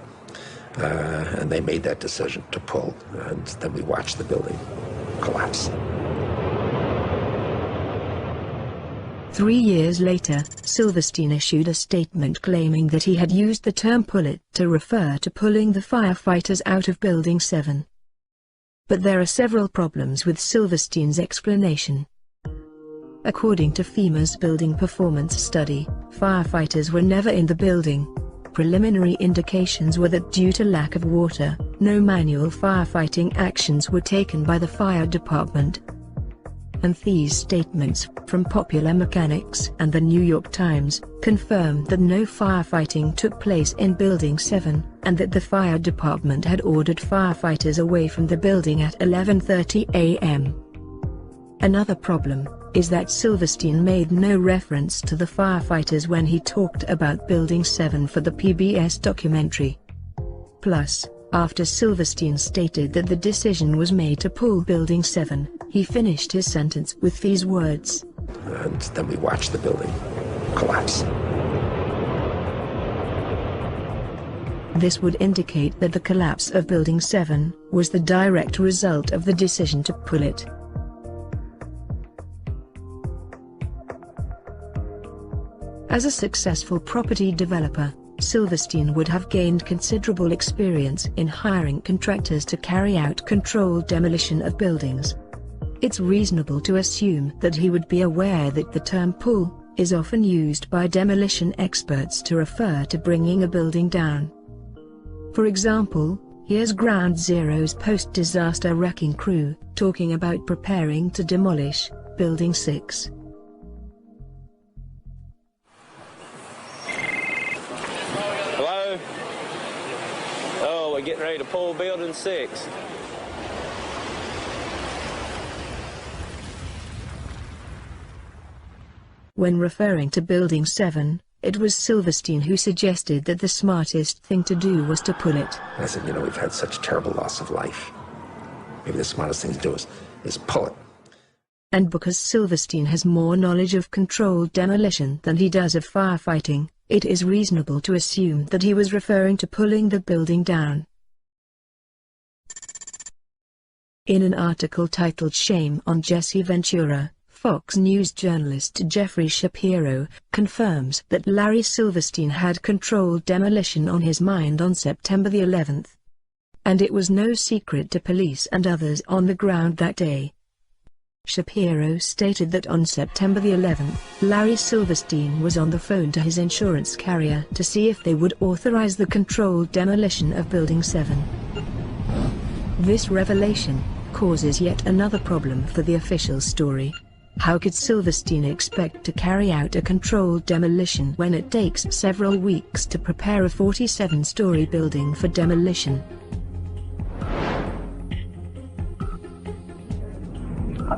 And they made that decision to pull, and then we watched the building collapse. 3 years later, Silverstein issued a statement claiming that he had used the term "pull it" to refer to pulling the firefighters out of Building 7. But there are several problems with Silverstein's explanation. According to FEMA's building performance study, firefighters were never in the building. Preliminary indications were that due to lack of water, no manual firefighting actions were taken by the fire department. And these statements, from Popular Mechanics and the New York Times, confirm that no firefighting took place in Building 7, and that the fire department had ordered firefighters away from the building at 11:30 a.m. Another problem is that Silverstein made no reference to the firefighters when he talked about Building 7 for the PBS documentary. Plus, after Silverstein stated that the decision was made to pull Building 7, he finished his sentence with these words. And then we watched the building collapse. This would indicate that the collapse of Building 7 was the direct result of the decision to pull it. As a successful property developer, Silverstein would have gained considerable experience in hiring contractors to carry out controlled demolition of buildings. It's reasonable to assume that he would be aware that the term pull is often used by demolition experts to refer to bringing a building down. For example, here's Ground Zero's post-disaster wrecking crew talking about preparing to demolish Building 6. Hello? Oh, we're getting ready to pull Building 6. When referring to Building 7, it was Silverstein who suggested that the smartest thing to do was to pull it. And I said, you know, we've had such terrible loss of life. Maybe the smartest thing to do is pull it. And because Silverstein has more knowledge of controlled demolition than he does of firefighting, it is reasonable to assume that he was referring to pulling the building down. In an article titled "Shame on Jesse Ventura," Fox News journalist Jeffrey Shapiro confirms that Larry Silverstein had controlled demolition on his mind on September the 11th. And it was no secret to police and others on the ground that day. Shapiro stated that on September the 11th, Larry Silverstein was on the phone to his insurance carrier to see if they would authorize the controlled demolition of Building 7. This revelation causes yet another problem for the official story. How could Silverstein expect to carry out a controlled demolition when it takes several weeks to prepare a 47-story building for demolition?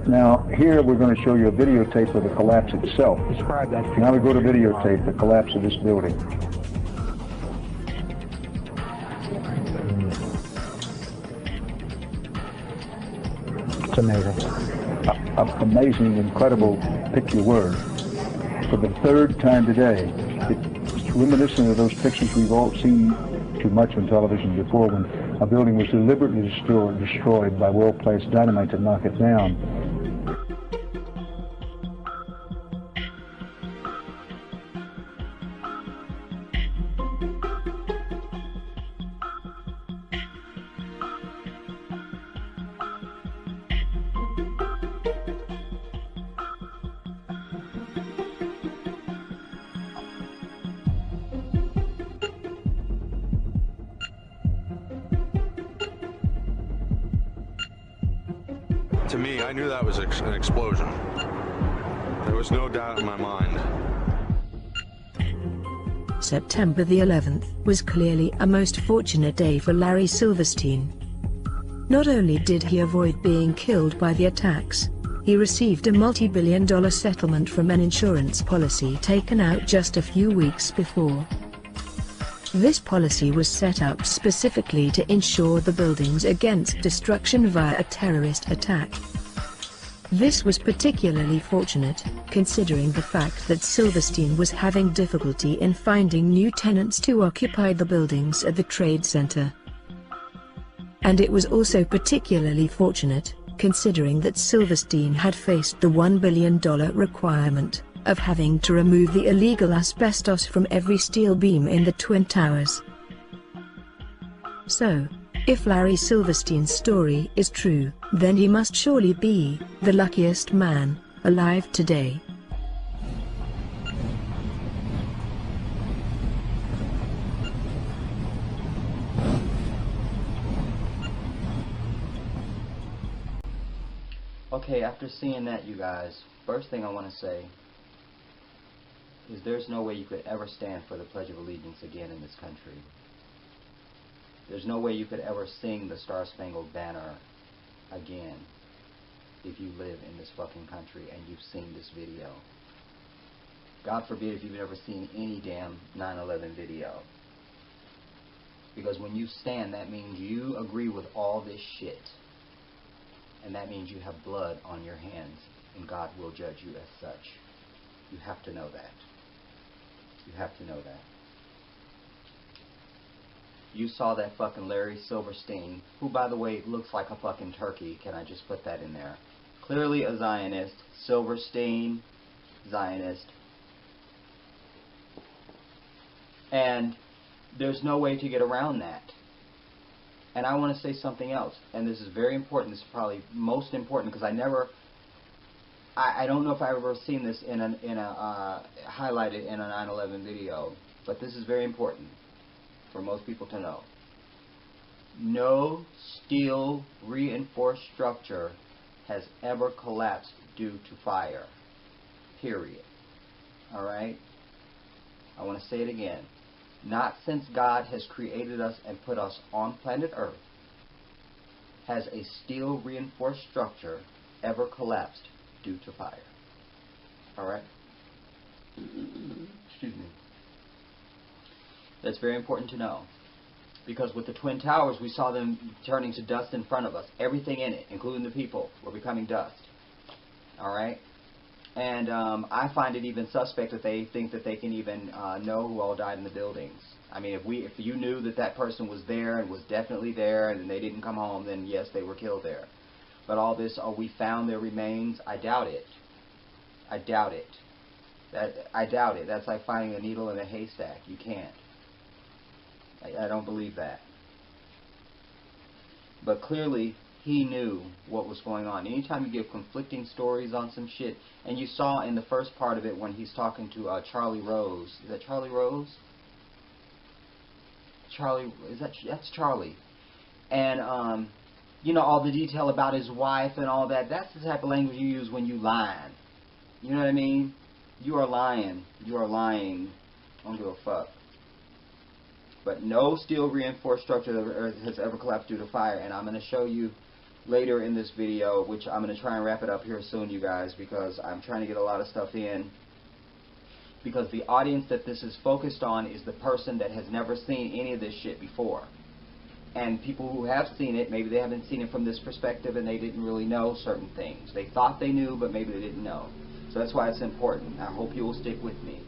Now, here we're going to show you a videotape of the collapse itself. Describe that. Now we go to videotape, the collapse of this building. It's amazing. Amazing, incredible, pick your word. For the third time today, it's reminiscent of those pictures we've all seen too much on television before, when a building was deliberately destroyed by well-placed dynamite to knock it down. To me, I knew that was an explosion. There was no doubt in my mind. September the 11th was clearly a most fortunate day for Larry Silverstein. Not only did he avoid being killed by the attacks, he received a multi-billion-dollar settlement from an insurance policy taken out just a few weeks before. This policy was set up specifically to insure the buildings against destruction via a terrorist attack. This was particularly fortunate, considering the fact that Silverstein was having difficulty in finding new tenants to occupy the buildings at the Trade Center. And it was also particularly fortunate, considering that Silverstein had faced the $1 billion requirement of having to remove the illegal asbestos from every steel beam in the Twin Towers. So, if Larry Silverstein's story is true, then he must surely be the luckiest man alive today. Okay, after seeing that, you guys, first thing I want to say is there's no way you could ever stand for the Pledge of Allegiance again in this country. There's no way you could ever sing the Star-Spangled Banner again if you live in this fucking country and you've seen this video. God forbid if you've never seen any damn 9/11 video. Because when you stand, that means you agree with all this shit. And that means you have blood on your hands, and God will judge you as such. You have to know that. You have to know that. You saw that fucking Larry Silverstein, who, by the way, looks like a fucking turkey. Can I just put that in there? Clearly a Zionist. Silverstein, Zionist. And there's no way to get around that. And I want to say something else, and this is very important. This is probably most important because I don't know if I've ever seen this highlighted in a 9/11 video, but this is very important for most people to know. No steel reinforced structure has ever collapsed due to fire. Period. All right? I want to say it again. Not since God has created us and put us on planet Earth has a steel reinforced structure ever collapsed due to fire. Alright? Excuse me. That's very important to know. Because with the Twin Towers, we saw them turning to dust in front of us. Everything in it, including the people, were becoming dust. Alright? And I find it even suspect that they think that they can even know who all died in the buildings. I mean, if you knew that that person was there and was definitely there and they didn't come home, then yes, they were killed there. But all this, oh, we found their remains, I doubt it. I doubt it. I doubt it. That's like finding a needle in a haystack. You can't. I don't believe that. But clearly, he knew what was going on. Anytime you give conflicting stories on some shit, and you saw in the first part of it when he's talking to Charlie Rose. Is that Charlie Rose? That's Charlie. And, you know, all the detail about his wife and all that, that's the type of language you use when you lying. You know what I mean? You are lying. You are lying. I don't give a fuck. But no steel reinforced structure of the Earth has ever collapsed due to fire, and I'm going to show you later in this video, which I'm going to try and wrap it up here soon, you guys, because I'm trying to get a lot of stuff in. Because the audience that this is focused on is the person that has never seen any of this shit before. And people who have seen it, maybe they haven't seen it from this perspective and they didn't really know certain things. They thought they knew, but maybe they didn't know. So that's why it's important. I hope you will stick with me.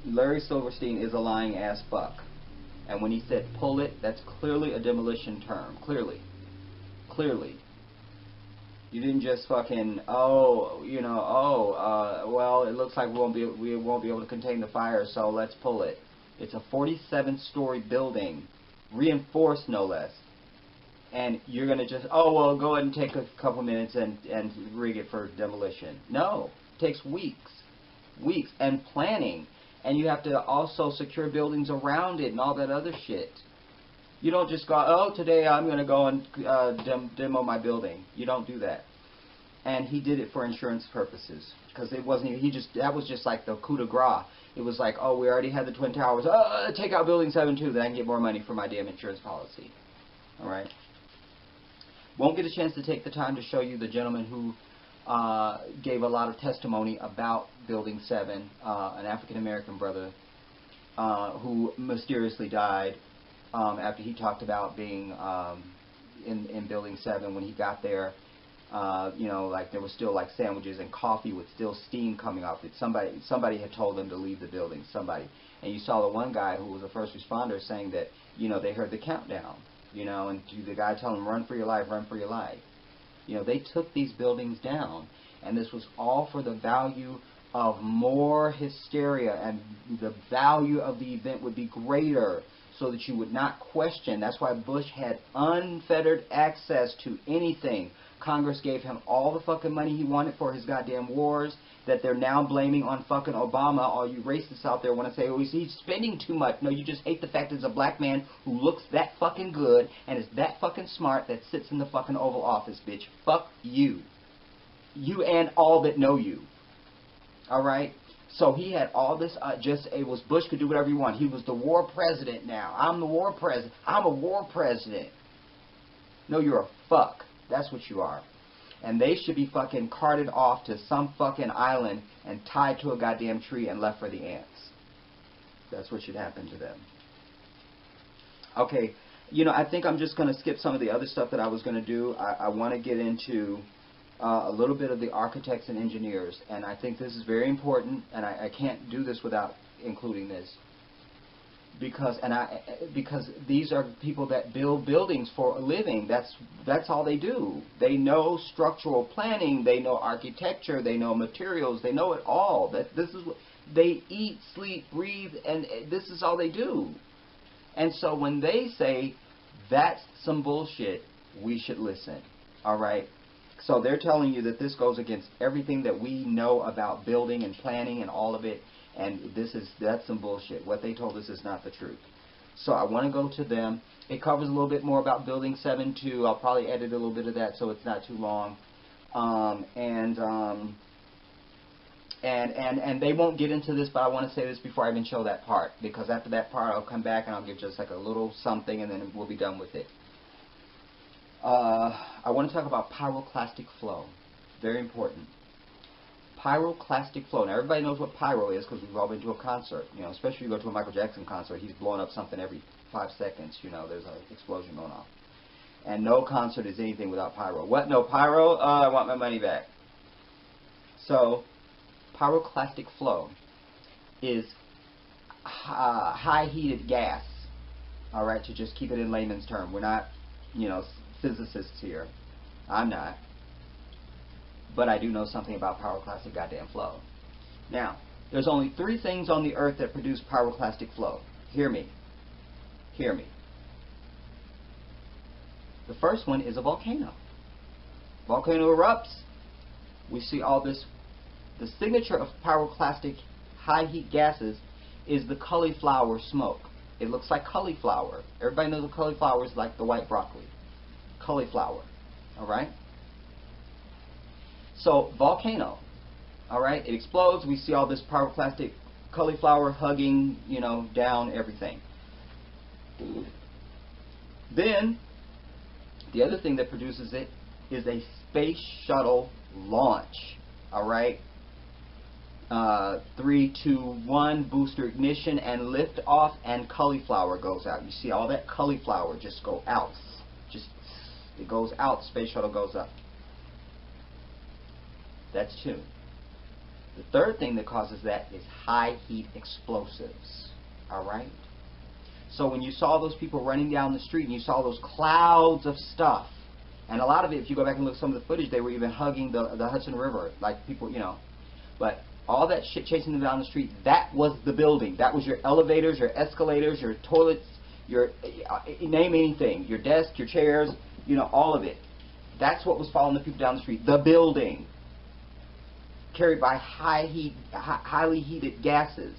Larry Silverstein is a lying ass fuck. And when he said pull it, that's clearly a demolition term. Clearly. Clearly. You didn't just fucking, well, it looks like we won't be able to contain the fire, so let's pull it. It's a 47-story building, reinforced no less. And you're going to just, go ahead and take a couple minutes and rig it for demolition. No. It takes weeks. Weeks. And planning. And you have to also secure buildings around it and all that other shit. You don't just go, today I'm going to go and demo my building. You don't do that. And he did it for insurance purposes. Because it wasn't even, that was just like the coup de grace. It was like, we already had the Twin Towers. Take out Building 7 too, then I can get more money for my damn insurance policy. Alright? Won't get a chance to take the time to show you the gentleman who gave a lot of testimony about Building 7, an African-American brother who mysteriously died after he talked about being in Building 7 when he got there. Like there was still like sandwiches and coffee with still steam coming off it. Somebody had told them to leave the building. Somebody. And you saw the one guy who was a first responder saying that, they heard the countdown. And the guy telling them, run for your life, run for your life. They took these buildings down. And this was all for the value of more hysteria. And the value of the event would be greater so that you would not question. That's why Bush had unfettered access to anything. Congress gave him all the fucking money he wanted for his goddamn wars that they're now blaming on fucking Obama. All you racists out there want to say, he's spending too much. No, you just hate the fact that there's a black man who looks that fucking good and is that fucking smart that sits in the fucking Oval Office, bitch. Fuck you. You and all that know you. Alright? So he had all this, it was Bush could do whatever he wanted. He was the war president now. I'm the war president. I'm a war president. No, you're a fuck. That's what you are. And they should be fucking carted off to some fucking island and tied to a goddamn tree and left for the ants. That's what should happen to them. Okay, I think I'm just going to skip some of the other stuff that I was going to do. I want to get into a little bit of the architects and engineers, and I think this is very important, and I can't do this without including this, because these are people that build buildings for a living. That's all they do. They know structural planning, they know architecture, they know materials, they know it all. This is what they eat, sleep, breathe, and this is all they do. And so when they say that's some bullshit, we should listen. All right. So they're telling you that this goes against everything that we know about building and planning and all of it, and that's some bullshit. What they told us is not the truth. So I want to go to them. It covers a little bit more about Building 7 too. I'll probably edit a little bit of that so it's not too long. And they won't get into this, but I want to say this before I even show that part, because after that part I'll come back and I'll give just like a little something, and then we'll be done with it. I want to talk about pyroclastic flow. Very important. Pyroclastic flow. Now everybody knows what pyro is because we've all been to a concert. You know, especially if you go to a Michael Jackson concert, he's blowing up something every 5 seconds. You know, there's an explosion going off. And no concert is anything without pyro. What? No pyro? I want my money back. So, pyroclastic flow is high heated gas. All right, to just keep it in layman's term. We're not, you know, physicists here. I'm not. But I do know something about pyroclastic goddamn flow. Now, there's only 3 things on the earth that produce pyroclastic flow. Hear me. Hear me. The first one is a volcano. Volcano erupts. We see all this. The signature of pyroclastic high heat gases is the cauliflower smoke. It looks like cauliflower. Everybody knows the cauliflower is like the white broccoli. Cauliflower. Alright? So, volcano. Alright? It explodes. We see all this pyroclastic cauliflower hugging, you know, down everything. Then, the other thing that produces it is a space shuttle launch. Alright? 3, 2, 1, booster ignition and lift off, and cauliflower goes out. You see all that cauliflower just go out. It goes out, space shuttle goes up. That's 2. The third thing that causes that is high heat explosives. Alright? So when you saw those people running down the street and you saw those clouds of stuff, and a lot of it, if you go back and look at some of the footage, they were even hugging the Hudson River, like people, you know. But all that shit chasing them down the street, that was the building. That was your elevators, your escalators, your toilets, your, name anything, your desk, your chairs, you know, all of it. That's what was following the people down the street. The building, carried by highly heated gases.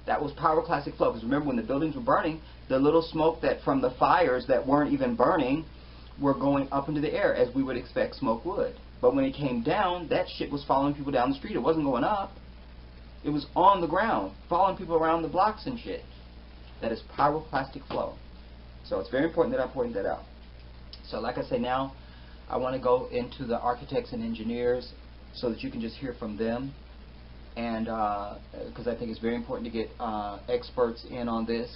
That was pyroclastic flow. Because remember, when the buildings were burning, the little smoke that from the fires that weren't even burning were going up into the air, as we would expect smoke would. But when it came down, that shit was following people down the street. It wasn't going up. It was on the ground, following people around the blocks and shit. That is pyroclastic flow. So it's very important that I point that out. So like I say, now I want to go into the architects and engineers so that you can just hear from them. And because I think it's very important to get experts in on this.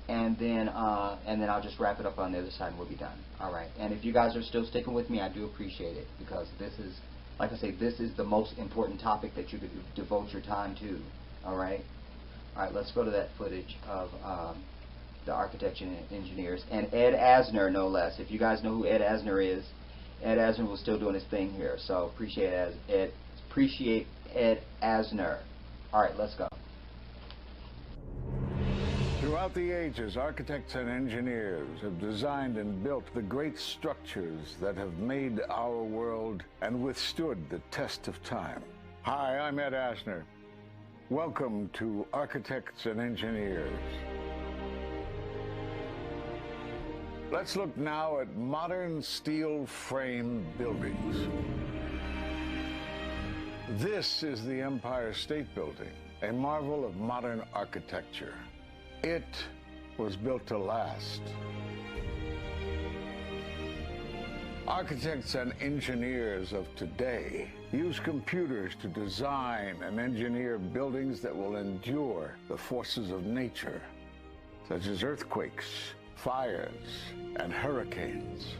And then I'll just wrap it up on the other side and we'll be done. All right. And if you guys are still sticking with me, I do appreciate it, because this is, like I say, this is the most important topic that you could devote your time to. All right. All right. Let's go to that footage of the architects and engineers and Ed Asner, no less. If you guys know who Ed Asner is, Ed Asner was still doing his thing here. So appreciate Ed Asner. All right. Let's go. Throughout the ages, architects and engineers have designed and built the great structures that have made our world and withstood the test of time. Hi, I'm Ed Asner. Welcome to Architects and Engineers. Let's look now at modern steel frame buildings. This is the Empire State Building, a marvel of modern architecture. It was built to last. Architects and engineers of today use computers to design and engineer buildings that will endure the forces of nature, such as earthquakes, fires, and hurricanes.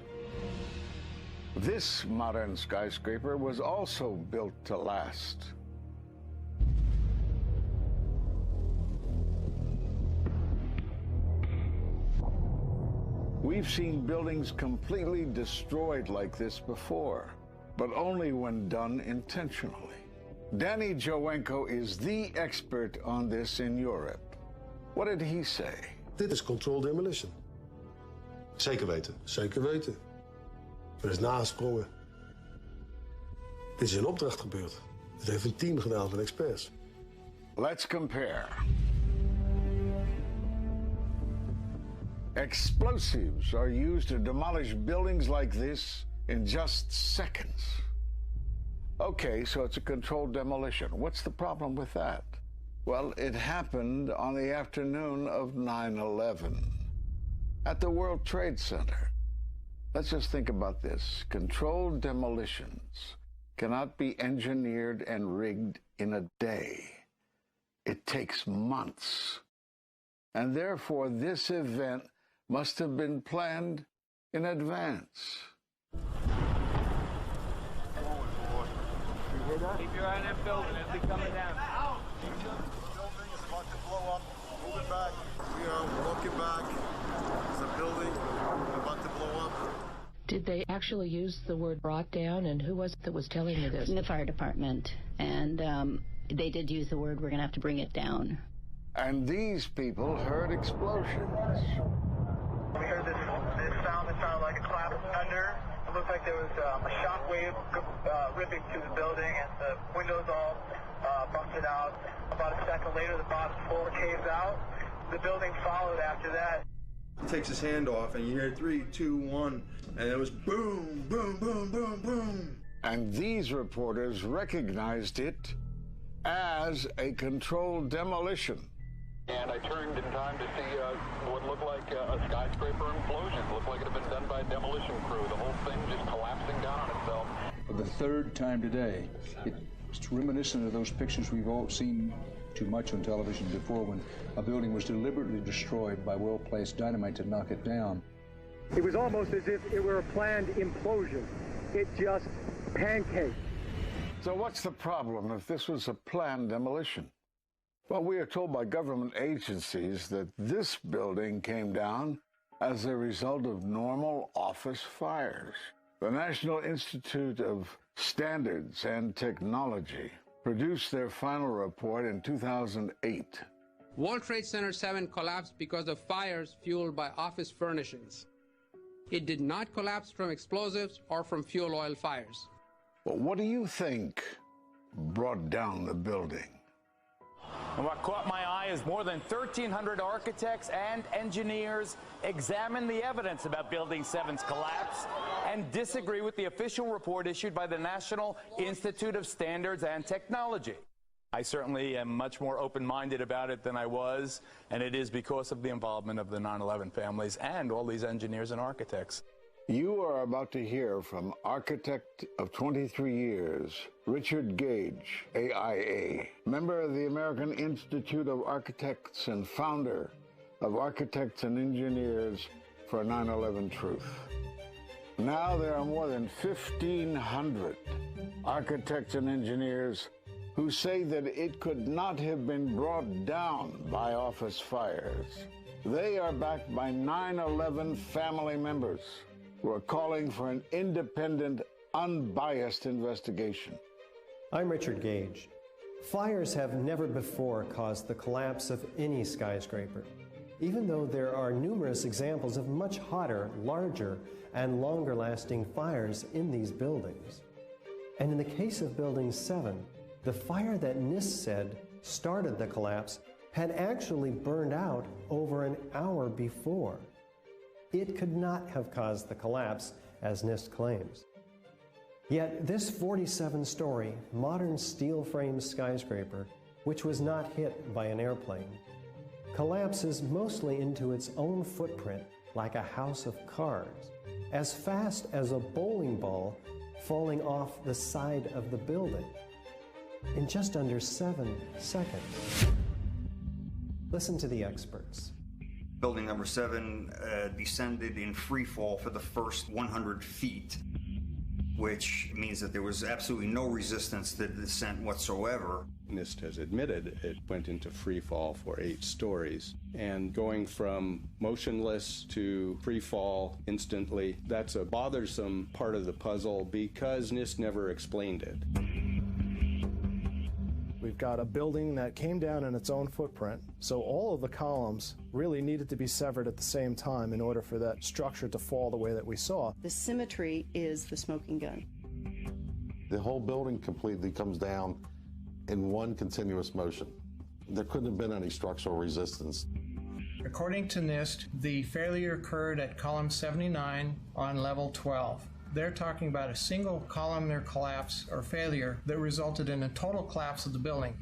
This modern skyscraper was also built to last. We've seen buildings completely destroyed like this before, but only when done intentionally. Danny Jowenko is the expert on this in Europe. What did he say? Dit is controlled demolition. Zeker weten. Zeker weten. Er is nagesprongen. Dit is in opdracht gebeurd. Dit heeft een team gedaan van experts. Let's compare. Explosives are used to demolish buildings like this in just seconds. Okay, so it's a controlled demolition. What's the problem with that? Well, it happened on the afternoon of 9/11 at the World Trade Center. Let's just think about this. Controlled demolitions cannot be engineered and rigged in a day. It takes months. And therefore, this event must have been planned in advance. Keep your eye on that building. It'll be coming down. The building is about to blow up. Moving back. We are walking back. There's a building about to blow up. Did they actually use the word brought down, and who was it that was telling you this? The fire department. And they did use the word, we're going to have to bring it down. And these people heard explosions. We heard this sound that sounded like a clap of thunder. It looked like there was a shock wave ripping through the building, and the windows all busted out. About a second later, the bottom floor caves out. The building followed after that. He takes his hand off, and you hear 3, 2, 1, and it was boom, boom, boom, boom, boom. And these reporters recognized it as a controlled demolition. And I turned in time to see what looked like a skyscraper implosion. It looked like it had been done by a demolition crew. The whole thing just collapsing down on itself. For the third time today, it's reminiscent of those pictures we've all seen too much on television before, when a building was deliberately destroyed by well-placed dynamite to knock it down. It was almost as if it were a planned implosion. It just pancaked. So what's the problem if this was a planned demolition? Well, we are told by government agencies that this building came down as a result of normal office fires. The National Institute of Standards and Technology produced their final report in 2008. World Trade Center 7 collapsed because of fires fueled by office furnishings. It did not collapse from explosives or from fuel oil fires. But what do you think brought down the building? And what caught my eye is more than 1,300 architects and engineers examine the evidence about Building 7's collapse and disagree with the official report issued by the National Institute of Standards and Technology. I certainly am much more open-minded about it than I was, and it is because of the involvement of the 9/11 families and all these engineers and architects. You are about to hear from architect of 23 years, Richard Gage, AIA, member of the American Institute of Architects and founder of Architects and Engineers for 9/11 Truth. Now there are more than 1,500 architects and engineers who say that it could not have been brought down by office fires. They are backed by 9/11 family members who are calling for an independent, unbiased investigation. I'm Richard Gage. Fires have never before caused the collapse of any skyscraper, even though there are numerous examples of much hotter, larger, and longer-lasting fires in these buildings. And in the case of Building 7, the fire that NIST said started the collapse had actually burned out over an hour before. It could not have caused the collapse, as NIST claims. Yet this 47-story, modern steel-framed skyscraper, which was not hit by an airplane, collapses mostly into its own footprint like a house of cards, as fast as a bowling ball falling off the side of the building, in just under 7 seconds. Listen to the experts. Building number 7 descended in free fall for the first 100 feet. which means that there was absolutely no resistance to the descent whatsoever. NIST has admitted it went into free fall for 8 stories. And going from motionless to free fall instantly, that's a bothersome part of the puzzle because NIST never explained it. We've got a building that came down in its own footprint, so all of the columns really needed to be severed at the same time in order for that structure to fall the way that we saw. The symmetry is the smoking gun. The whole building completely comes down in one continuous motion. There couldn't have been any structural resistance. According to NIST, the failure occurred at column 79 on level 12. They're talking about a single columnar collapse or failure that resulted in a total collapse of the building.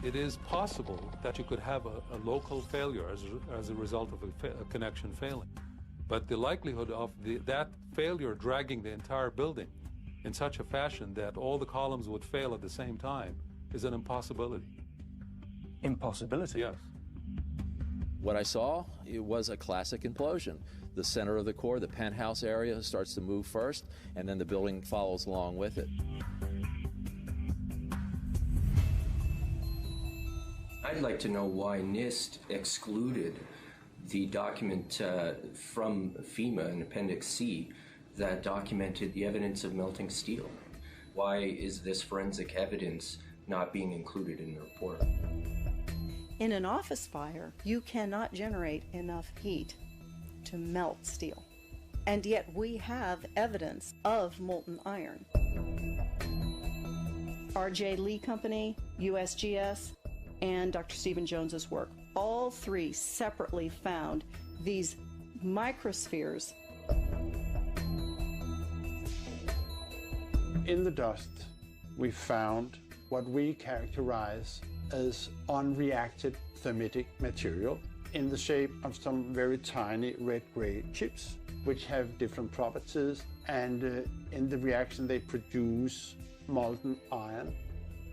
It is possible that you could have a local failure as a result of a connection failing. But the likelihood of that failure dragging the entire building in such a fashion that all the columns would fail at the same time is an impossibility. Impossibility? Yes. What I saw, it was a classic implosion. The center of the core, the penthouse area, starts to move first, and then the building follows along with it. I'd like to know why NIST excluded the document from FEMA in Appendix C that documented the evidence of melting steel. Why is this forensic evidence not being included in the report? In an office fire, you cannot generate enough heat to melt steel. And yet we have evidence of molten iron. R.J. Lee Company, USGS, and Dr. Stephen Jones's work, all 3 separately found these microspheres. In the dust, we found what we characterize as unreacted thermitic material in the shape of some very tiny red-gray chips, which have different properties, and in the reaction they produce molten iron,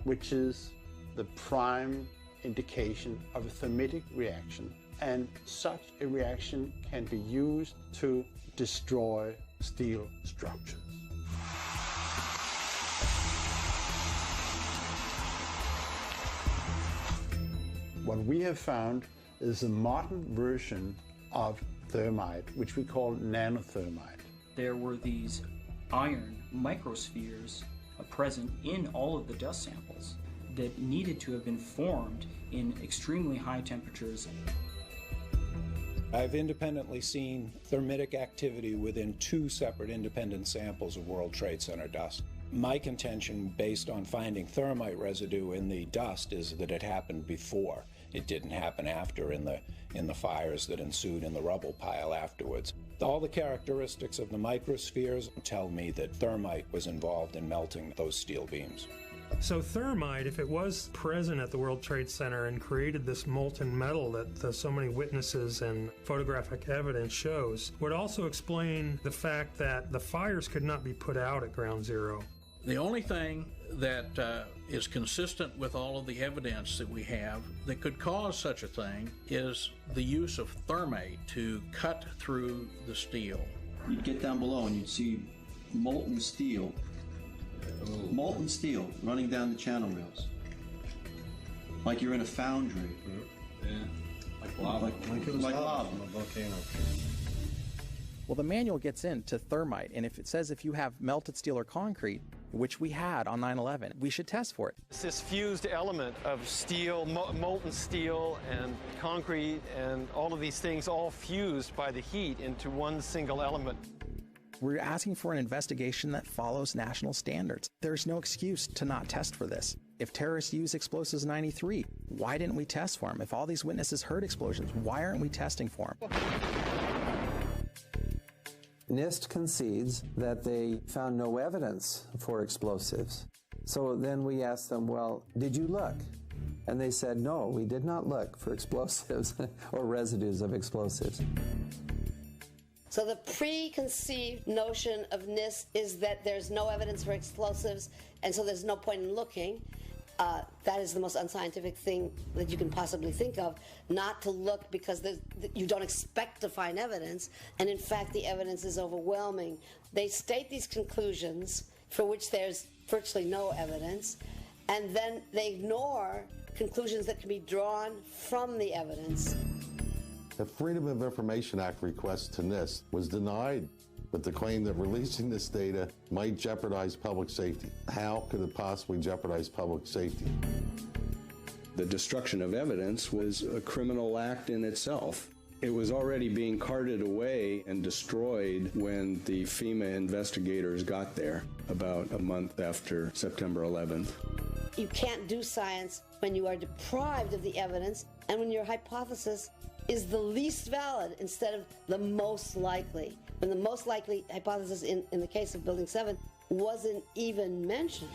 which is the prime indication of a thermitic reaction. And such a reaction can be used to destroy steel structures. What we have found is a modern version of thermite, which we call nanothermite. There were these iron microspheres present in all of the dust samples that needed to have been formed in extremely high temperatures. I've independently seen thermitic activity within 2 separate independent samples of World Trade Center dust. My contention, based on finding thermite residue in the dust, is that it happened before. It didn't happen after in the fires that ensued in the rubble pile afterwards. All the characteristics of the microspheres tell me that thermite was involved in melting those steel beams. So thermite, if it was present at the World Trade Center and created this molten metal that so many witnesses and photographic evidence shows, would also explain the fact that the fires could not be put out at Ground Zero. The only thing that is consistent with all of the evidence that we have that could cause such a thing is the use of thermite to cut through the steel. You'd get down below and you'd see molten steel running down the channel rails, like you're in a foundry. Yeah, like lava. Like lava. On a volcano. Well, the manual gets into thermite, and if it says if you have melted steel or concrete, which we had on 9/11, we should test for it. It's this fused element of steel, molten steel and concrete and all of these things all fused by the heat into one single element. We're asking for an investigation that follows national standards. There's no excuse to not test for this. If terrorists use explosives in 93, why didn't we test for them? If all these witnesses heard explosions, why aren't we testing for them? NIST concedes that they found no evidence for explosives. So then we asked them, well, did you look? And they said, no, we did not look for explosives or residues of explosives. So the preconceived notion of NIST is that there's no evidence for explosives, and so there's no point in looking. that is the most unscientific thing that you can possibly think of, not to look because you don't expect to find evidence, and in fact the evidence is overwhelming. They state these conclusions for which there's virtually no evidence, and then they ignore conclusions that can be drawn from the evidence. The Freedom of Information Act request to NIST was denied with the claim that releasing this data might jeopardize public safety. How could it possibly jeopardize public safety? The destruction of evidence was a criminal act in itself. It was already being carted away and destroyed when the FEMA investigators got there about a month after September 11th. You can't do science when you are deprived of the evidence and when your hypothesis is the least valid instead of the most likely. When the most likely hypothesis in the case of Building 7 wasn't even mentioned.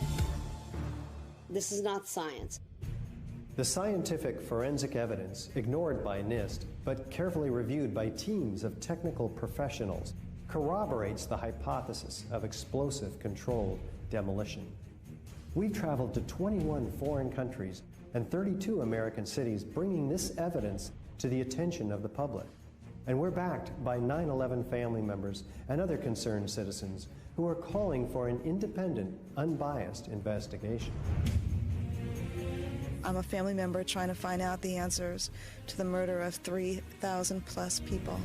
This is not science. The scientific forensic evidence, ignored by NIST, but carefully reviewed by teams of technical professionals, corroborates the hypothesis of explosive controlled demolition. We've traveled to 21 foreign countries and 32 American cities, bringing this evidence to the attention of the public. And we're backed by 9/11 family members and other concerned citizens who are calling for an independent, unbiased investigation. I'm a family member trying to find out the answers to the murder of 3,000 plus people.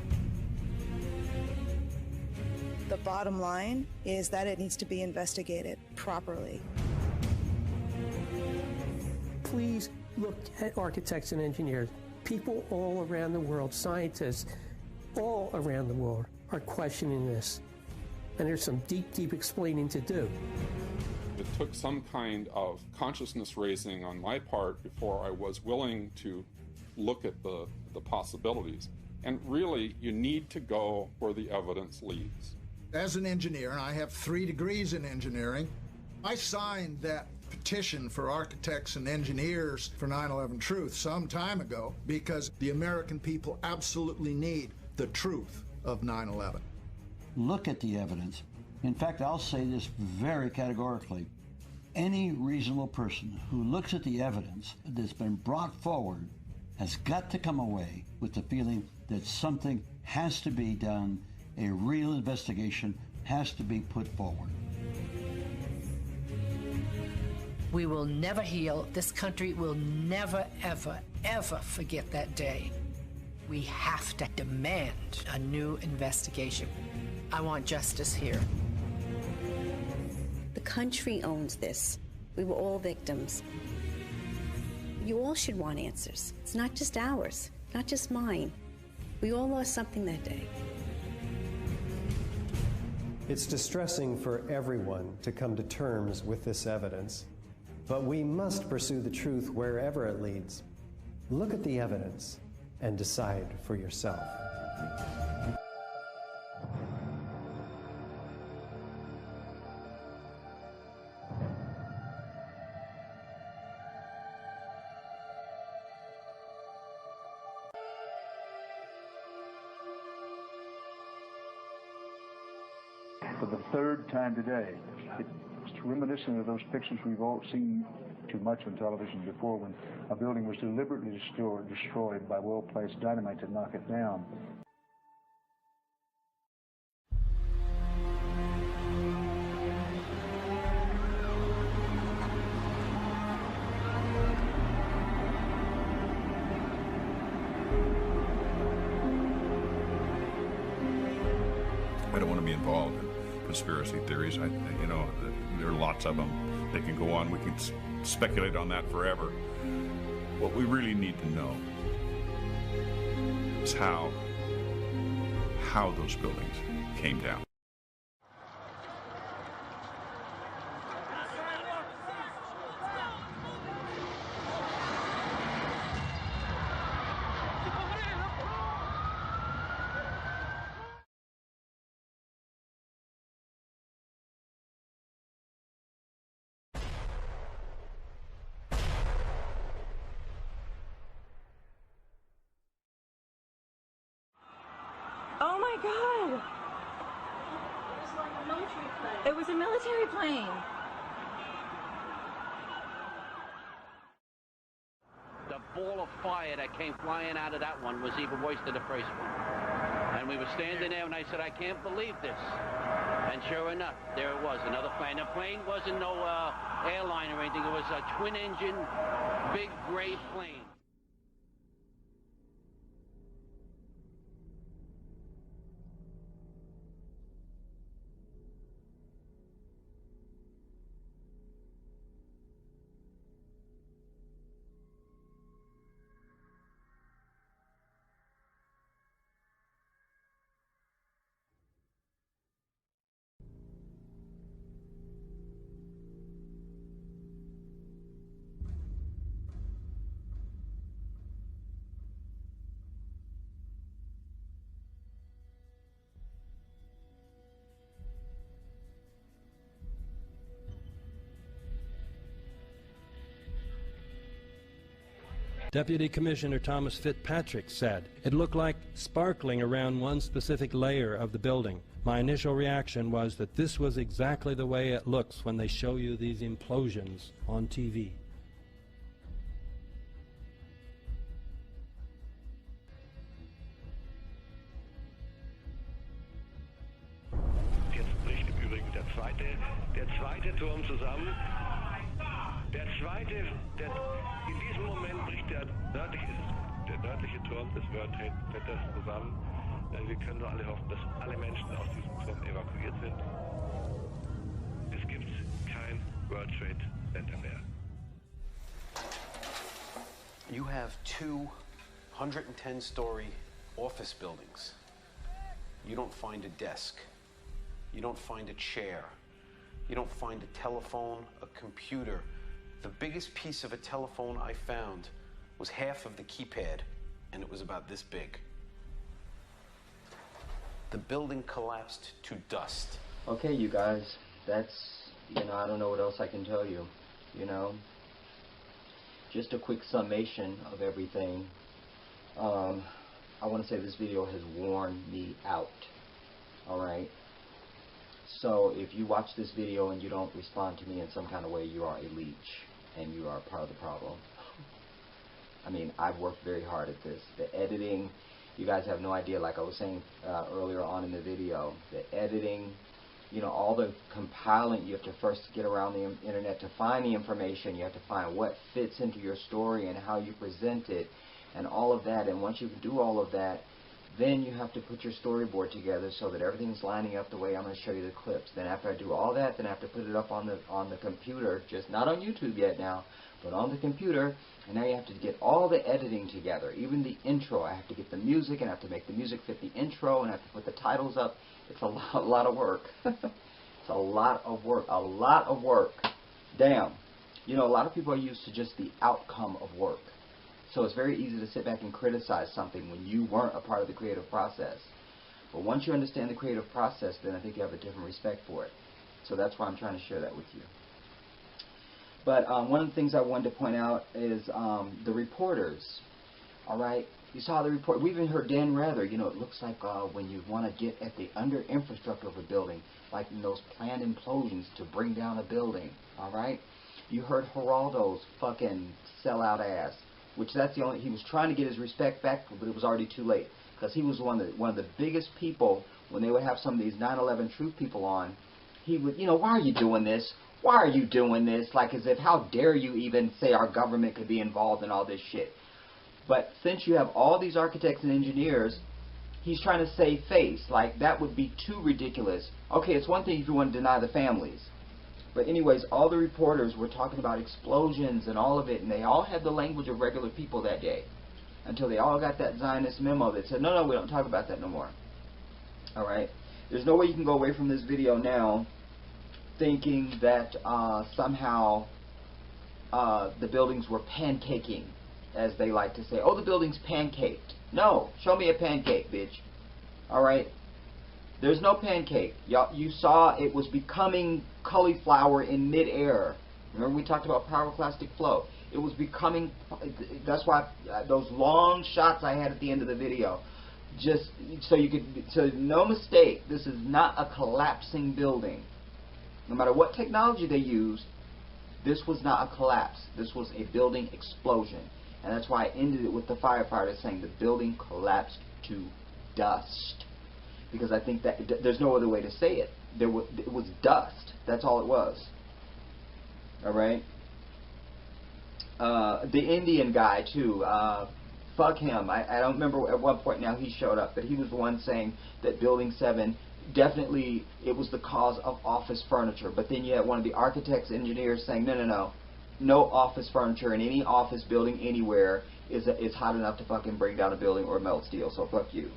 The bottom line is that it needs to be investigated properly. Please look at architects and engineers. People all around the world, scientists all around the world, are questioning this. And there's some deep, deep explaining to do. It took some kind of consciousness raising on my part before I was willing to look at the possibilities. And really, you need to go where the evidence leads. As an engineer, and I have 3 degrees in engineering, I signed that petition for architects and engineers for 9/11 Truth some time ago because the American people absolutely need the truth of 9/11. Look at the evidence. In fact, I'll say this very categorically. Any reasonable person who looks at the evidence that's been brought forward has got to come away with the feeling that something has to be done, a real investigation has to be put forward. We will never heal. This country will never, ever, ever forget that day. We have to demand a new investigation. I want justice here. The country owns this. We were all victims. You all should want answers. It's not just ours, not just mine. We all lost something that day. It's distressing for everyone to come to terms with this evidence, but we must pursue the truth wherever it leads. Look at the evidence and decide for yourself. For the 3rd time today, it's reminiscent of those pictures we've all seen too much on television before, when a building was deliberately destroyed by well-placed dynamite to knock it down. I don't want to be involved in conspiracy theories. There are lots of them. They can go on. We can speculate on that forever. What we really need to know is how those buildings came down. Oh my God! It was a military plane. ball of fire that came flying out of that one was even worse than the first one. And we were standing there, and I said, I can't believe this. And sure enough, there it was, another plane. The plane wasn't no airline or anything. It was a twin-engine, big gray plane. Deputy Commissioner Thomas Fitzpatrick said it looked like sparkling around one specific layer of the building. My initial reaction was that this was exactly the way it looks when they show you these implosions on TV. Jetzt bricht im Übrigen der zweite Turm zusammen. In diesem Moment bricht der nördliche Turm des World Trade Centers zusammen. Wir können nur alle hoffen, dass alle Menschen aus diesem Turm evakuiert sind. Es gibt kein World Trade Center mehr. You have 2 110-story office buildings. You don't find a desk. You don't find a chair. You don't find a telephone, a computer. The biggest piece of a telephone I found was half of the keypad, and it was about this big. The building collapsed to dust. Okay, you guys, that's, I don't know what else I can tell you, Just a quick summation of everything. I want to say this video has worn me out, all right? So if you watch this video and you don't respond to me in some kind of way, you are a leech, and you are part of the problem. I mean, I've worked very hard at this. The editing, you guys have no idea, like I was saying earlier on in the video, the editing, all the compiling, you have to first get around the internet to find the information. You have to find what fits into your story and how you present it and all of that. And once you can do all of that, then you have to put your storyboard together so that everything's lining up the way I'm going to show you the clips. Then after I do all that, then I have to put it up on the computer, just not on YouTube yet now, but on the computer. And now you have to get all the editing together, even the intro. I have to get the music, and I have to make the music fit the intro, and I have to put the titles up. It's a lot of work. It's a lot of work. A lot of work. Damn. A lot of people are used to just the outcome of work. So it's very easy to sit back and criticize something when you weren't a part of the creative process. But once you understand the creative process, then I think you have a different respect for it. So that's why I'm trying to share that with you. But one of the things I wanted to point out is the reporters. All right? You saw the report. We even heard Dan Rather. It looks like when you want to get at the under infrastructure of a building, like in those planned implosions to bring down a building. All right? You heard Geraldo's fucking sellout ass. Which that's the only, he was trying to get his respect back, but it was already too late. Because he was one of the biggest people, when they would have some of these 9/11 truth people on, he would, why are you doing this? Why are you doing this? Like as if, how dare you even say our government could be involved in all this shit. But since you have all these architects and engineers, he's trying to save face. Like that would be too ridiculous. Okay, it's one thing if you want to deny the families. But anyways, all the reporters were talking about explosions and all of it, and they all had the language of regular people that day. Until they all got that Zionist memo that said, no, we don't talk about that no more. All right? There's no way you can go away from this video now thinking that somehow the buildings were pancaking, as they like to say. Oh, the building's pancaked. No, show me a pancake, bitch. All right? There's no pancake. You saw it was becoming cauliflower in midair. Remember we talked about pyroclastic flow. It was becoming, that's why those long shots I had at the end of the video, just so you could, so no mistake, this is not a collapsing building. No matter what technology they used, this was not a collapse. This was a building explosion. And that's why I ended it with the firefighters saying the building collapsed to dust. Because I think that there's no other way to say it. It was dust. That's all it was. All right? The Indian guy, too. Fuck him. I don't remember at what point now he showed up, but he was the one saying that Building 7, definitely it was the cause of office furniture. But then you had one of the architects, engineers saying, no office furniture in any office building anywhere is hot enough to fucking bring down a building or melt steel, so fuck you.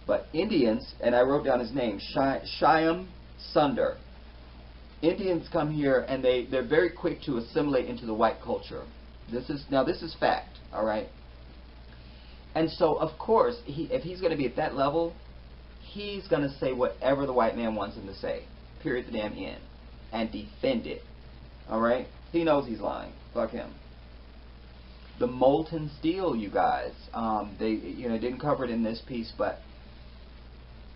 But Indians, and I wrote down his name, Shyam Sundar. Indians come here and they're very quick to assimilate into the white culture. This is fact, all right? And so, of course, if he's going to be at that level, he's going to say whatever the white man wants him to say. Period, the damn end. And defend it. All right? He knows he's lying. Fuck him. The molten steel, you guys. They didn't cover it in this piece, but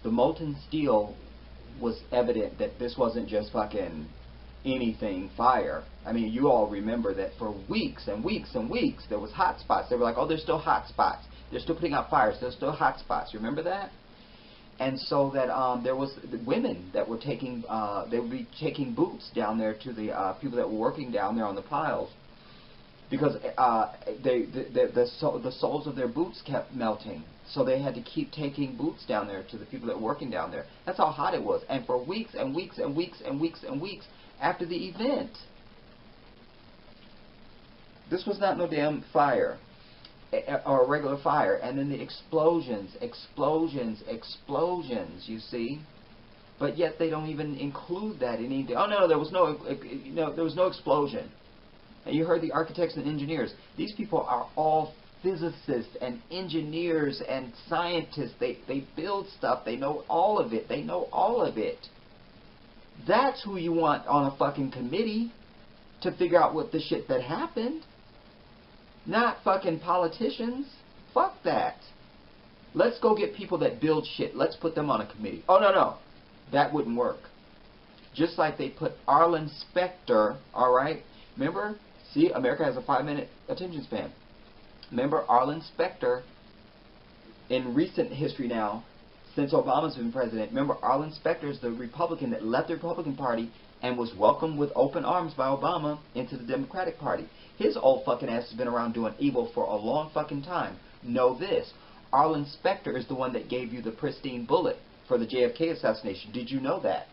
the molten steel was evident that this wasn't just fucking anything fire. I mean, you all remember that for weeks and weeks and weeks there was hot spots. They were like, oh, there's still hot spots. They're still putting out fires. There's still hot spots. Remember that? And so that there was women that were taking, they would be taking boots down there to the people that were working down there on the piles, because the soles of their boots kept melting. So they had to keep taking boots down there to the people that were working down there. That's how hot it was. And for weeks and weeks and weeks and weeks and weeks after the event. This was not no damn fire. Or a regular fire. And then the explosions, you see. But yet they don't even include that in anything. Oh no, there was no explosion. And you heard the architects and engineers. These people are all physicists and engineers and scientists. They build stuff. They know all of it. They know all of it. That's who you want on a fucking committee to figure out what the shit that happened. Not fucking politicians. Fuck that. Let's go get people that build shit. Let's put them on a committee. Oh, no. That wouldn't work. Just like they put Arlen Specter, alright? Remember? See, America has a 5-minute attention span. Remember Arlen Specter, in recent history now, since Obama's been president, remember Arlen Specter is the Republican that left the Republican Party and was welcomed with open arms by Obama into the Democratic Party. His old fucking ass has been around doing evil for a long fucking time. Know this. Arlen Specter is the one that gave you the pristine bullet for the JFK assassination. Did you know that?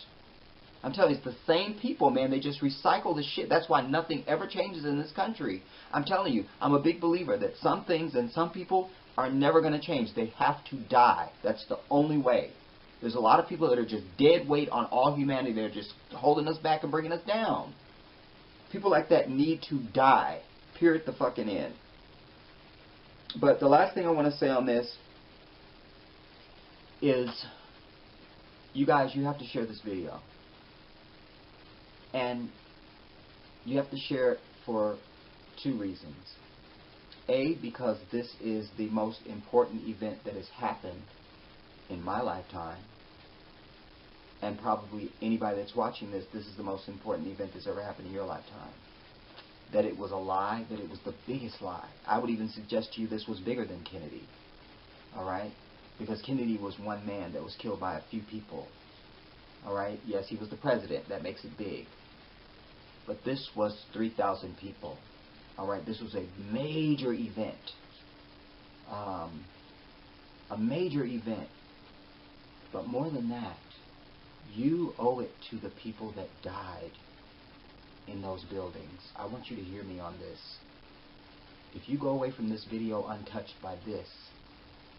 I'm telling you, it's the same people, man. They just recycle the shit. That's why nothing ever changes in this country. I'm telling you, I'm a big believer that some things and some people are never going to change. They have to die. That's the only way. There's a lot of people that are just dead weight on all humanity. They're just holding us back and bringing us down. People like that need to die. Period, the fucking end. But the last thing I want to say on this is, you guys, you have to share this video. And you have to share it for 2 reasons. A, because this is the most important event that has happened in my lifetime. And probably anybody that's watching this, this is the most important event that's ever happened in your lifetime. That it was a lie, that it was the biggest lie. I would even suggest to you this was bigger than Kennedy. Alright? Because Kennedy was one man that was killed by a few people. Alright? Yes, he was the president. That makes it big. But this was 3,000 people. Alright? This was a major event. A major event. But more than that, you owe it to the people that died in those buildings. I want you to hear me on this. If you go away from this video untouched by this,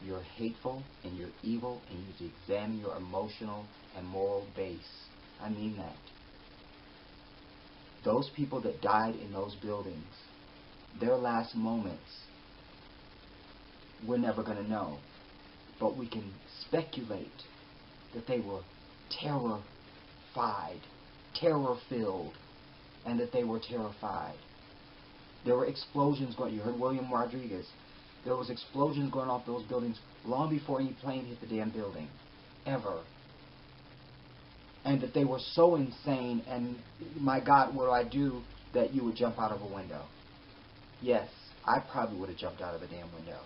you're hateful and you're evil, and you need to examine your emotional and moral base. I mean that. Those people that died in those buildings, their last moments, we're never going to know. But we can speculate that they were terrified, terror-filled, and that they were terrified. There were explosions going. You heard William Rodriguez. There was explosions going off those buildings long before any plane hit the damn building, ever. And that they were so insane, and my God, what do I do, that you would jump out of a window. Yes, I probably would have jumped out of a damn window.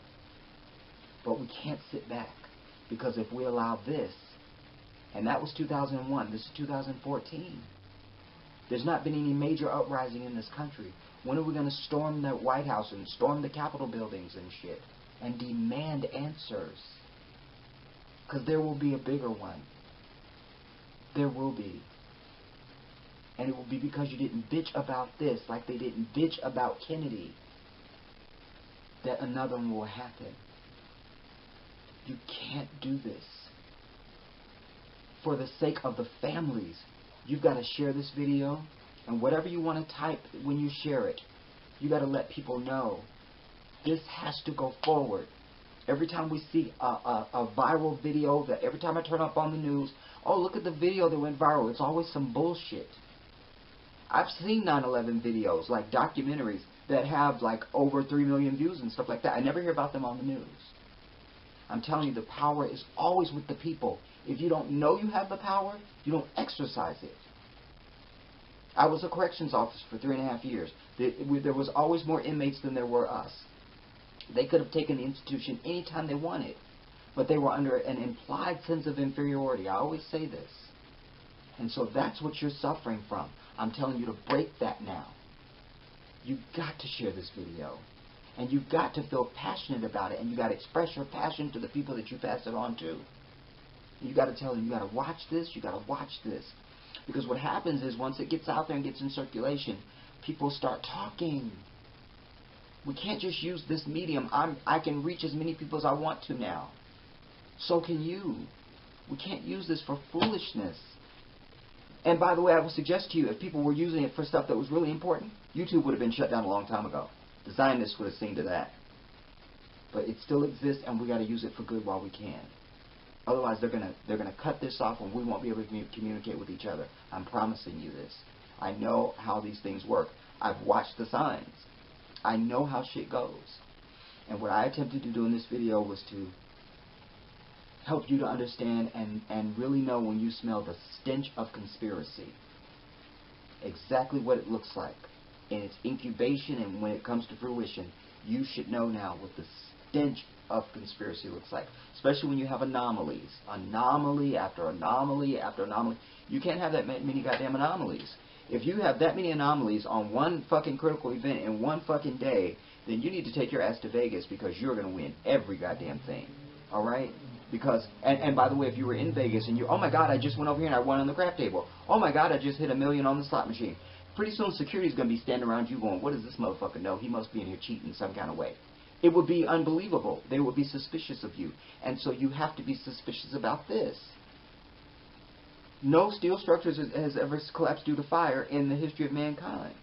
But we can't sit back, because if we allow this, and that was 2001, this is 2014. There's not been any major uprising in this country. When are we going to storm the White House and storm the Capitol buildings and shit and demand answers? Because there will be a bigger one. There will be. And it will be because you didn't bitch about this like they didn't bitch about Kennedy that another one will happen. You can't do this. For the sake of the families, you've got to share this video, and whatever you want to type when you share it, you got to let people know this has to go forward. Every time we see a viral video, that every time I turn up on the news, oh, look at the video that went viral, it's always some bullshit. I've seen 9/11 videos, like documentaries, that have like over 3 million views and stuff like that. I never hear about them on the news. I'm telling you, the power is always with the people. If you don't know you have the power, you don't exercise it. I was a corrections officer for 3.5 years. There was always more inmates than there were us. They could have taken the institution anytime they wanted, but they were under an implied sense of inferiority. I always say this. And so that's what you're suffering from. I'm telling you to break that now. You've got to share this video. And you've got to feel passionate about it. And you've got to express your passion to the people that you pass it on to. You've got to tell them, you've got to watch this, you've got to watch this. Because what happens is once it gets out there and gets in circulation, people start talking. We can't just use this medium. I can reach as many people as I want to now. So can you. We can't use this for foolishness. And by the way, I will suggest to you, if people were using it for stuff that was really important, YouTube would have been shut down a long time ago. The Zionists would have seen to that. But it still exists, and we got to use it for good while we can. Otherwise, they're gonna cut this off, and we won't be able to communicate with each other. I'm promising you this. I know how these things work. I've watched the signs. I know how shit goes. And what I attempted to do in this video was to help you to understand and really know when you smell the stench of conspiracy, exactly what it looks like in its incubation, and when it comes to fruition, you should know now what the stench of conspiracy looks like, especially when you have anomalies. Anomaly after anomaly after anomaly. You can't have that many goddamn anomalies. If you have that many anomalies on one fucking critical event in one fucking day, then you need to take your ass to Vegas, because you're going to win every goddamn thing. Alright? Because, and by the way, if you were in Vegas and you, oh my god, I just went over here and I won on the crap table. Oh my god, I just hit $1 million on the slot machine. Pretty soon security's going to be standing around you going, what does this motherfucker know? He must be in here cheating some kind of way. It would be unbelievable. They would be suspicious of you. And so you have to be suspicious about this. No steel structure has ever collapsed due to fire in the history of mankind.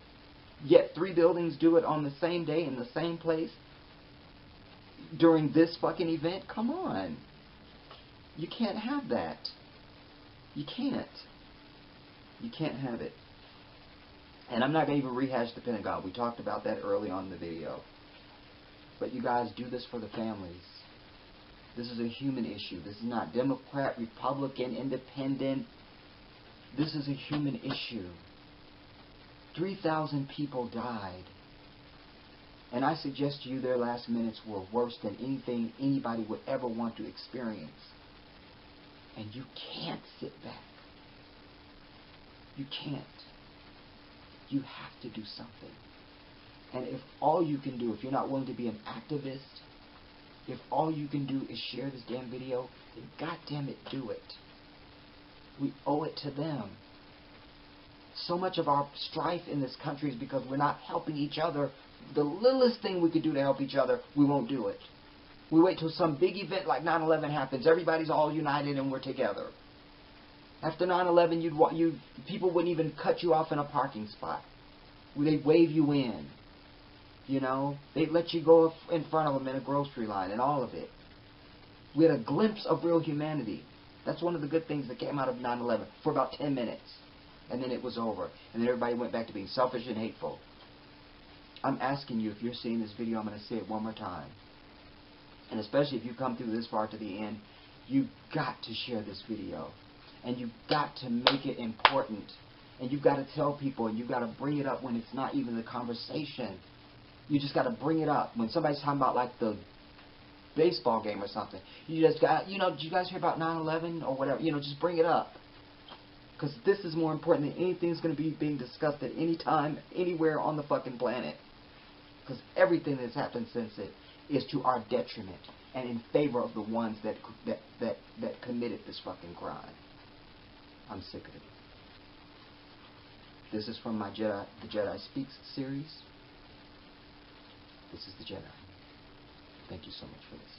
Yet 3 buildings do it on the same day in the same place during this fucking event? Come on. You can't have that. You can't. You can't have it. And I'm not going to even rehash the Pentagon. We talked about that early on in the video. But you guys, do this for the families. This is a human issue. This is not Democrat, Republican, Independent. This is a human issue. 3,000 people died. And I suggest to you their last minutes were worse than anything anybody would ever want to experience. And you can't sit back. You can't. You have to do something. And if all you can do, if you're not willing to be an activist, if all you can do is share this damn video, then goddamn it, do it. We owe it to them. So much of our strife in this country is because we're not helping each other. The littlest thing we could do to help each other, we won't do it. We wait till some big event like 9/11 happens. Everybody's all united and we're together. After 9/11, people wouldn't even cut you off in a parking spot. They'd wave you in. You know, they'd let you go in front of them in a grocery line and all of it. We had a glimpse of real humanity. That's one of the good things that came out of 9/11 for about 10 minutes. And then it was over. And then everybody went back to being selfish and hateful. I'm asking you, if you're seeing this video, I'm going to say it one more time. And especially if you come through this far to the end, you've got to share this video. And you've got to make it important. And you've got to tell people, and you've got to bring it up when it's not even the conversation. You just got to bring it up. When somebody's talking about like the baseball game or something, you just got, you know, did you guys hear about 9/11 or whatever? You know, just bring it up. Because this is more important than anything that's going to be being discussed at any time, anywhere on the fucking planet. Because everything that's happened since it is to our detriment and in favor of the ones that committed this fucking crime. I'm sick of it. This is from my The Jedi Speaks series. This is the Jedi. Thank you so much for this.